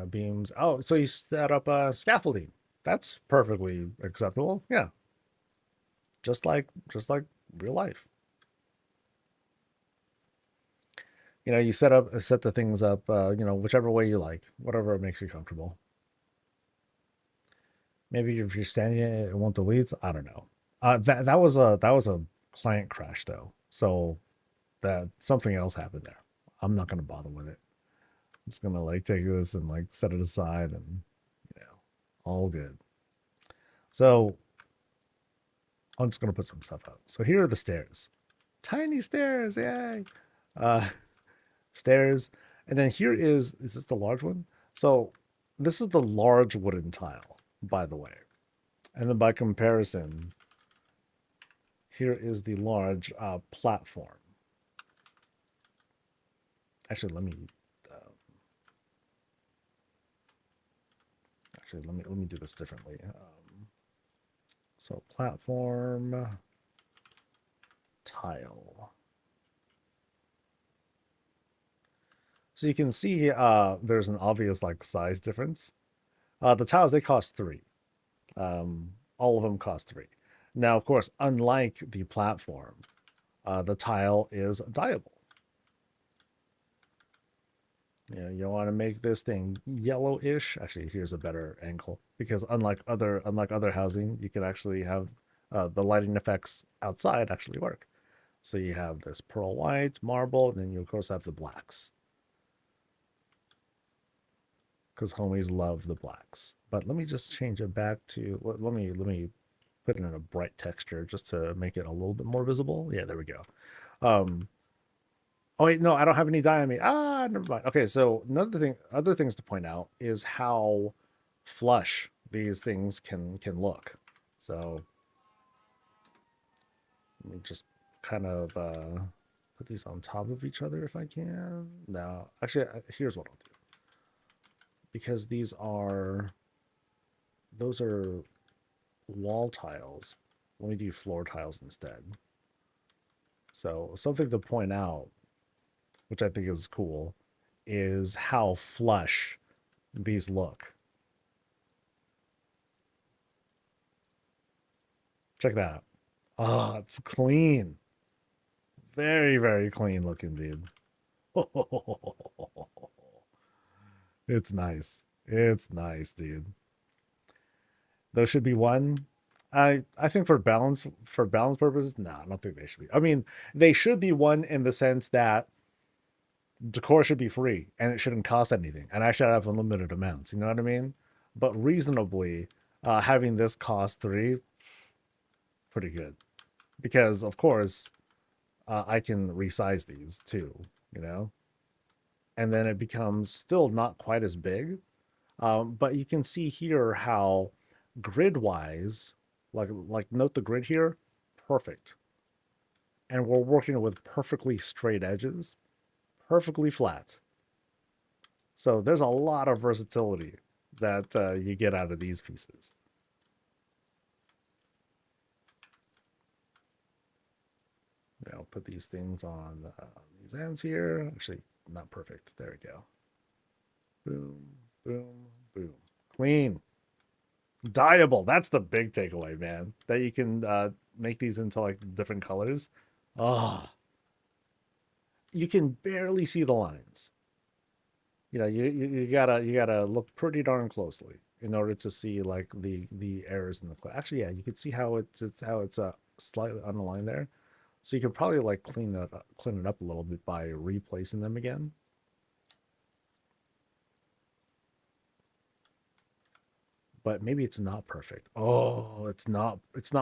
beams. Oh, so you set up scaffolding. That's perfectly acceptable. Yeah, just like real life. You know, you set the things up. You know, whichever way you like, whatever makes you comfortable. Maybe if you're standing it won't delete. I don't know. That was a client crash though. So that something else happened there. I'm not gonna bother with it. I'm just gonna like take this and like set it aside and you know, all good. So I'm just gonna put some stuff up. So here are the stairs. Tiny stairs, yay. Uh stairs. And then here is this the large one? So this is the large wooden tile, by the way. And then by comparison, here is the large platform. Actually, let me do this differently. So platform tile. So you can see there's an obvious like size difference. The tiles, they cost 3. All of them cost 3. Now, of course, unlike the platform, the tile is dyeable. Yeah, you want to make this thing yellowish. Actually, here's a better angle because unlike other housing, you can actually have the lighting effects outside actually work. So you have this pearl white, marble, and then you of course have the blacks. Because homies love the blacks. But let me just change it back to let me put it in a bright texture just to make it a little bit more visible. Yeah, there we go. Oh wait, no, I don't have any dye on me. Ah, never mind. Okay, so other things to point out is how flush these things can look. So let me just kind of put these on top of each other if I can. No, actually, here's what I'll do. Because those are wall tiles. Let me do floor tiles instead. So something to point out, which I think is cool, is how flush these look. Check that out. Oh, it's clean. Very, very clean looking, dude. It's nice. It's nice, dude. Those should be one. I think for balance purposes, no, I don't think they should be. I mean, they should be one in the sense that decor should be free and it shouldn't cost anything, and I should have unlimited amounts. You know what I mean? But reasonably, having this cost 3, pretty good, because of course, I can resize these too. You know, and then it becomes still not quite as big, but you can see here how grid wise, like note the grid here, perfect. And we're working with perfectly straight edges, perfectly flat. So there's a lot of versatility that you get out of these pieces. Now put these things on these ends here. Actually, not perfect. There we go. Boom, boom, boom. Clean. Dyeable. That's the big takeaway, man. That you can make these into like different colors. Oh, you can barely see the lines. You know, you gotta look pretty darn closely in order to see like the errors in the clay. Actually, yeah, you can see how it's slightly unaligned there. So you could probably like clean it up a little bit by replacing them again. but maybe it's not perfect. Oh, it's not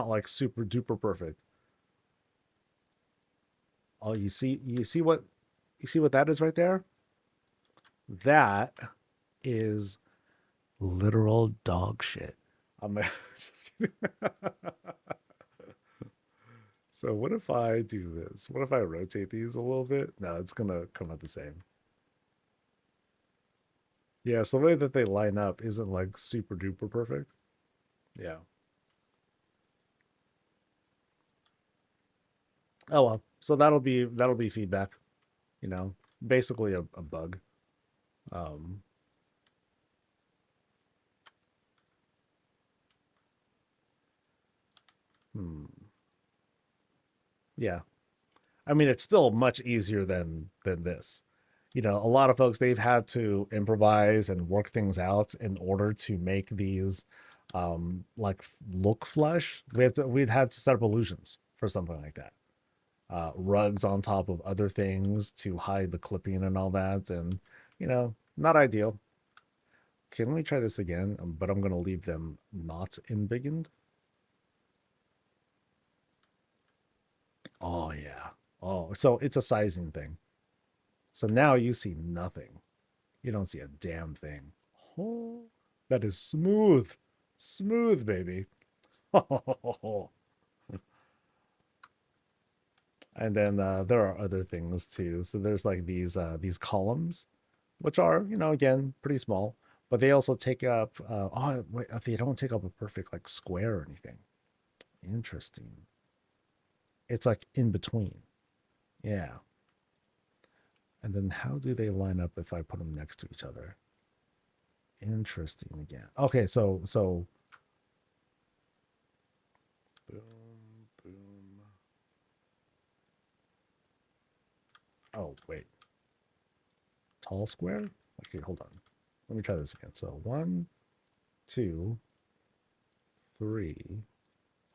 like super duper perfect. Oh, you see what that is right there? That is literal dog shit. I'm just kidding. So what if I do this? What if I rotate these a little bit? No, it's gonna come out the same. Yeah, so the way that they line up isn't like super duper perfect. Yeah. Oh well. So that'll be feedback, you know. Basically a bug. Um hmm. Yeah. I mean it's still much easier than this. You know, a lot of folks they've had to improvise and work things out in order to make these like look flush. We'd had to set up illusions for something like that. Rugs on top of other things to hide the clipping and all that. And, you know, not ideal. Okay, let me try this again, but I'm going to leave them not embiggened. Oh, yeah. Oh, so it's a sizing thing. So now you see nothing. You don't see a damn thing. Oh, that is smooth. Smooth, baby. And then there are other things too. So there's like these columns which are, you know, again, pretty small, but they also take up, oh, wait, they don't take up a perfect like square or anything. Interesting. It's like in between. Yeah. And then how do they line up if I put them next to each other? Interesting again. Okay, so boom, boom. Oh, wait. Tall square? Okay, hold on. Let me try this again. So 1, 2, 3.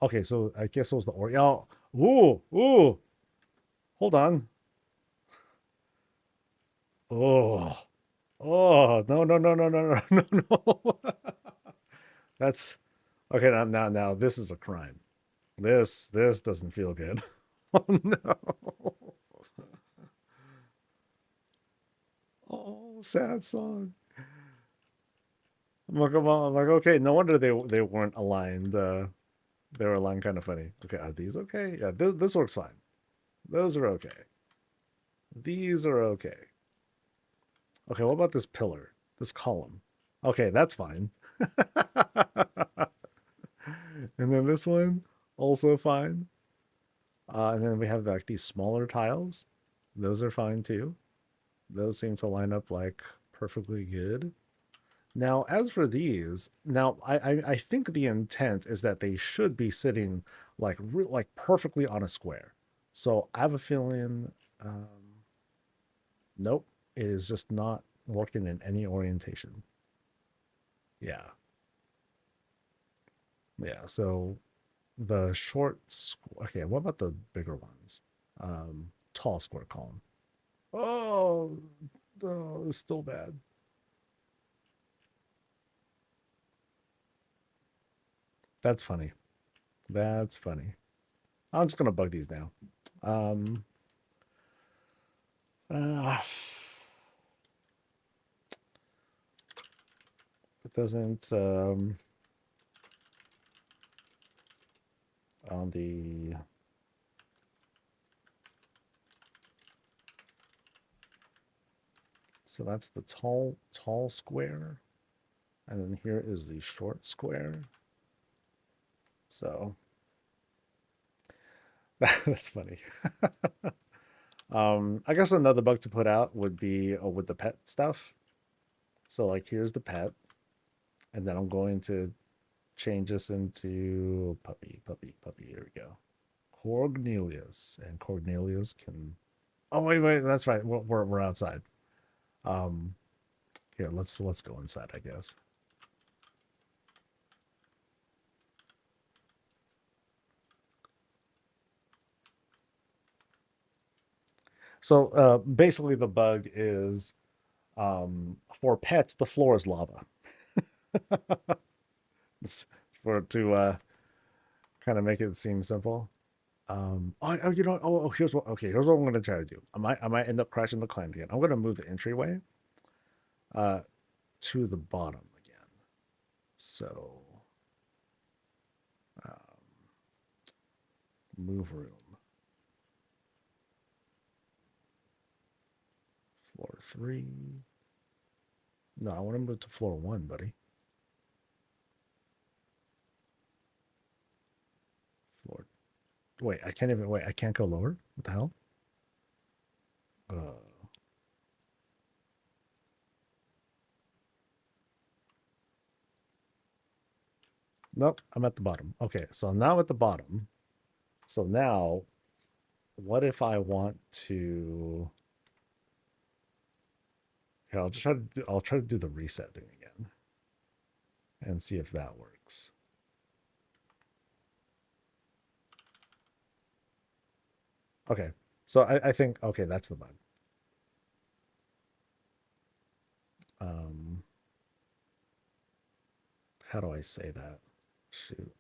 Okay, so I guess it was the or. Oh, ooh. Hold on. Oh, no. That's okay. Now, this is a crime. This doesn't feel good. Oh no. Oh, sad song. I'm like, okay, no wonder they weren't aligned. They were aligned kind of funny. Okay, are these okay? Yeah, this works fine. Those are okay. These are okay. Okay, what about this pillar? This column? Okay, that's fine. And then this one, also fine. And then we have like these smaller tiles. Those are fine too. Those seem to line up like perfectly good. Now, as for these, now I think the intent is that they should be sitting like perfectly on a square. So I have a feeling, nope, it is just not working in any orientation. Yeah, yeah. So the okay, what about the bigger ones? Tall square column. Oh, oh, it's still bad. That's funny. That's funny. I'm just gonna bug these now. Um, uh, it doesn't on the so that's the tall square, and then here is the short square. So that's funny. I guess another bug to put out would be with the pet stuff. So like here's the pet, and then I'm going to change this into puppy. Here we go. Cornelius, and Cornelius can. Oh wait, that's right. We're outside. Um, here let's go inside, I guess. So basically, the bug is for pets, the floor is lava. for to kind of make it seem simple. You know, here's what. Okay, here's what I'm gonna try to do. I might end up crashing the client again. I'm gonna move the entryway, to the bottom again. So, um, move room, floor 3. No, I want to move to floor 1, buddy. Floor. Wait, I can't even. Wait, I can't go lower. What the hell? Nope, I'm at the bottom. Okay, so I'm now at the bottom. So now, what if I want to? Here, I'll try to do the reset thing again, and see if that works. Okay, so I think okay, that's the bug. How do I say that? Shoot.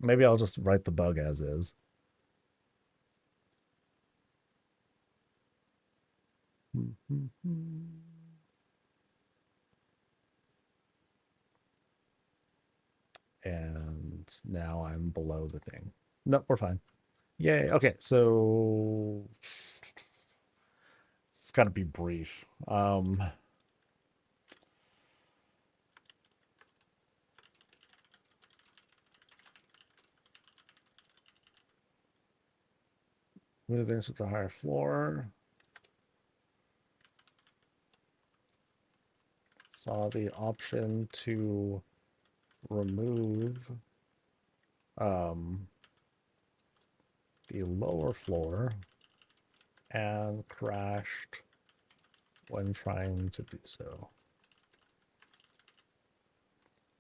Maybe I'll just write the bug as is. And now I'm below the thing. Nope, we're fine. Yay. Okay, so it's got to be brief. Move things to the higher floor. Saw the option to remove the lower floor and crashed when trying to do so.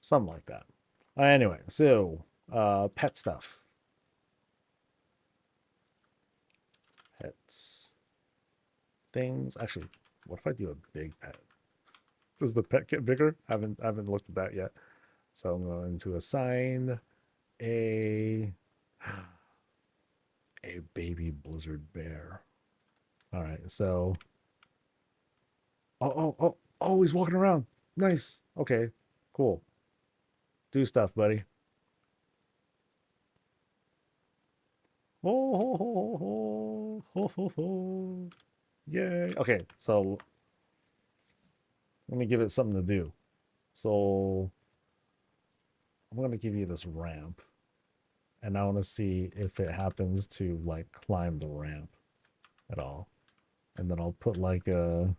Something like that. Anyway, so pet stuff. Pets. Things. Actually, what if I do a big pet? Does the pet get bigger? I haven't looked at that yet. So I'm going to assign a baby blizzard bear. All right, so oh, he's walking around. Nice. Okay, cool. Do stuff, buddy. Oh, yay. Okay, so let me give it something to do. So I'm going to give you this ramp. And I want to see if it happens to like climb the ramp at all. And then I'll put like a...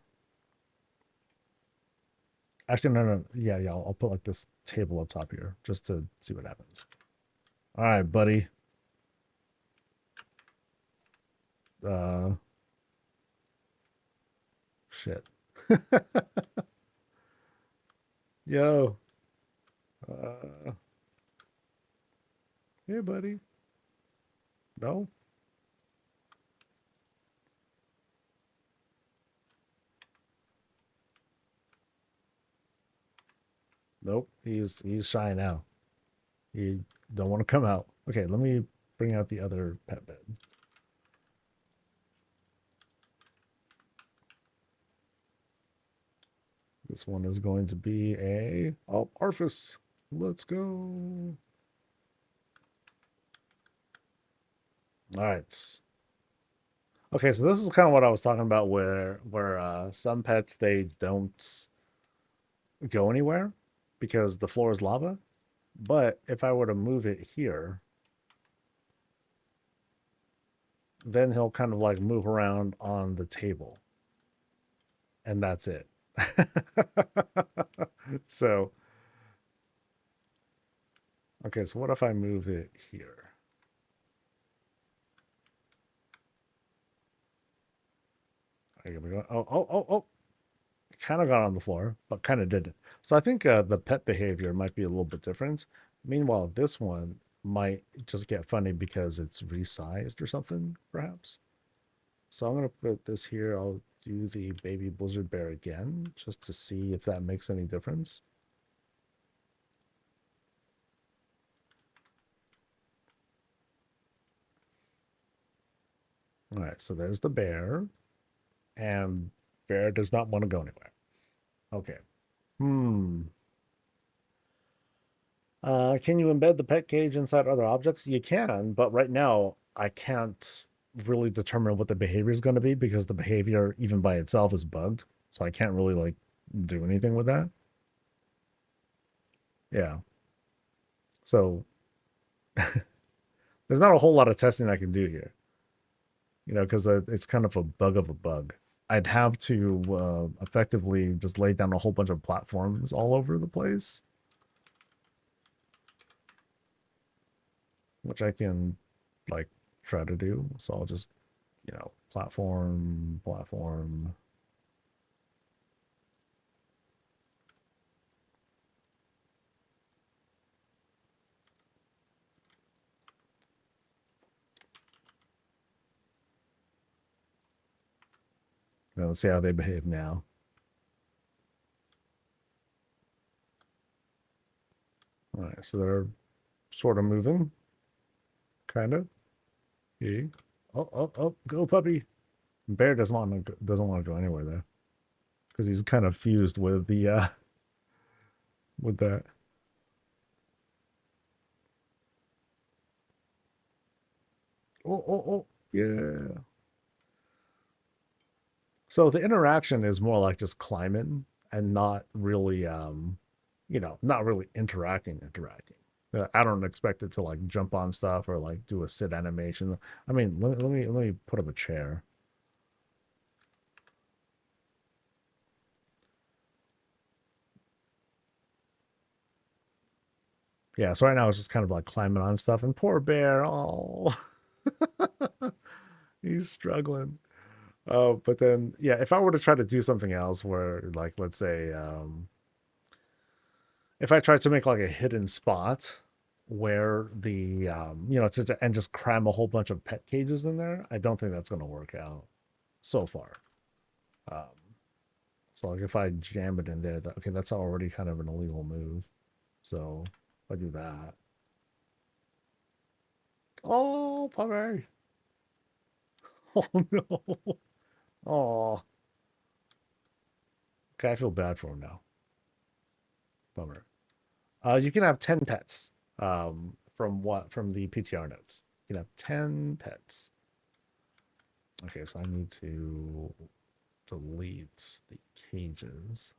Actually, no. Yeah, I'll put like this table up top here just to see what happens. All right, buddy. Shit. Yo. Hey, buddy. No? Nope. He's shy now. He don't want to come out. Okay, let me bring out the other pet bed. This one is going to be a Arfus. Let's go. All right. Okay, so this is kind of what I was talking about where some pets they don't go anywhere because the floor is lava. But if I were to move it here, then he'll kind of like move around on the table. And that's it. So, okay, so what if I move it here? Here we go. Oh. Kind of got on the floor, but kind of didn't. So I think the pet behavior might be a little bit different. Meanwhile, this one might just get funny because it's resized or something, perhaps. So I'm going to put this here. I'll do the baby blizzard bear again just to see if that makes any difference. All right, so there's the bear. And bear does not want to go anywhere. Okay. Can you embed the pet cage inside other objects? You can, but right now I can't really determine what the behavior is going to be because the behavior, even by itself, is bugged. So I can't really like do anything with that. Yeah. So there's not a whole lot of testing I can do here, you know, because it's kind of a bug of a bug. I'd have to effectively just lay down a whole bunch of platforms all over the place, which I can like try to do. So I'll just, you know, platform. Now let's see how they behave now. All right, so they're sort of moving, kind of. Yeah. Oh, go puppy. Bear doesn't want to go anywhere though, because he's kind of fused with the with that. Oh, yeah. So the interaction is more like just climbing and not really, you know, not really interacting. I don't expect it to like jump on stuff or like do a sit animation. I mean, let me put up a chair. Yeah, so right now it's just kind of like climbing on stuff, and poor bear, oh, he's struggling. But then yeah, if I were to try to do something else, where like let's say, if I tried to make like a hidden spot where the you know, and just cram a whole bunch of pet cages in there, I don't think that's going to work out so far. Um, so like if I jam it in there, okay, that's already kind of an illegal move. So if I do that, oh, puppy. Oh no. Oh, okay, I feel bad for him now. Bummer. You can have 10 pets. From the PTR notes. You can have 10 pets. Okay, so I need to delete the cages.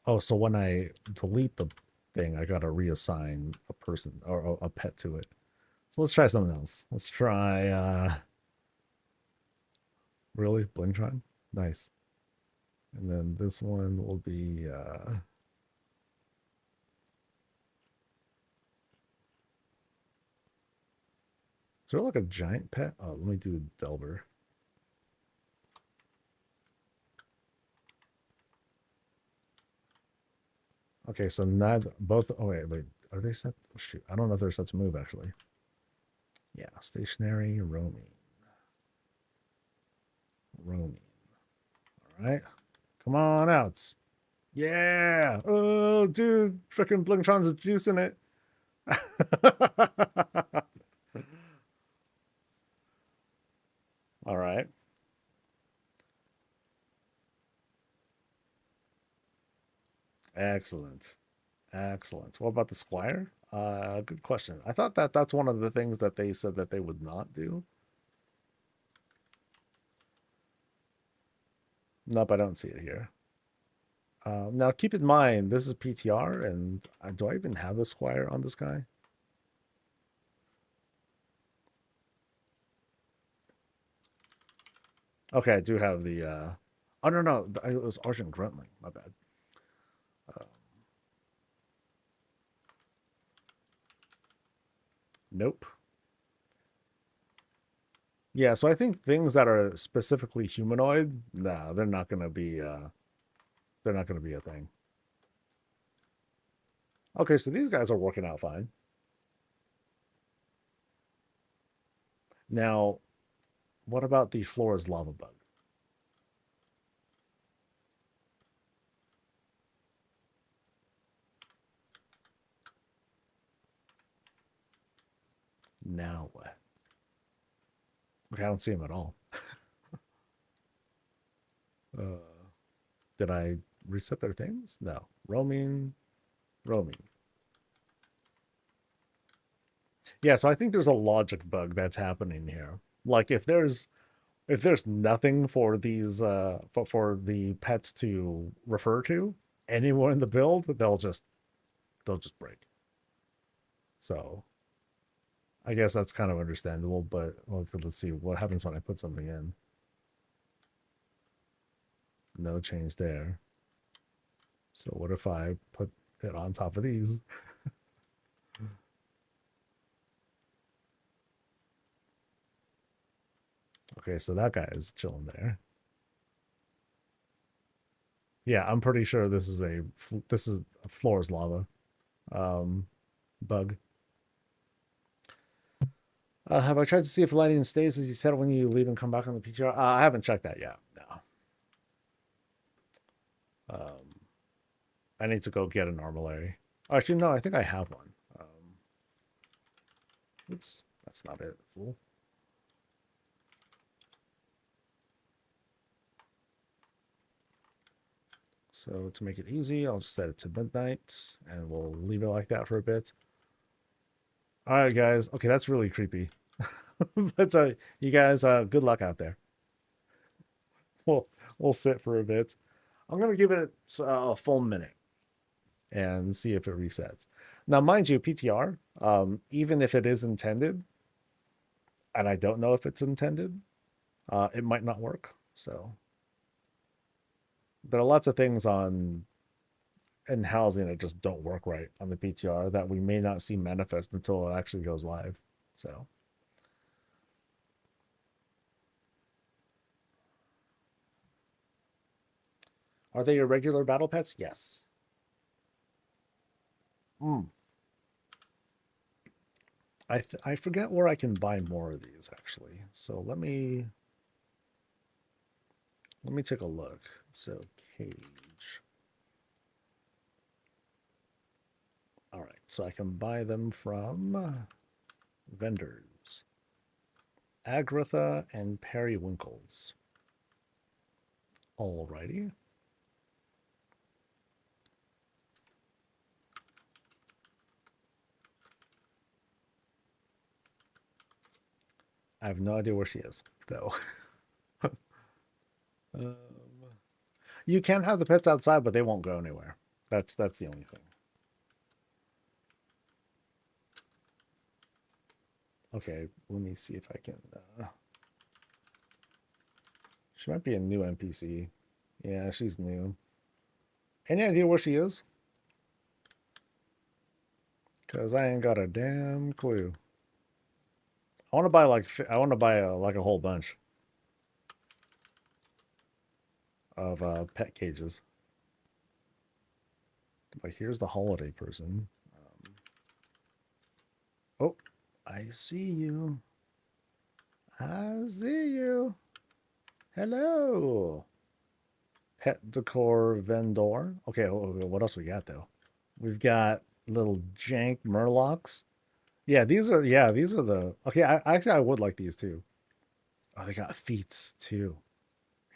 Oh, so when I delete the thing, I gotta reassign a person or a pet to it. So let's try something else. Let's try really Blingtron. Nice. And then this one will be is there like a giant pet? Oh, let me do Delver. Okay, so not both. Oh wait, are they set? Oh, shoot, I don't know if they're set to move actually. Yeah, stationary, roaming. All right, come on out. Yeah. Oh, dude, freaking Blingtron's juicing it. All right. Excellent. Excellent. What about the Squire? Good question. I thought that that's one of the things that they said that they would not do. Nope, I don't see it here. Now, keep in mind, this is PTR, and do I even have the Squire on this guy? Okay, I do have the. Oh, no. It was Argent Gruntling. My bad. Nope. Yeah, so I think things that are specifically humanoid, nah, they're not gonna be. They're not gonna be a thing. Okay, so these guys are working out fine. Now, what about the floor is lava bug? Now what? Okay, I don't see him at all. Did I reset their things? No. Roaming. Yeah, so I think there's a logic bug that's happening here. Like if there's nothing for these for the pets to refer to anywhere in the build, they'll just break. So I guess that's kind of understandable, but let's see what happens when I put something in. No change there. So what if I put it on top of these? Okay, so that guy is chilling there. Yeah, I'm pretty sure this is a floor's lava bug. Have I tried to see if lighting stays as you said when you leave and come back on the PTR? I haven't checked that yet. No. I need to go get a normally. Actually, no, I think I have one. Oops, that's not it. Fool. So to make it easy, I'll just set it to midnight, and we'll leave it like that for a bit. All right, guys. Okay, that's really creepy. But you guys, good luck out there. We'll sit for a bit. I'm gonna give it a full minute and see if it resets. Now, mind you, PTR, even if it is intended, and I don't know if it's intended, it might not work. So there are lots of things in housing that just don't work right on the PTR that we may not see manifest until it actually goes live. So are they your regular battle pets? Yes. I forget where I can buy more of these actually. So let me take a look. So cage. All right, so I can buy them from vendors. Agritha and Periwinkles. Alrighty. I have no idea where she is, though. You can have the pets outside, but they won't go anywhere. That's the only thing. Okay, let me see if I can. She might be a new NPC. Yeah, she's new. Any idea where she is? Because I ain't got a damn clue. I want to buy like a whole bunch of pet cages. Like here's the holiday person. Oh, I see you. I see you. Hello. Pet decor vendor. Okay, what else we got though? We've got little jank murlocs. Yeah, these are the okay. I would like these too. Oh, they got feats too.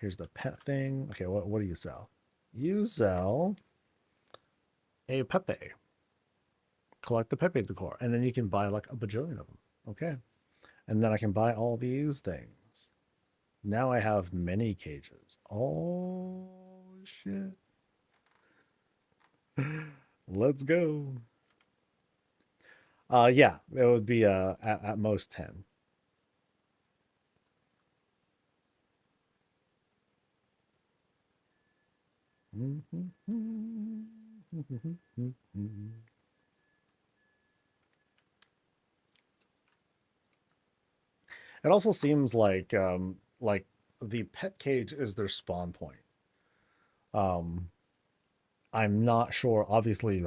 Here's the pet thing. Okay, what do you sell? You sell a Pepe. Collect the Pepe decor, and then you can buy like a bajillion of them. Okay, and then I can buy all these things. Now I have many cages. Oh shit! Let's go. Yeah, it would be at most 10. It also seems like the pet cage is their spawn point. I'm not sure. Obviously,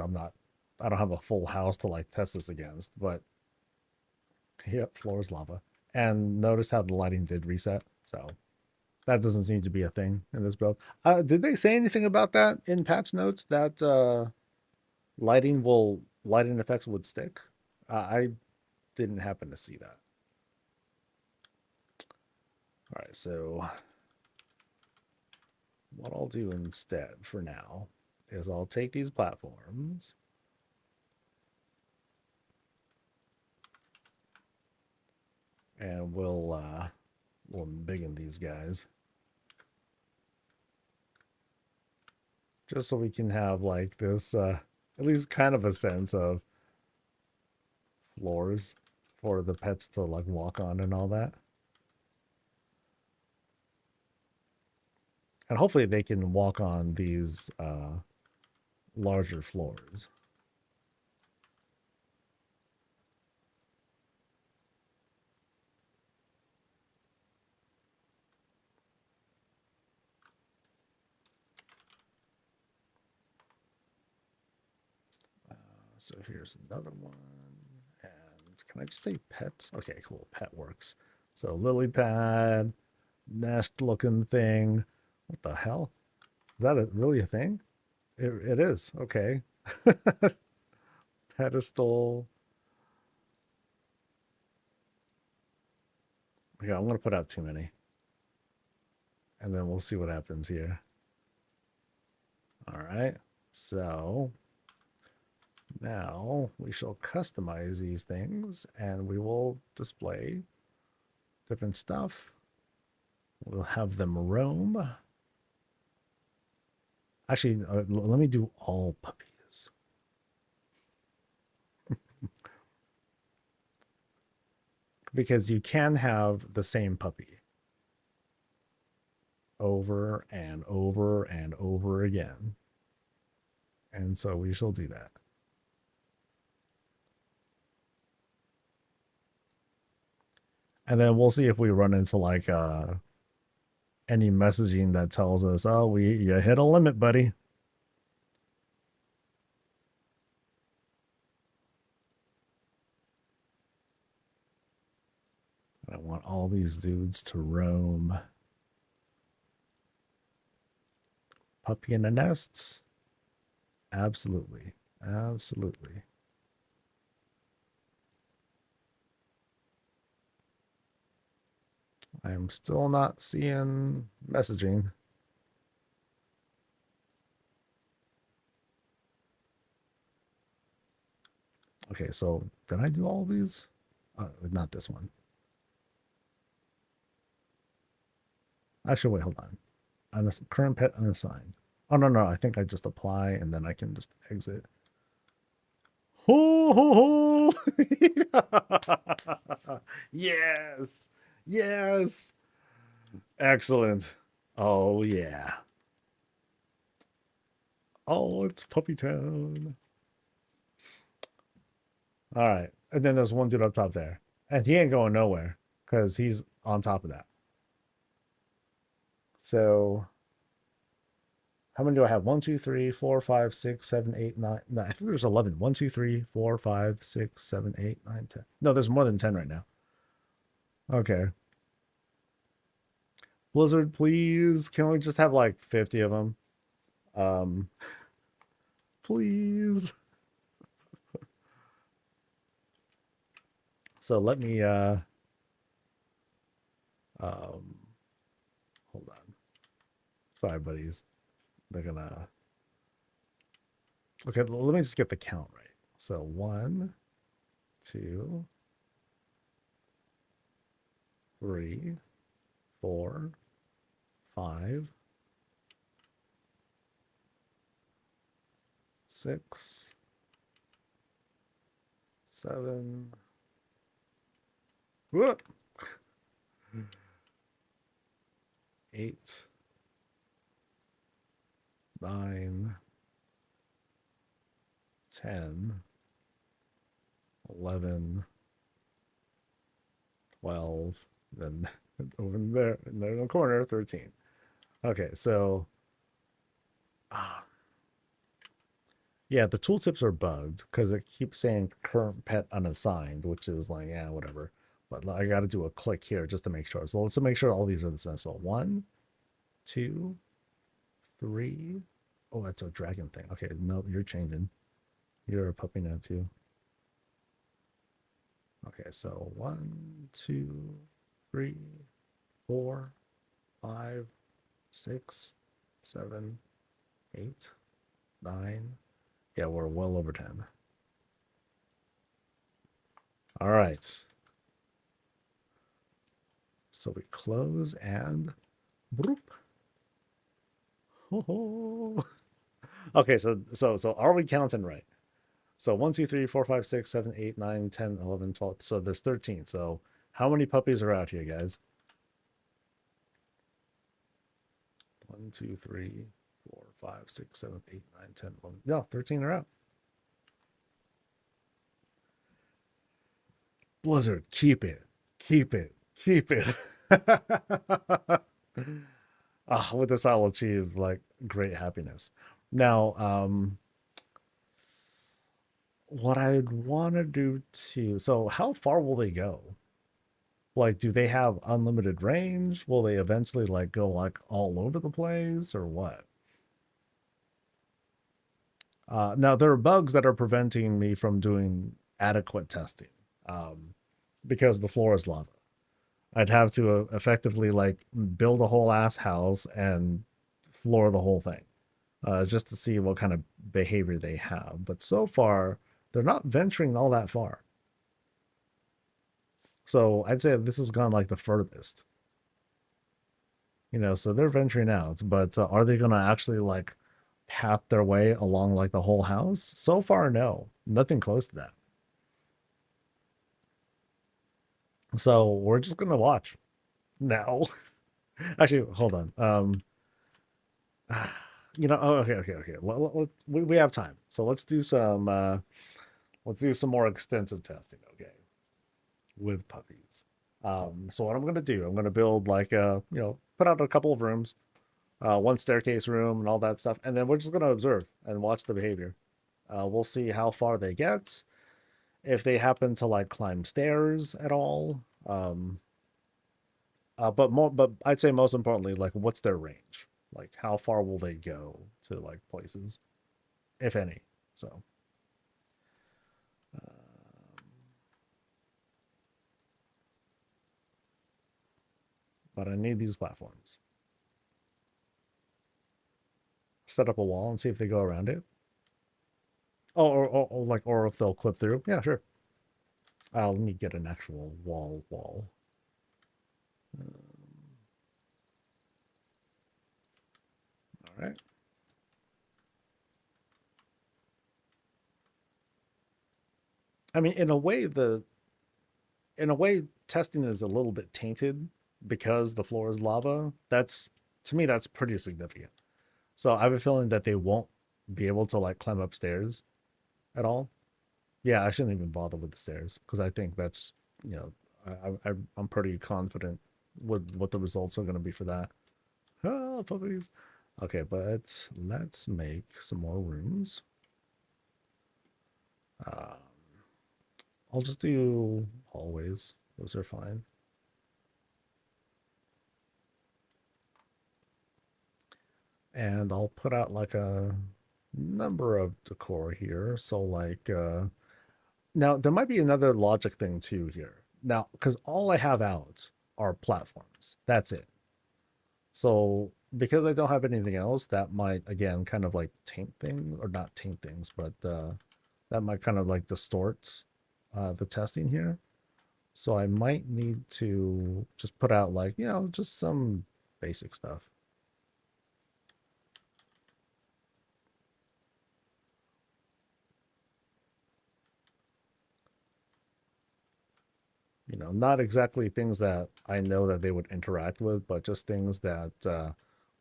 I don't have a full house to like test this against, but yep, floor is lava. And notice how the lighting did reset. So that doesn't seem to be a thing in this build. Did they say anything about that in patch notes, that lighting effects would stick? I didn't happen to see that. All right, so what I'll do instead for now is I'll take these platforms and we'll embiggen these guys just so we can have like this at least kind of a sense of floors for the pets to like walk on and all that. And hopefully they can walk on these larger floors. So here's another one. And can I just say pets? Okay, cool. Pet works. So lily pad, nest looking thing. What the hell? Is that really a thing? It is. Okay. Pedestal. Yeah, I'm going to put out too many. And then we'll see what happens here. All right. So now we shall customize these things and we will display different stuff. We'll have them roam. Actually, let me do all puppies. Because you can have the same puppy over and over and over again. And so we shall do that. And then we'll see if we run into like any messaging that tells us, oh, you hit a limit, buddy. I want all these dudes to roam. Puppy in the nests? Absolutely. Absolutely. I'm still not seeing messaging. Okay, so did I do all of these? Not this one. Actually, wait, hold on. Current pet unassigned. Oh, no. I think I just apply and then I can just exit. Ho, ho, ho. Yes. Yes. Excellent. Oh, yeah. Oh, it's Puppy Town. All right. And then there's one dude up top there. And he ain't going nowhere because he's on top of that. So how many do I have? 1, 2, 3, 4, 5, 6, 7, 8, 9. No, I think there's 11. 1, 2, 3, 4, 5, 6, 7, 8, 9, 10. No, there's more than 10 right now. Okay. Blizzard, please. Can we just have like 50 of them? Please. So let me hold on. Sorry, buddies. They're gonna okay, let me just get the count right. So 1, 2, 3, 4, 5, 6, 7. Whoop. 8, 9, 10, 11, 12, then over there in the corner, 13. Okay, so yeah, the tooltips are bugged because it keeps saying current pet unassigned, which is like, yeah, whatever. But I got to do a click here just to make sure. So let's make sure all these are the same. So 1, 2, 3. Oh, that's a dragon thing. Okay, no, you're changing. You're a puppy now too. Okay, so 1, 2, 3, 4, 5, 6, 7, 8, 9. Yeah, we're well over 10. All right. So we close and bloop. Oh. Okay, so are we counting right? So 1, 2, 3, 4, 5, 6, 7, 8, 9, 10, 11, 12. So there's 13. So how many puppies are out here, guys? 1, 2, 3, 4, 5, 6, 7, 8, 9, 10, 11. No, 13 are out. Blizzard, keep it. Keep it. Keep it. With this, I'll achieve like great happiness. Now, what I'd want to do too. So, how far will they go? Like, do they have unlimited range? Will they eventually like go like all over the place or what? Now there are bugs that are preventing me from doing adequate testing because the floor is lava. I'd have to effectively like build a whole ass house and floor the whole thing just to see what kind of behavior they have. But so far, they're not venturing all that far. So I'd say this has gone like the furthest. So they're venturing out, but are they going to actually like path their way along like the whole house? So far, no, nothing close to that. So we're just going to watch now. Actually, hold on. Oh, okay. We have time. So let's do some more extensive testing, okay, with puppies. So what I'm going to do, I'm going to build like put out a couple of rooms, one staircase room and all that stuff. And then we're just going to observe and watch the behavior. We'll see how far they get. If they happen to like climb stairs at all. But I'd say most importantly, like what's their range? Like how far will they go to like places, if any? So. But I need these platforms. Set up a wall and see if they go around it. Oh, or if they'll clip through. Yeah, sure. Let me get an actual wall. All right. I mean, in a way, testing is a little bit tainted because the floor is lava. To me, that's pretty significant. So I have a feeling that they won't be able to like climb upstairs at all. Yeah, I shouldn't even bother with the stairs because I think that's I'm pretty confident with what the results are going to be for that. Ah, puppies. Okay, but let's make some more rooms. I'll just do hallways. Those are fine. And I'll put out like a number of decor here. So like now there might be another logic thing too here. Now, because all I have out are platforms. That's it. So because I don't have anything else, that might again kind of like taint things, or not taint things, but that might kind of like distort the testing here. So I might need to just put out like, just some basic stuff. Not exactly things that I know that they would interact with, but just things that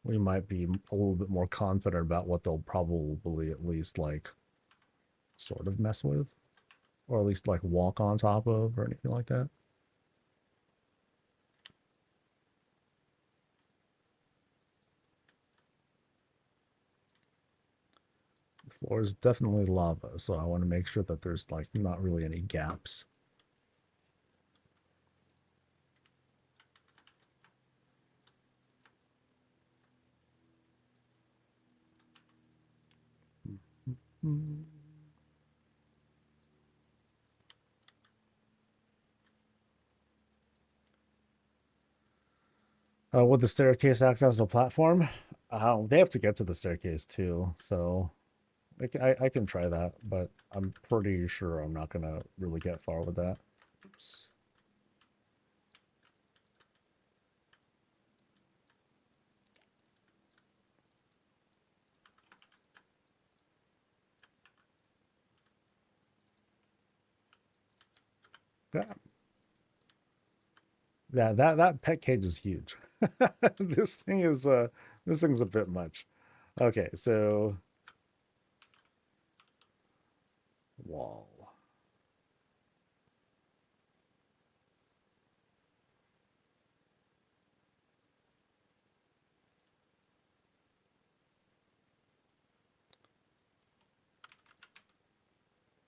we might be a little bit more confident about what they'll probably at least like sort of mess with, or at least like walk on top of or anything like that. The floor is definitely lava, so I want to make sure that there's like not really any gaps. Would the staircase act as a platform? They have to get to the staircase too, so I can try that, but I'm pretty sure I'm not gonna really get far with that. Oops. Yeah, yeah, that pet cage is huge. This thing's a bit much. Okay, so wall.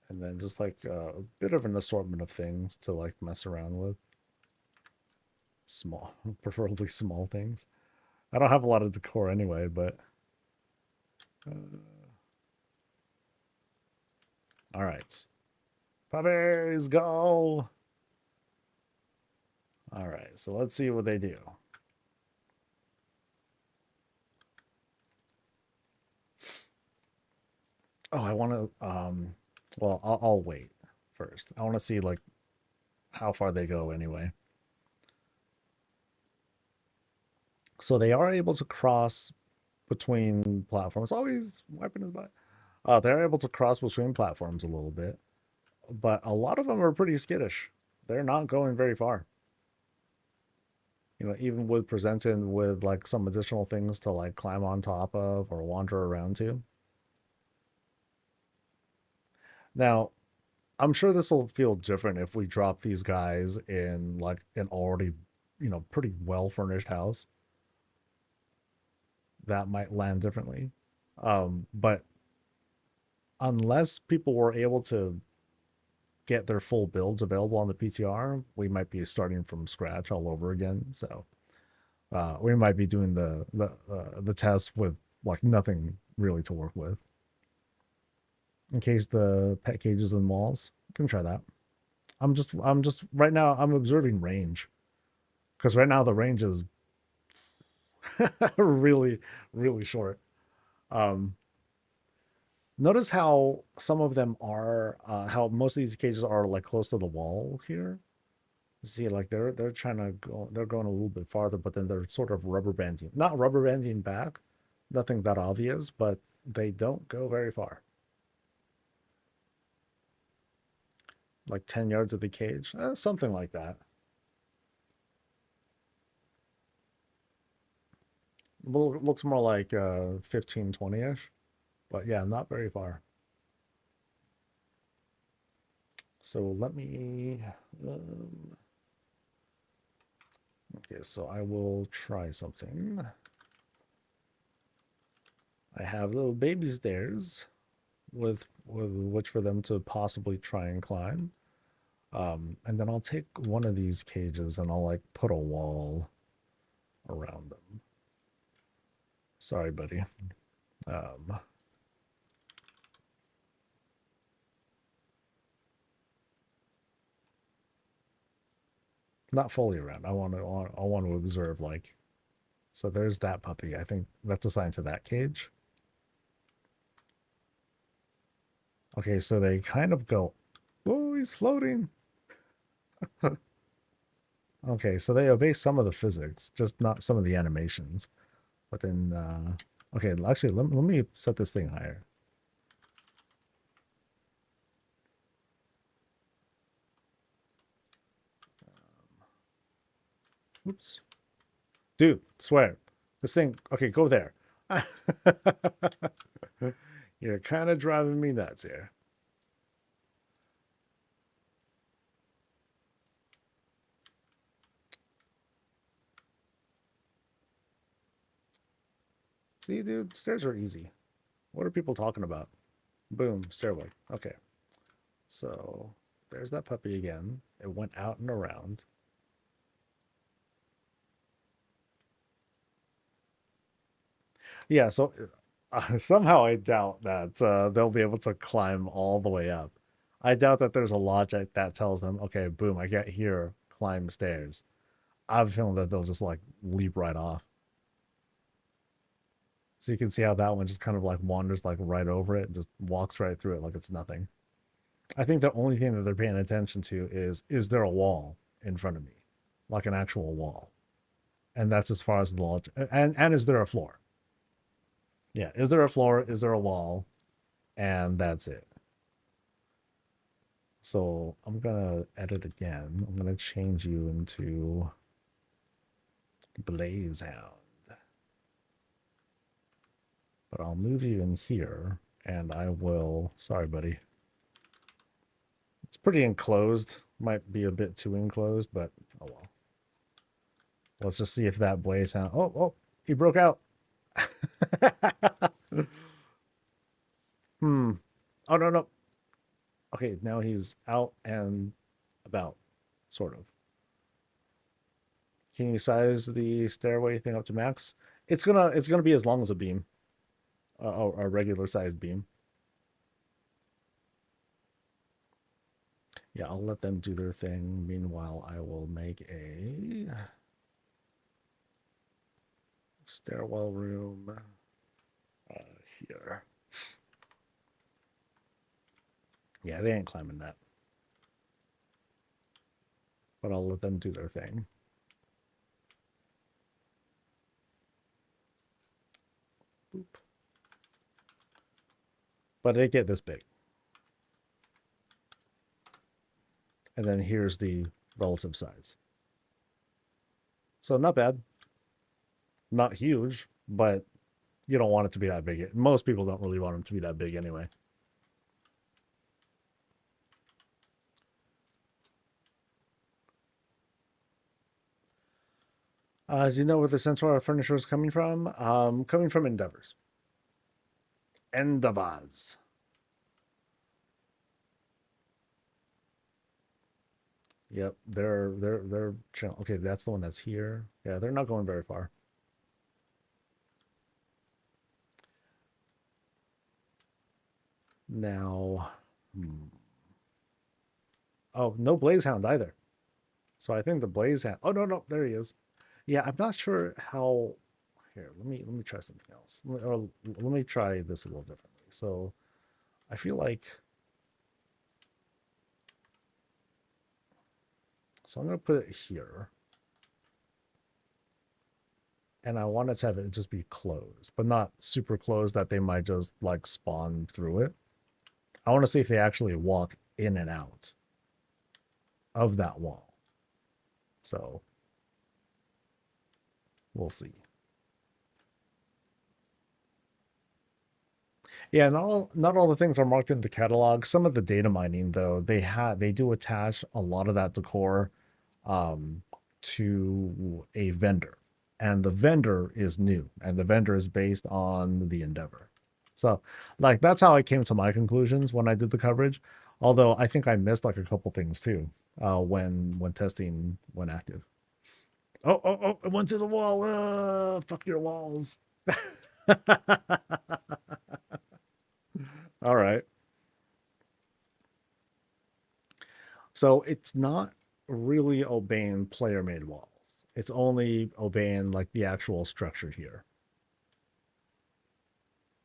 And then just like a bit of an assortment of things to like mess around with. Small, preferably small things. I don't have a lot of decor anyway, but uh, all right. Puppies, go! All right, so let's see what they do. Oh, I want to, well, I'll wait first. I want to see like how far they go anyway. So they are able to cross between platforms. Always wiping his butt. They're able to cross between platforms a little bit, but a lot of them are pretty skittish. They're not going very far. You know, even with presented with like some additional things to like climb on top of or wander around to. Now, I'm sure this will feel different if we drop these guys in like an already, you know, pretty well furnished house. That might land differently. But unless people were able to get their full builds available on the PTR, we might be starting from scratch all over again. So we might be doing the test with like nothing really to work with. In case the pet cages and walls, can try that. I'm just right now I'm observing range because right now the range is really really short. Um, Notice how some of them are how most of these cages are like close to the wall here. See, like they're trying to go, they're going a little bit farther, but then they're sort of rubber banding, not rubber banding back, nothing that obvious, but they don't go very far. Like 10 yards of the cage, something like that. Well, looks more like 15, 20-ish, but yeah, not very far. So let me, okay, so I will try something. I have little baby stairs with which for them to possibly try and climb. And then I'll take one of these cages and I'll like put a wall around them. Sorry, buddy. Not fully around. I want to observe like. So there's that puppy. I think that's assigned to that cage. Okay, so they kind of go, oh, he's floating. Okay, so they obey some of the physics, just not some of the animations. But then, okay, actually, let me set this thing higher. Oops. Dude, swear. This thing, okay, go there. You're kind of driving me nuts here. See, dude, stairs are easy. What are people talking about? Boom, stairway. Okay. So there's that puppy again. It went out and around. Yeah, so Somehow I doubt that they'll be able to climb all the way up. I doubt that there's a logic that tells them, okay, boom, I get here, climb stairs. I have a feeling that they'll just like leap right off. So you can see how that one just kind of like wanders like right over it and just walks right through it like it's nothing. I think the only thing that they're paying attention to is there a wall in front of me? Like an actual wall. And that's as far as the logic. And is there a floor? Yeah, is there a floor? Is there a wall? And that's it. So I'm gonna edit again. I'm gonna change you into Blaze Hound. But I'll move you in here and I will, sorry buddy. It's pretty enclosed. Might be a bit too enclosed, but oh well. Let's just see if that Blaze Hound, oh, he broke out. Oh no. Okay, now he's out and about, sort of. Can you size the stairway thing up to max? It's gonna be as long as a beam, a regular sized beam. Yeah, I'll let them do their thing. Meanwhile, I will make a stairwell room here. Yeah, they ain't climbing that. But I'll let them do their thing. Boop. But they get this big. And then here's the relative size. So not bad. Not huge, but you don't want it to be that big. Most people don't really want them to be that big anyway. Do you know where the Centaur furniture is coming from? Coming from Endeavors. Endeavors. Yep, they're okay. That's the one that's here. Yeah, they're not going very far. Now, oh, no Blaze Hound either. So I think the Blaze Hound. Oh no, there he is. Yeah, I'm not sure how. Here, let me try something else. Let me try this a little differently. So, I feel like. So I'm gonna put it here. And I wanted to have it just be closed, but not super closed that they might just like spawn through it. I want to see if they actually walk in and out of that wall. So we'll see. Yeah, not all the things are marked in the catalog. Some of the data mining, though, they do attach a lot of that decor to a vendor, and the vendor is new, and the vendor is based on the Endeavor. So, like, that's how I came to my conclusions when I did the coverage. Although I think I missed like a couple things too when testing went active. Oh! I went through the wall. Fuck your walls. All right. So it's not really obeying player-made walls. It's only obeying like the actual structure here.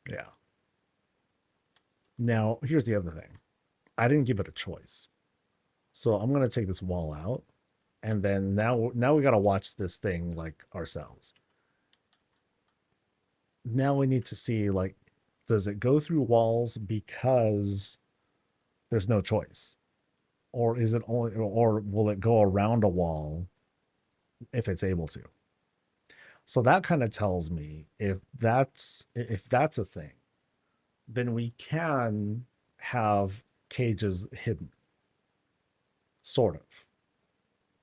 Yeah. Now, here's the other thing. I didn't give it a choice. So I'm going to take this wall out. And then now we got to watch this thing like ourselves. Now we need to see, like, does it go through walls because there's no choice? Or is it only, or will it go around a wall if it's able to? So that kind of tells me if that's a thing, then we can have cages hidden, sort of.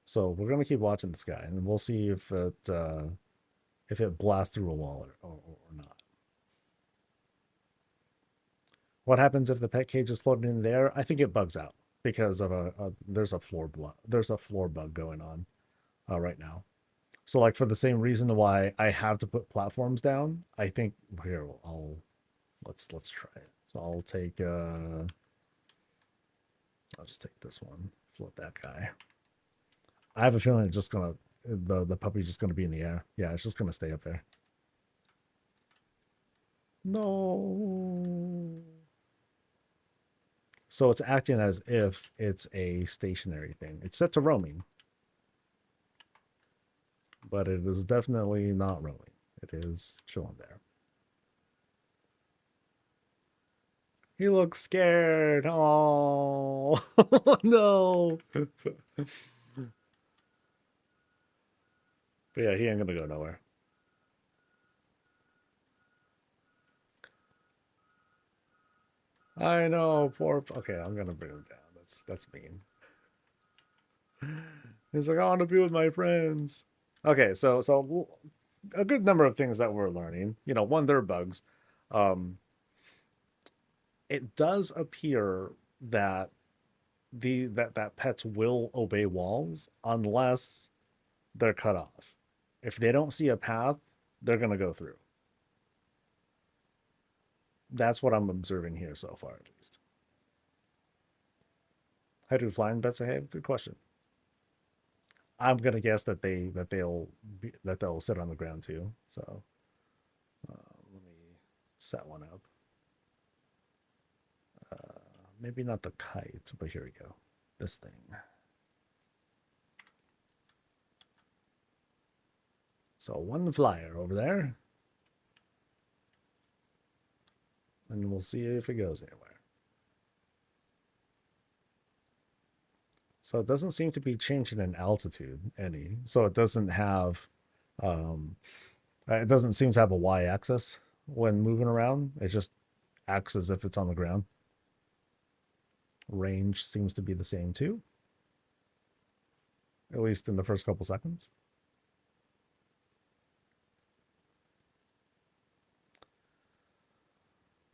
So we're gonna keep watching this guy, and we'll see if it blasts through a wall or not. What happens if the pet cage is floating in there? I think it bugs out because of there's a floor bug going on right now. So like for the same reason why I have to put platforms down, I think here I'll Let's try it. So I'll just take this one. Float that guy. I have a feeling it's just gonna the puppy's just gonna be in the air. Yeah, it's just gonna stay up there. No. So it's acting as if it's a stationary thing. It's set to roaming, but it is definitely not roaming. It is chilling there. He looks scared. Oh, no. But yeah, he ain't gonna go nowhere. I know, poor. Okay, I'm gonna bring him down. That's mean. He's like, I want to be with my friends. Okay, so a good number of things that we're learning. You know, one, there are bugs. Um, it does appear that that pets will obey walls unless they're cut off. If they don't see a path, they're gonna go through. That's what I'm observing here so far, at least. How do flying pets behave? Good question. I'm gonna guess that they'll sit on the ground too. So let me set one up. Maybe not the kite, but here we go. This thing. So one flyer over there. And we'll see if it goes anywhere. So it doesn't seem to be changing in altitude any. So it doesn't have, it doesn't seem to have a y-axis when moving around. It just acts as if it's on the ground. Range seems to be the same too, at least in the first couple seconds.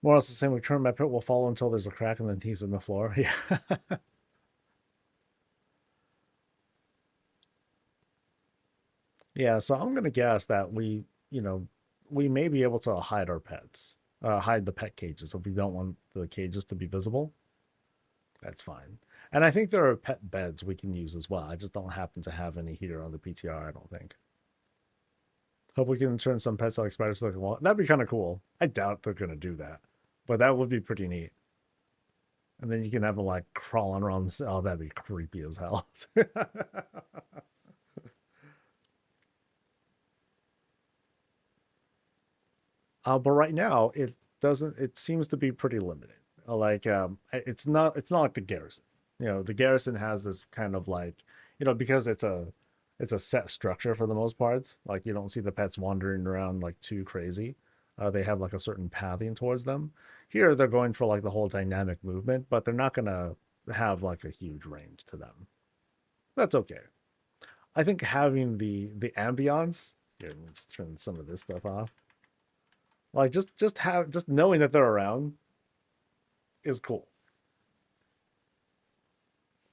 More or less the same. Return my pet will follow until there's a crack and then he's in the floor. Yeah. Yeah, so I'm gonna guess that we may be able to hide our pets, hide the pet cages if we don't want the cages to be visible. That's fine. And I think there are pet beds we can use as well. I just don't happen to have any here on the PTR, I don't think. Hope we can turn some pets like spiders like a wall. That'd be kind of cool. I doubt they're gonna do that, but that would be pretty neat. And then you can have them like crawling around the cell. Oh, that'd be creepy as hell. But right now it doesn't. It seems to be pretty limited. It's not like the garrison. You know, the garrison has this kind of like, because it's a set structure for the most parts. Like you don't see the pets wandering around like too crazy. They have like a certain pathing towards them. Here they're going for like the whole dynamic movement, but they're not gonna have like a huge range to them. That's okay. I think having the ambiance. Here, let me just turn some of this stuff off. Like just knowing that they're around is cool.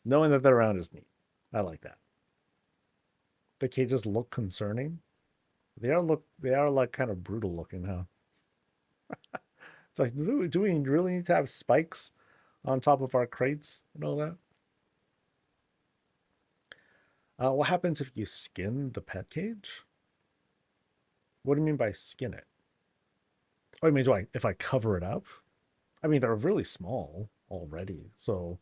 Knowing that they're around is neat. I like that. The cages look concerning. They are like kind of brutal looking, huh? It's like, do we really need to have spikes on top of our crates and all that? What happens if you skin the pet cage? What do you mean by skin it? Oh, I mean, if I cover it up? I mean, they're really small already, so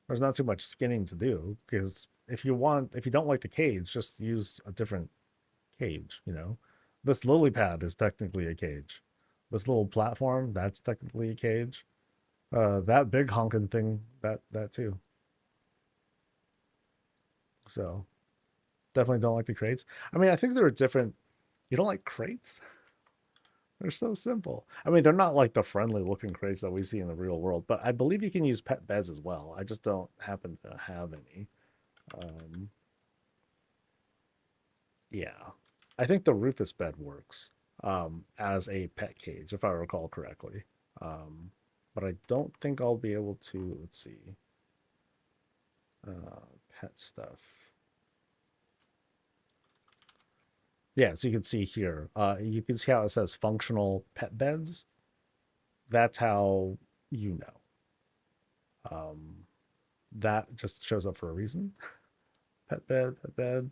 there's not too much skinning to do. Because if you don't like the cage, just use a different cage. This lily pad is technically a cage. This little platform, that's technically a cage. That big honking thing, that too. So definitely don't like the crates. I mean, I think there are different. You don't like crates? They're so simple. I mean, they're not like the friendly looking crates that we see in the real world, but I believe you can use pet beds as well. I just don't happen to have any. Yeah. I think the Rufus bed works as a pet cage, if I recall correctly. But I don't think I'll be able to, let's see, pet stuff. Yeah, so you can see here, you can see how it says functional pet beds. that's how you know. That just shows up for a reason. Pet bed, pet bed.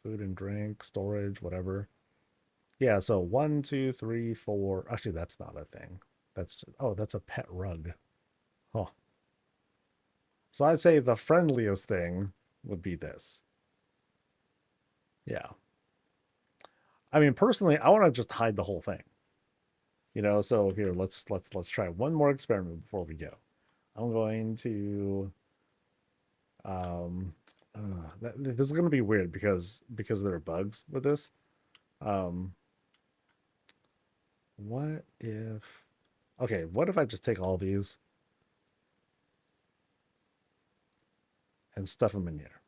Food and drink, storage, whatever. Yeah, so 1, 2, 3, 4. Actually, that's not a thing. That's just, oh, that's a pet rug. Oh. So I'd say the friendliest thing would be this. Yeah. I mean, personally, I want to just hide the whole thing. You know, so here, let's try one more experiment before we go. I'm going to this is going to be weird because there are bugs with this. What if what if I just take all these and stuff them in here?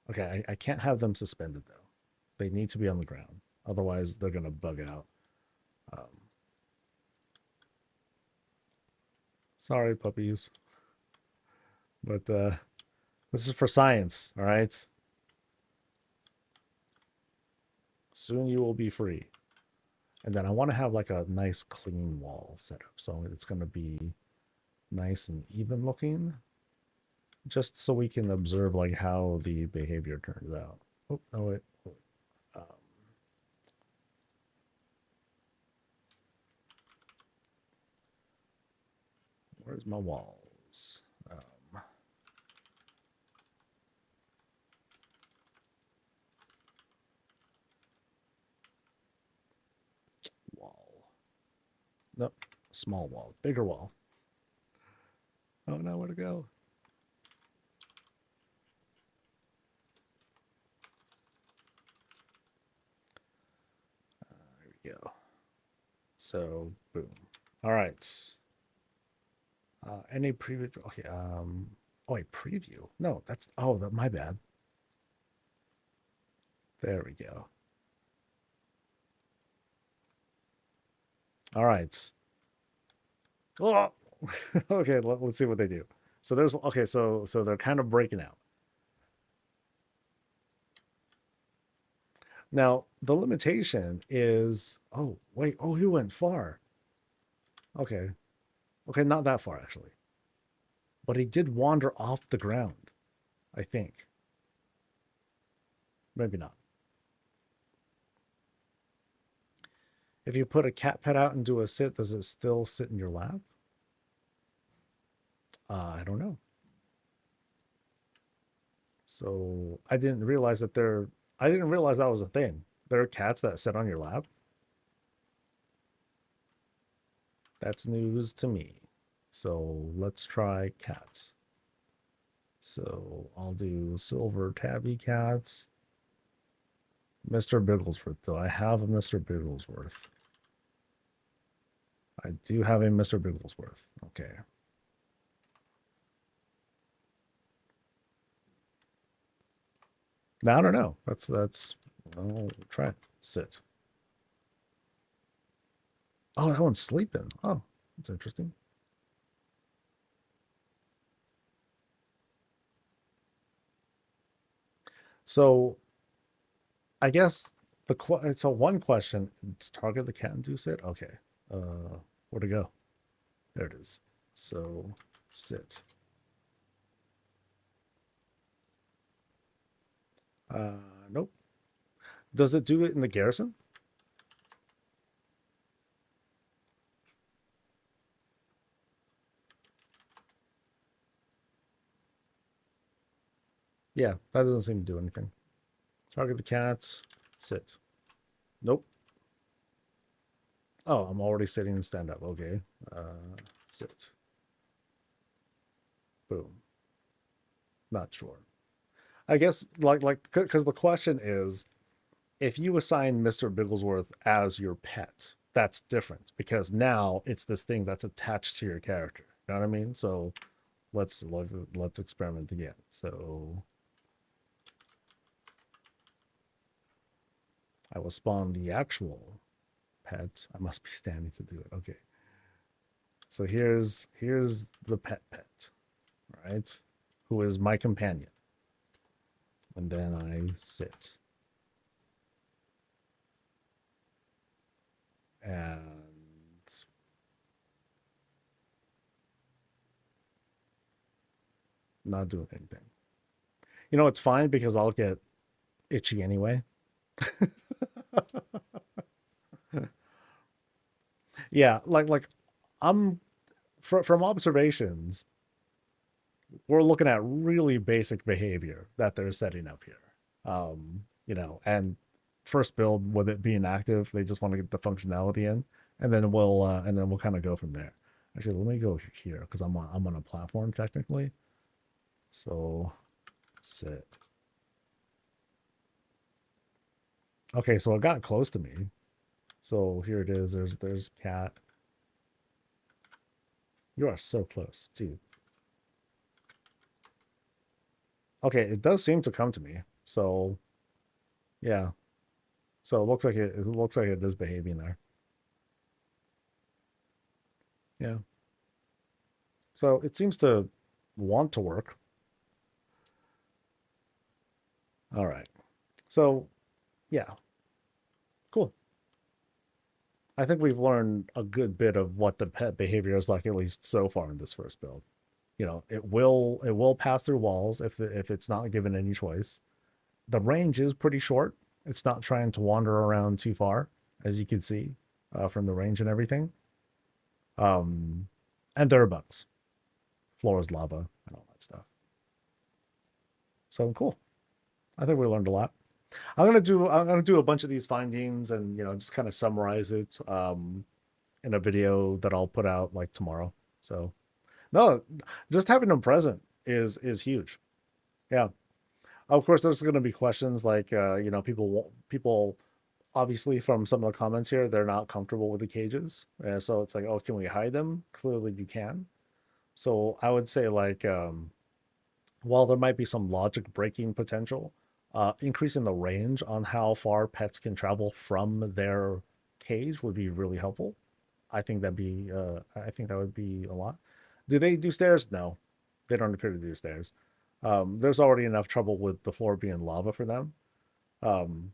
Okay, I can't have them suspended though. They need to be on the ground. Otherwise, they're going to bug out. Sorry, puppies. But this is for science, all right? Soon you will be free. And then I want to have like a nice clean wall set up. So it's going to be nice and even looking. Just so we can observe like how the behavior turns out. Oh, no, wait. Where's my walls? Wall. Nope. Small wall. Bigger wall. Oh, no, where to go? There we go. So, boom. All right. Any preview? Okay. Oh, wait, preview. No, that's my bad. There we go. All right. Oh, okay. Let's see what they do. So there's So they're kind of breaking out. Now the limitation is. Oh wait. Oh, he went far. Okay. Okay, not that far actually. But he did wander off the ground, I think. Maybe not. If you put a cat pet out and do a sit, does it still sit in your lap? I don't know. So I didn't realize that I didn't realize that was a thing. There are cats that sit on your lap. That's news to me. So let's try cats. So I'll do silver tabby cats. Mr. Bigglesworth. Do I have a Mr. Bigglesworth? I do have a Mr. Bigglesworth. Okay. Now I don't know. I'll try it. Sit. Oh, that one's sleeping. Oh, that's interesting. So I guess so one question, it's target the cat and do sit. Okay. Where to go? There it is. So sit. Nope. Does it do it in the garrison? Yeah, that doesn't seem to do anything. Target the cats. Sit. Nope. Oh, I'm already sitting and stand up. Okay. Sit. Boom. Not sure. I guess because the question is, if you assign Mr. Bigglesworth as your pet, that's different because now it's this thing that's attached to your character. You know what I mean? So let's experiment again. So I will spawn the actual pet. I must be standing to do it. Okay. So here's the pet, right? Who is my companion. And then I sit. And not doing anything. You know, it's fine because I'll get itchy anyway. Yeah, like I'm from observations, we're looking at really basic behavior that they're setting up here. You know, and first build with it being active, they just want to get the functionality in, and then we'll kind of go from there. Actually, let me go here because I'm on a platform technically. So sit. Okay, so it got close to me. So here it is. There's cat. You are so close, dude. Okay, it does seem to come to me. So yeah. So it looks like it is behaving there. Yeah. So it seems to want to work. All right. So yeah, cool. I think we've learned a good bit of what the pet behavior is like, at least so far in this first build. You know, it will pass through walls if it's not given any choice. The range is pretty short. It's not trying to wander around too far, as you can see from the range and everything. And there are bugs. Floor is lava and all that stuff. So cool. I think we learned a lot. I'm gonna do a bunch of these findings and just kind of summarize it in a video that I'll put out like tomorrow. So no, just having them present is huge. Yeah. Of course, there's going to be questions like people obviously from some of the comments here, they're not comfortable with the cages. So it's like, oh, can we hide them? Clearly you can. So I would say like while there might be some logic breaking potential, increasing the range on how far pets can travel from their cage would be really helpful. I think that would be a lot. Do they do stairs? No, they don't appear to do stairs. There's already enough trouble with the floor being lava for them. Um,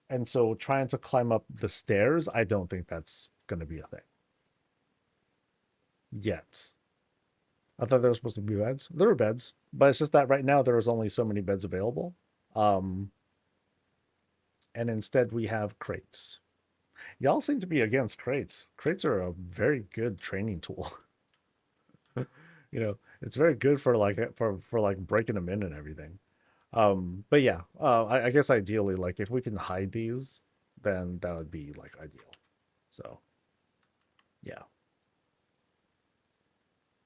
and so trying to climb up the stairs, I don't think that's going to be a thing yet. I thought there were supposed to be beds. There are beds, but it's just that right now there is only so many beds available. Um, and instead we have crates. Y'all seem to be against crates. Crates are a very good training tool. It's very good for like breaking them in and everything. But yeah, I guess ideally, like if we can hide these, then that would be like ideal. So yeah,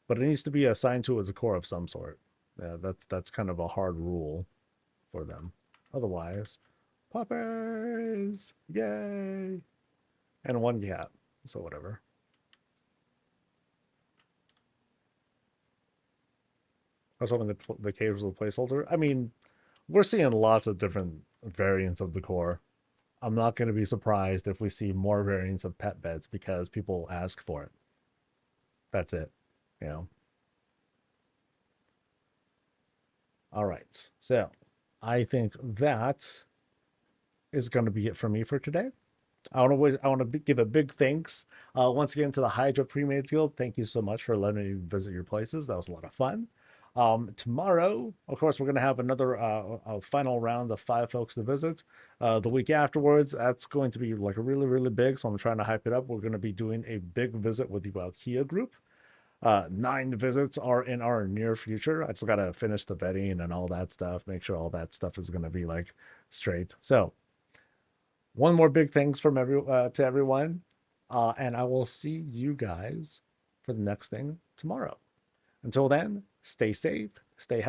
but it needs to be assigned to a decor of some sort. Yeah, that's kind of a hard rule for them. Otherwise, puppies, yay, and one cat. So whatever. I was hoping the cave was a placeholder. I mean, we're seeing lots of different variants of decor. I'm not going to be surprised if we see more variants of pet beds because people ask for it. That's it. You know. All right. So I think that is going to be it for me for today. I want to give a big thanks once again to the Hydra Premades Guild. Thank you so much for letting me visit your places. That was a lot of fun. Tomorrow, of course, we're going to have another a final round of 5 folks to visit. The week afterwards, that's going to be like really, really big. So I'm trying to hype it up. We're going to be doing a big visit with the Valkia group. 9 visits are in our near future. I just got to finish the vetting and all that stuff. Make sure all that stuff is going to be like straight. So one more big thanks from to everyone. And I will see you guys for the next thing tomorrow. Until then, stay safe, stay healthy.